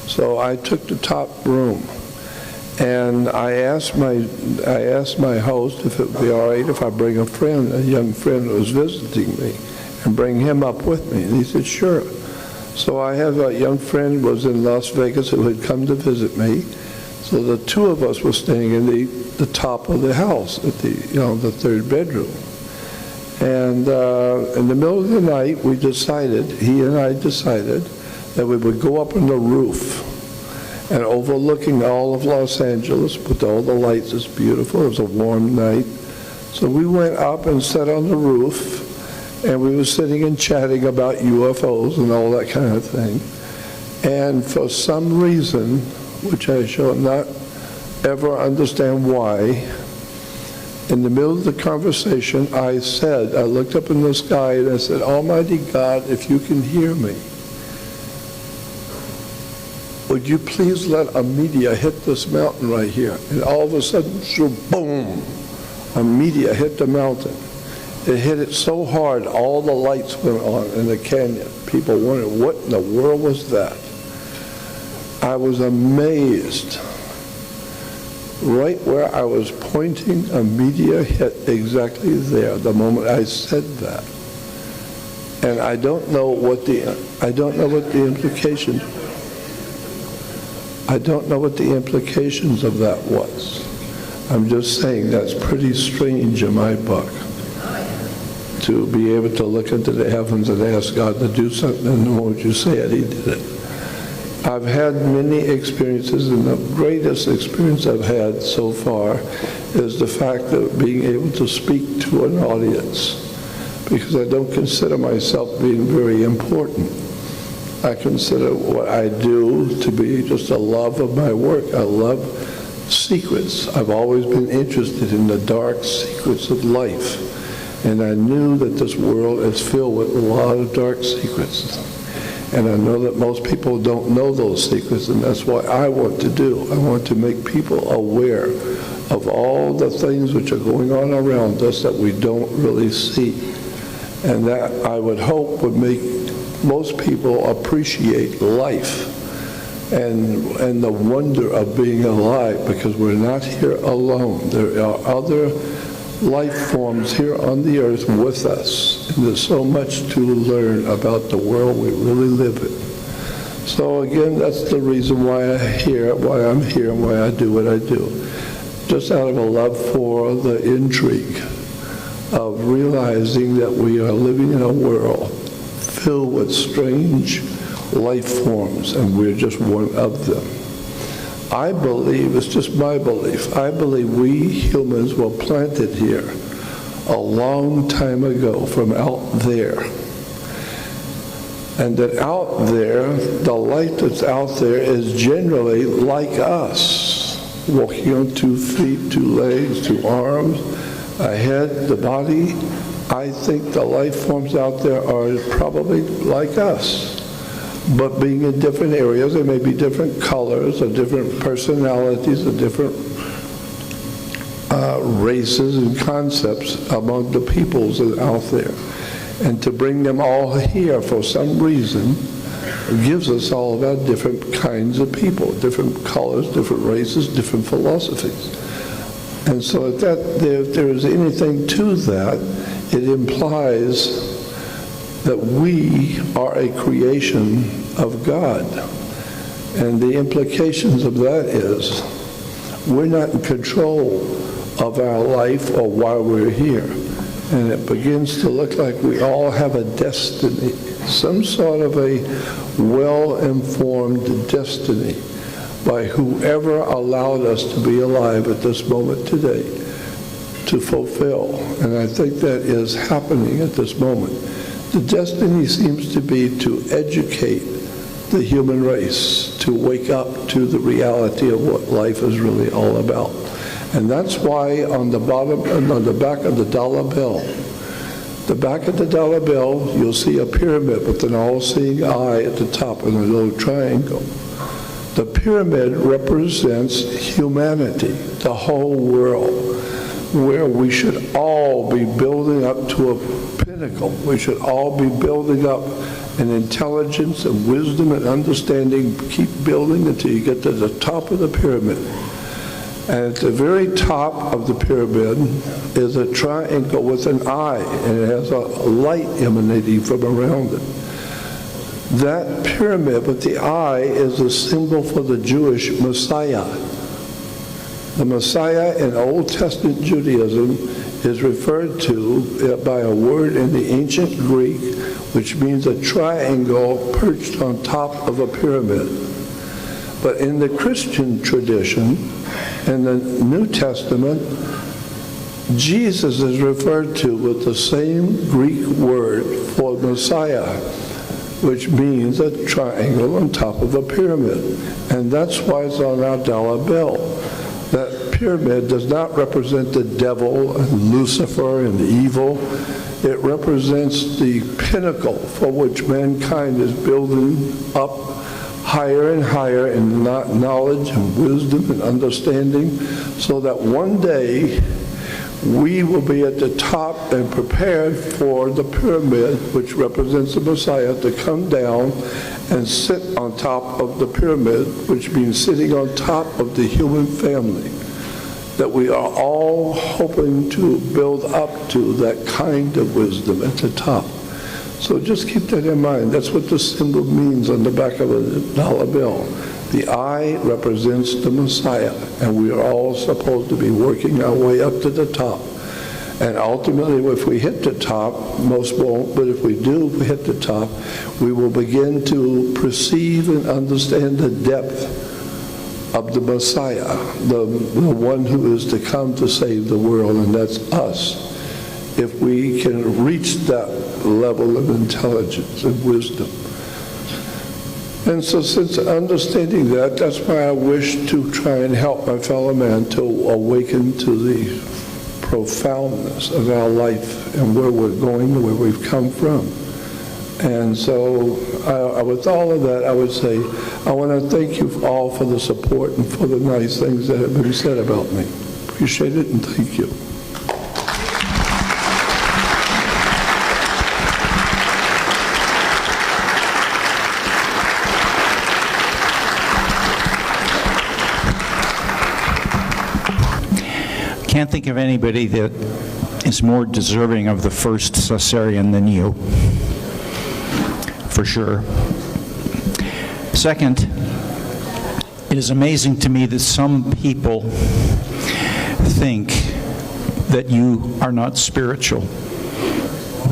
So I took the top room. And I asked my host if it would be all right if I bring a young friend who was visiting me, and bring him up with me. And he said, sure. So I have a young friend who was in Las Vegas who had come to visit me. So the two of us were staying in the top of the house, at the third bedroom. And in the middle of the night, he and I decided that we would go up on the roof, and overlooking all of Los Angeles with all the lights. It's beautiful. It was a warm night. So we went up and sat on the roof, and we were sitting and chatting about UFOs and all that kind of thing. And for some reason, which I shall not ever understand why, in the middle of the conversation, I looked up in the sky and I said, Almighty God, if you can hear me, would you please let a meteor hit this mountain right here? And all of a sudden, boom, a meteor hit the mountain. It hit it so hard, all the lights went on in the canyon. People wondered, what in the world was that? I was amazed. Right where I was pointing, a meteor hit exactly there the moment I said that. And I don't know what the implications of that was. I'm just saying that's pretty strange in my book, to be able to look into the heavens and ask God to do something, and the moment you say it, he did it. I've had many experiences, and the greatest experience I've had so far is the fact of being able to speak to an audience, because I don't consider myself being very important. I consider what I do to be just a love of my work. I love secrets. I've always been interested in the dark secrets of life. And I knew that this world is filled with a lot of dark secrets. And I know that most people don't know those secrets, and that's what I want to do. I want to make people aware of all the things which are going on around us that we don't really see. And that, I would hope, would make most people appreciate life and the wonder of being alive, because we're not here alone. There are other life forms here on the earth with us, and there's so much to learn about the world we really live in. So again, that's the reason why I'm here, and why I do what I do. Just out of a love for the intrigue of realizing that we are living in a world filled with strange life forms, and we're just one of them. I believe, it's just my belief, I believe we humans were planted here a long time ago from out there. And that out there, the light that's out there is generally like us, walking on 2 feet, 2 legs, 2 arms, a head, the body. I think the life forms out there are probably like us, but being in different areas. There may be different colors or different personalities or different races and concepts among the peoples that are out there. And to bring them all here for some reason gives us all about different kinds of people, different colors, different races, different philosophies. And so if there is anything to that, it implies that we are a creation of God. And the implications of that is we're not in control of our life or why we're here. And it begins to look like we all have a destiny, some sort of a well-informed destiny by whoever allowed us to be alive at this moment today to fulfill. And I think that is happening at this moment. The destiny seems to be to educate the human race, to wake up to the reality of what life is really all about. And that's why on the bottom, on the back of the dollar bill, you'll see a pyramid with an all-seeing eye at the top and a little triangle. The pyramid represents humanity, the whole world, where we should all be building up to a pinnacle. We should all be building up and intelligence and wisdom and understanding. Keep building until you get to the top of the pyramid. And at the very top of the pyramid is a triangle with an eye, and it has a light emanating from around it. That pyramid with the eye is a symbol for the Jewish Messiah. The Messiah in Old Testament Judaism is referred to by a word in the ancient Greek, which means a triangle perched on top of a pyramid. But in the Christian tradition, in the New Testament, Jesus is referred to with the same Greek word for Messiah, which means a triangle on top of a pyramid. And that's why it's on our dollar bill. That pyramid does not represent the devil and Lucifer and evil. It represents the pinnacle for which mankind is building up higher and higher in knowledge and wisdom and understanding, so that one day we will be at the top and prepared for the pyramid, which represents the Messiah, to come down and sit on top of the pyramid, which means sitting on top of the human family, that we are all hoping to build up to that kind of wisdom at the top. So just keep that in mind. That's what the symbol means on the back of a dollar bill. The eye represents the Messiah, and we are all supposed to be working our way up to the top. And ultimately, if we hit the top, most won't, but if we do hit the top, we will begin to perceive and understand the depth of the Messiah, the one who is to come to save the world, and that's us. If we can reach that level of intelligence and wisdom. And so since understanding that, that's why I wish to try and help my fellow man to awaken to the profoundness of our life and where we're going and where we've come from. And so with all of that, I would say, I want to thank you all for the support and for the nice things that have been said about me. Appreciate it, and thank you. Can't think of anybody that is more deserving of the first Caesarean than you, for sure. Second, it is amazing to me that some people think that you are not spiritual,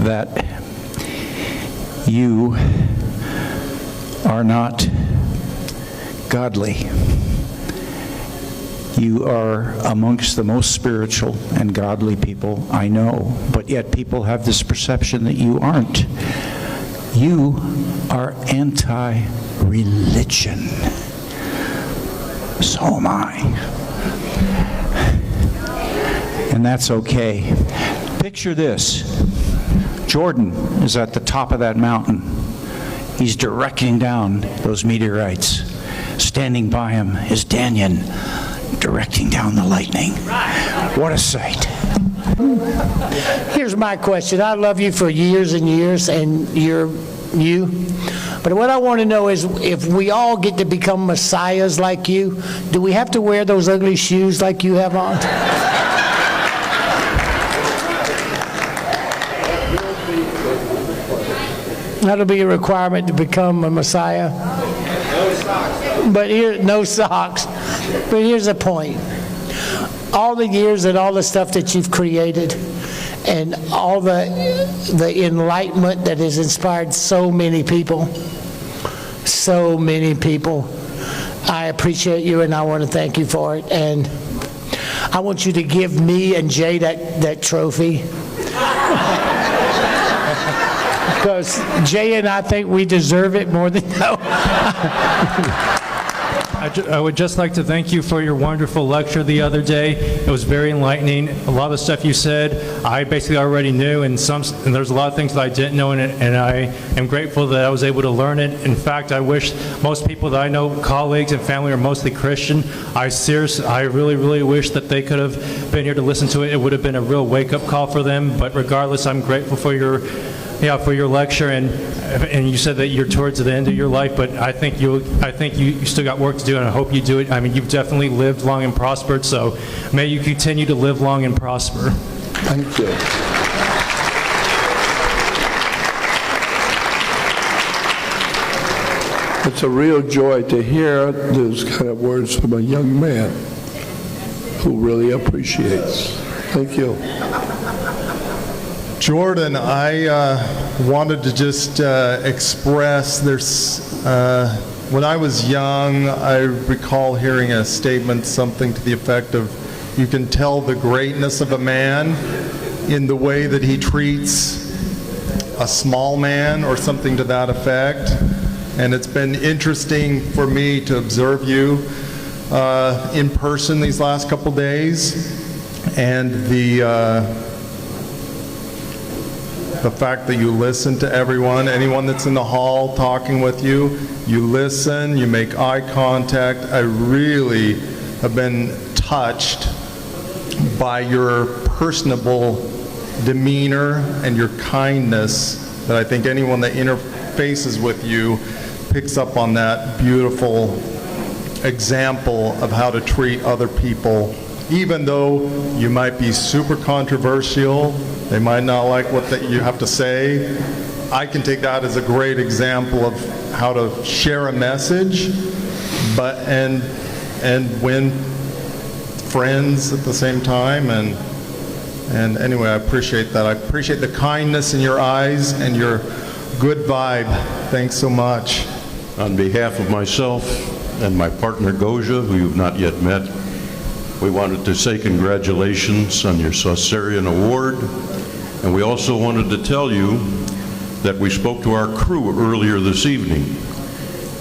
that you are not godly. You are amongst the most spiritual and godly people I know, but yet people have this perception that you aren't. You are anti-religion. So am I. And that's okay. Picture this. Jordan is at the top of that mountain. He's directing down those meteorites. Standing by him is Daniel, directing down the lightning. What a sight. Here's my question. I love you for years and years, and you're you. But what I want to know is, if we all get to become messiahs like you, do we have to wear those ugly shoes like you have on? That'll be a requirement to become a messiah. But here, no socks. But here's the point. All the years and all the stuff that you've created, and all the enlightenment that has inspired so many people, I appreciate you, and I want to thank you for it. And I want you to give me and Jay that trophy. Because Jay and I think we deserve it more than no. I would just like to thank you for your wonderful lecture the other day. It was very enlightening. A lot of the stuff you said, I basically already knew, and there's a lot of things that I didn't know, and I am grateful that I was able to learn it. In fact, I wish most people that I know, colleagues and family, are mostly Christian. I really, really wish that they could have been here to listen to it. It would have been a real wake-up call for them. But regardless, I'm grateful for your for your lecture, and you said that you're towards the end of your life, but I think you still got work to do, and I hope you do it. I mean, you've definitely lived long and prospered, so may you continue to live long and prosper. Thank you. It's a real joy to hear those kind of words from a young man who really appreciates. Thank you. Jordan, I wanted to just express when I was young, I recall hearing a statement, something to the effect of, you can tell the greatness of a man in the way that he treats a small man, or something to that effect. And it's been interesting for me to observe you in person these last couple days, and the fact that you listen to anyone that's in the hall talking with you, you listen, you make eye contact. I really have been touched by your personable demeanor and your kindness, that I think anyone that interfaces with you picks up on that beautiful example of how to treat other people. Even though you might be super controversial, they might not like what you have to say, I can take that as a great example of how to share a message, and win friends at the same time. And anyway, I appreciate that. I appreciate the kindness in your eyes and your good vibe. Thanks so much. On behalf of myself and my partner Goja, who you've not yet met, we wanted to say congratulations on your Saucerian Award, and we also wanted to tell you that we spoke to our crew earlier this evening,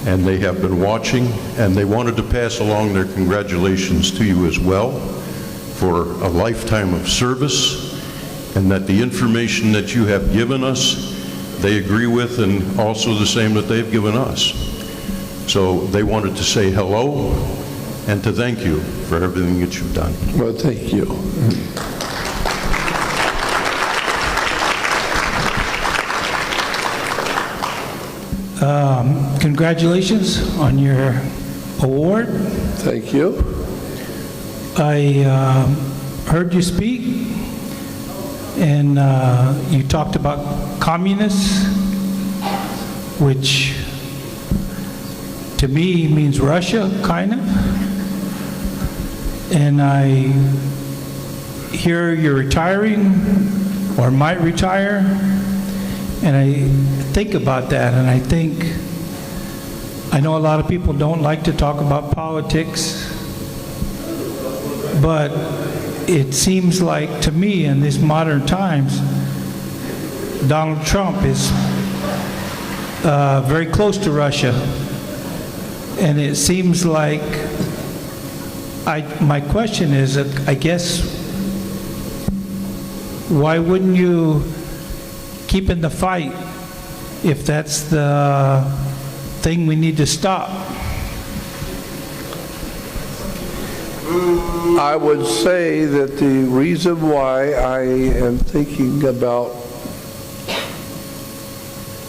and they have been watching, and they wanted to pass along their congratulations to you as well for a lifetime of service, and that the information that you have given us, they agree with, and also the same that they've given us. So they wanted to say hello and to thank you for everything that you've done. Well, thank you. Congratulations on your award. Thank you. I heard you speak, and you talked about communists, which to me means Russia, kind of. And I hear you're retiring or might retire, and I think about that, and I know a lot of people don't like to talk about politics, but it seems like to me in these modern times, Donald Trump is very close to Russia. And it seems like, my question is, I guess, why wouldn't you keep in the fight if that's the thing we need to stop? I would say that the reason why I am thinking about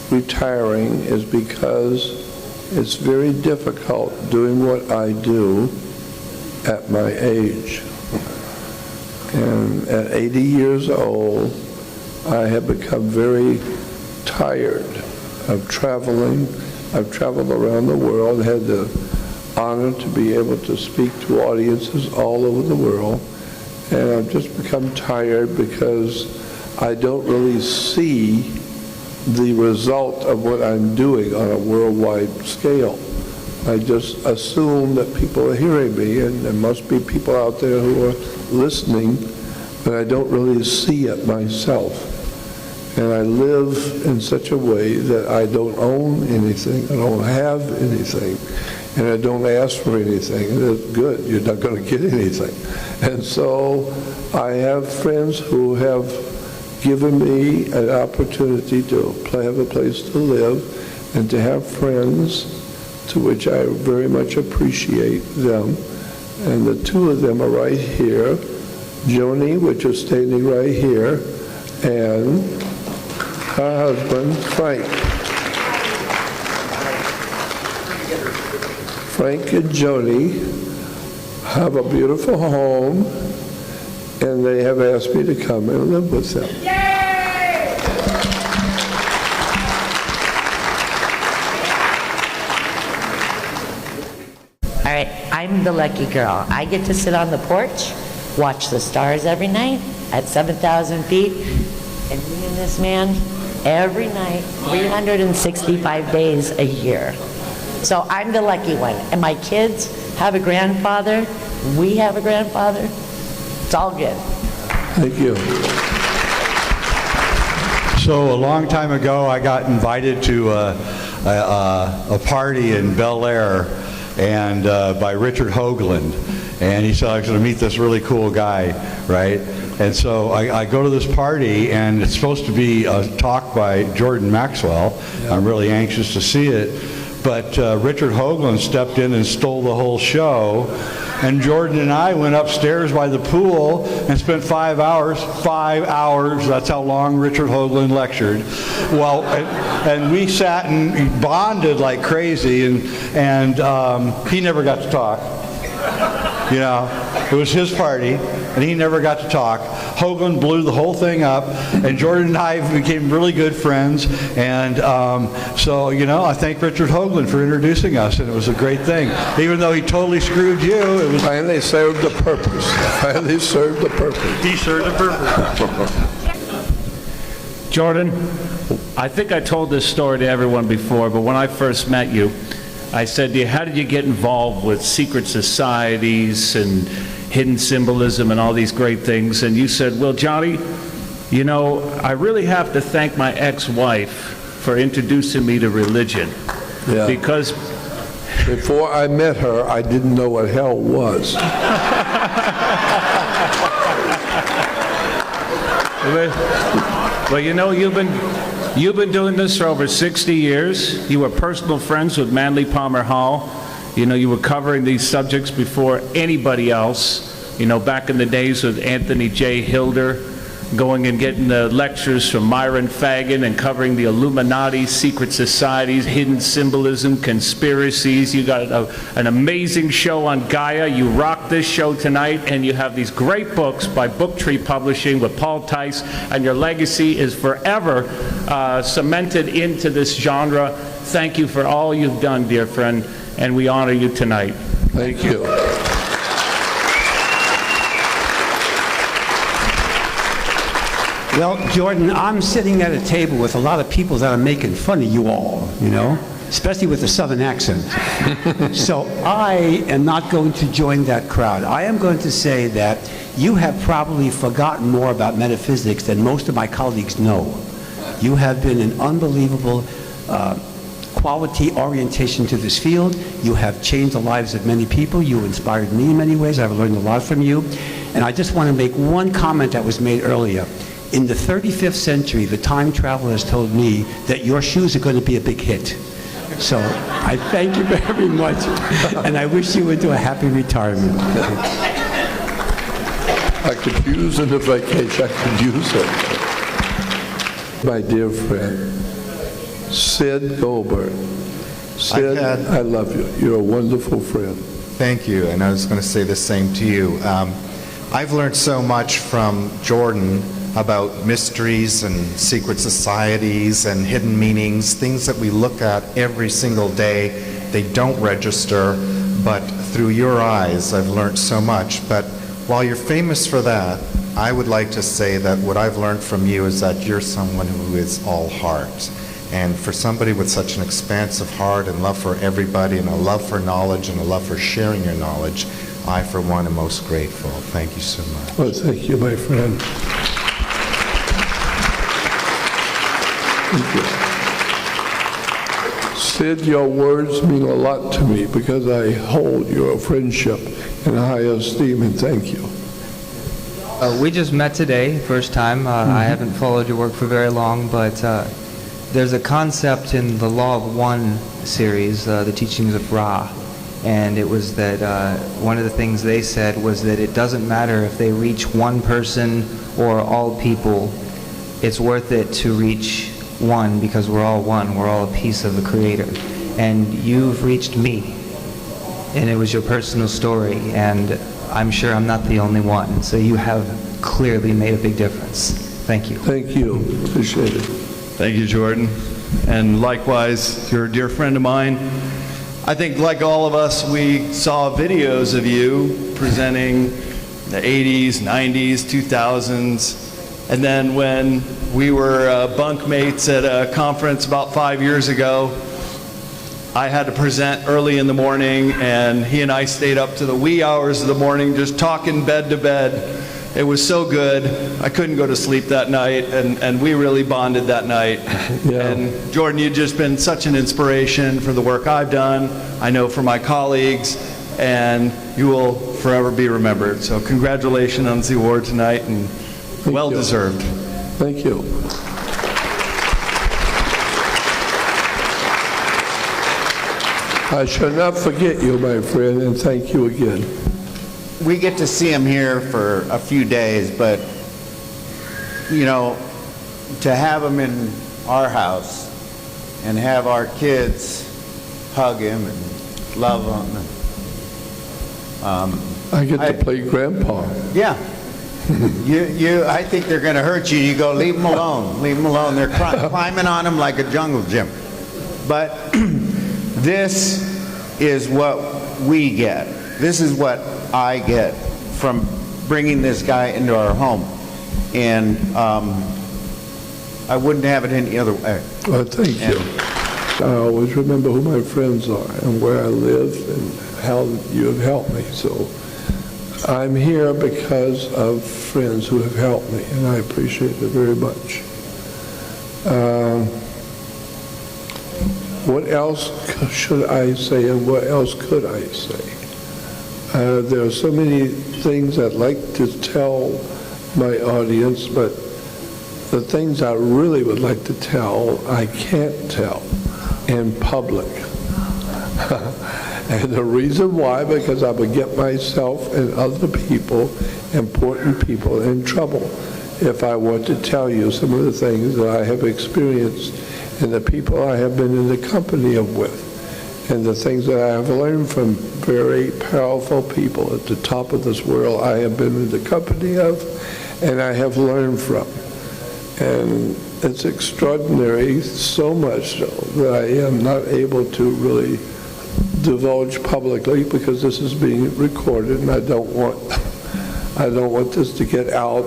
retiring is because it's very difficult doing what I do at my age. And at 80 years old, I have become very tired of traveling. I've traveled around the world, had the honor to be able to speak to audiences all over the world, and I've just become tired because I don't really see the result of what I'm doing on a worldwide scale. I just assume that people are hearing me, and there must be people out there who are listening, but I don't really see it myself. And I live in such a way that I don't own anything, I don't have anything, and I don't ask for anything. And it's good, you're not going to get anything. And so I have friends who have given me an opportunity to have a place to live and to have friends to which I very much appreciate them. And the two of them are right here. Joni, which is standing right here, and her husband, Frank. Frank and Jody have a beautiful home, and they have asked me to come and live with them. All right, I'm the lucky girl. I get to sit on the porch, watch the stars every night at 7,000 feet, and me and this man every night, 365 days a year. So I'm the lucky one. And my kids have a grandfather. We have a grandfather. It's all good. Thank you. So a long time ago, I got invited to a party in Bel Air and by Richard Hoagland, and he said I was going to meet this really cool guy, right? And so I go to this party, and it's supposed to be a talk by Jordan Maxwell. Yeah. I'm really anxious to see it, but Richard Hoagland stepped in and stole the whole show. And Jordan and I went upstairs by the pool and spent 5 hours, that's how long Richard Hoagland lectured. Well, and we sat and bonded like crazy, and he never got to talk. You know, it was his party, and he never got to talk. Hoagland blew the whole thing up, and Jordan and I became really good friends, and so, you know, I thank Richard Hoagland for introducing us, and it was a great thing. Even though he totally screwed you, it was... Finally served the purpose. Finally served the purpose. He served the purpose. Jordan, I think I told this story to everyone before, but when I first met you, I said to you, how did you get involved with secret societies and hidden symbolism and all these great things? And you said, well, Johnny, you know, I really have to thank my ex-wife for introducing me to religion. Yeah. Because before I met her, I didn't know what hell was. Well, you know, you've been doing this for over 60 years. You were personal friends with Manly Palmer Hall. You know, you were covering these subjects before anybody else. You know, back in the days with Anthony J. Hilder, going and getting the lectures from Myron Fagan and covering the Illuminati, secret societies, hidden symbolism, conspiracies. You got an amazing show on Gaia. You rock this show tonight, and you have these great books by Booktree Publishing with Paul Tice, and your legacy is forever cemented into this genre. Thank you for all you've done, dear friend, and we honor you tonight. Thank you. Well, Jordan, I'm sitting at a table with a lot of people that are making fun of you all, you know, especially with the Southern accent. So I am not going to join that crowd. I am going to say that you have probably forgotten more about metaphysics than most of my colleagues know. You have been an unbelievable quality orientation to this field. You have changed the lives of many people. You inspired me in many ways. I've learned a lot from you. And I just want to make one comment that was made earlier. In the 35th century, the time travelers told me that your shoes are going to be a big hit. So I thank you very much, and I wish you into a happy retirement. I could use it if I could use it. My dear friend, Sid Goldberg. Sid, I love you. You're a wonderful friend. Thank you, and I was going to say the same to you. I've learned so much from Jordan about mysteries and secret societies and hidden meanings, things that we look at every single day. They don't register, but through your eyes, I've learned so much. But while you're famous for that, I would like to say that what I've learned from you is that you're someone who is all heart. And for somebody with such an expansive heart and love for everybody and a love for knowledge and a love for sharing your knowledge, I, for one, am most grateful. Thank you so much. Well, thank you, my friend. Thank you. Sid, your words mean a lot to me because I hold your friendship in high esteem, and thank you. We just met today, first time. I haven't followed your work for very long, but there's a concept in the Law of One series, the teachings of Ra, and it was that one of the things they said was that it doesn't matter if they reach one person or all people. It's worth it to reach one because we're all one. We're all a piece of the Creator. And you've reached me, and it was your personal story, and I'm sure I'm not the only one. So you have clearly made a big difference. Thank you. Thank you. Appreciate it. Thank you, Jordan. And likewise, you're a dear friend of mine. I think, like all of us, we saw videos of you presenting the 80s, 90s, 2000s. And then when we were bunkmates at a conference about 5 years ago, I had to present early in the morning, and he and I stayed up to the wee hours of the morning just talking bed to bed. It was so good. I couldn't go to sleep that night, and we really bonded that night. Yeah. And Jordan, you've just been such an inspiration for the work I've done, I know for my colleagues, and you will forever be remembered. So congratulations on the award tonight, and well deserved. Thank you. I shall not forget you, my friend, and thank you again. We get to see him here for a few days, but, you know, to have him in our house and have our kids hug him and love him. I get to play grandpa. Yeah. I think they're going to hurt you. You go, leave them alone. Leave them alone. They're climbing on him like a jungle gym. But this is what we get. This is what I get from bringing this guy into our home. And I wouldn't have it any other way. Well, thank you. I always remember who my friends are and where I live and how you have helped me. So I'm here because of friends who have helped me, and I appreciate it very much. What else should I say, and what else could I say? There are so many things I'd like to tell my audience, but the things I really would like to tell, I can't tell in public. And the reason why, because I would get myself and other people, important people, in trouble if I were to tell you some of the things that I have experienced and the people I have been in the company of with, and the things that I have learned from very powerful people at the top of this world I have been in the company of and I have learned from. And it's extraordinary, so much so that I am not able to really divulge publicly because this is being recorded and I don't want this to get out.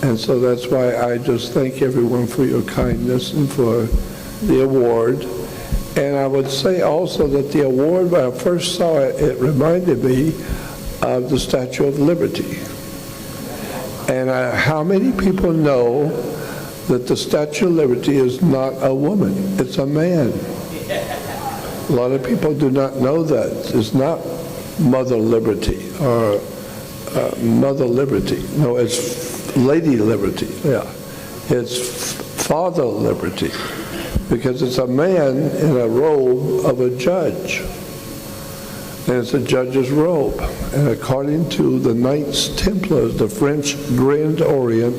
And so that's why I just thank everyone for your kindness and for the award. And I would say also that the award, when I first saw it, it reminded me of the Statue of Liberty. And how many people know that the Statue of Liberty is not a woman, it's a man? A lot of people do not know that. It's not Mother Liberty or Mother Liberty. No, it's Lady Liberty, yeah. It's Father Liberty, because it's a man in a robe of a judge. And it's a judge's robe. And according to the Knights Templars, the French Grand Orient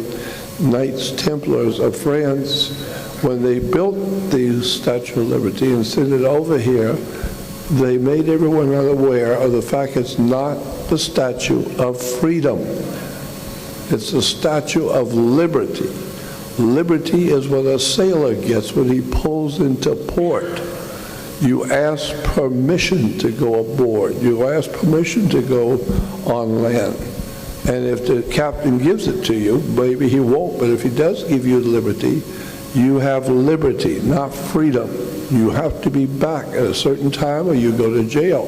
Knights Templars of France, when they built the Statue of Liberty and sent it over here, they made everyone unaware of the fact it's not the statue of freedom. It's the statue of liberty. Liberty is what a sailor gets when he pulls into port. You ask permission to go aboard. You ask permission to go on land. And if the captain gives it to you, maybe he won't, but if he does give you liberty, you have liberty, not freedom. You have to be back at a certain time or you go to jail.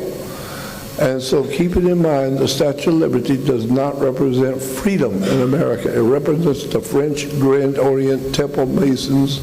And so keep it in mind, the Statue of Liberty does not represent freedom in America. It represents the French Grand Orient Temple Masons,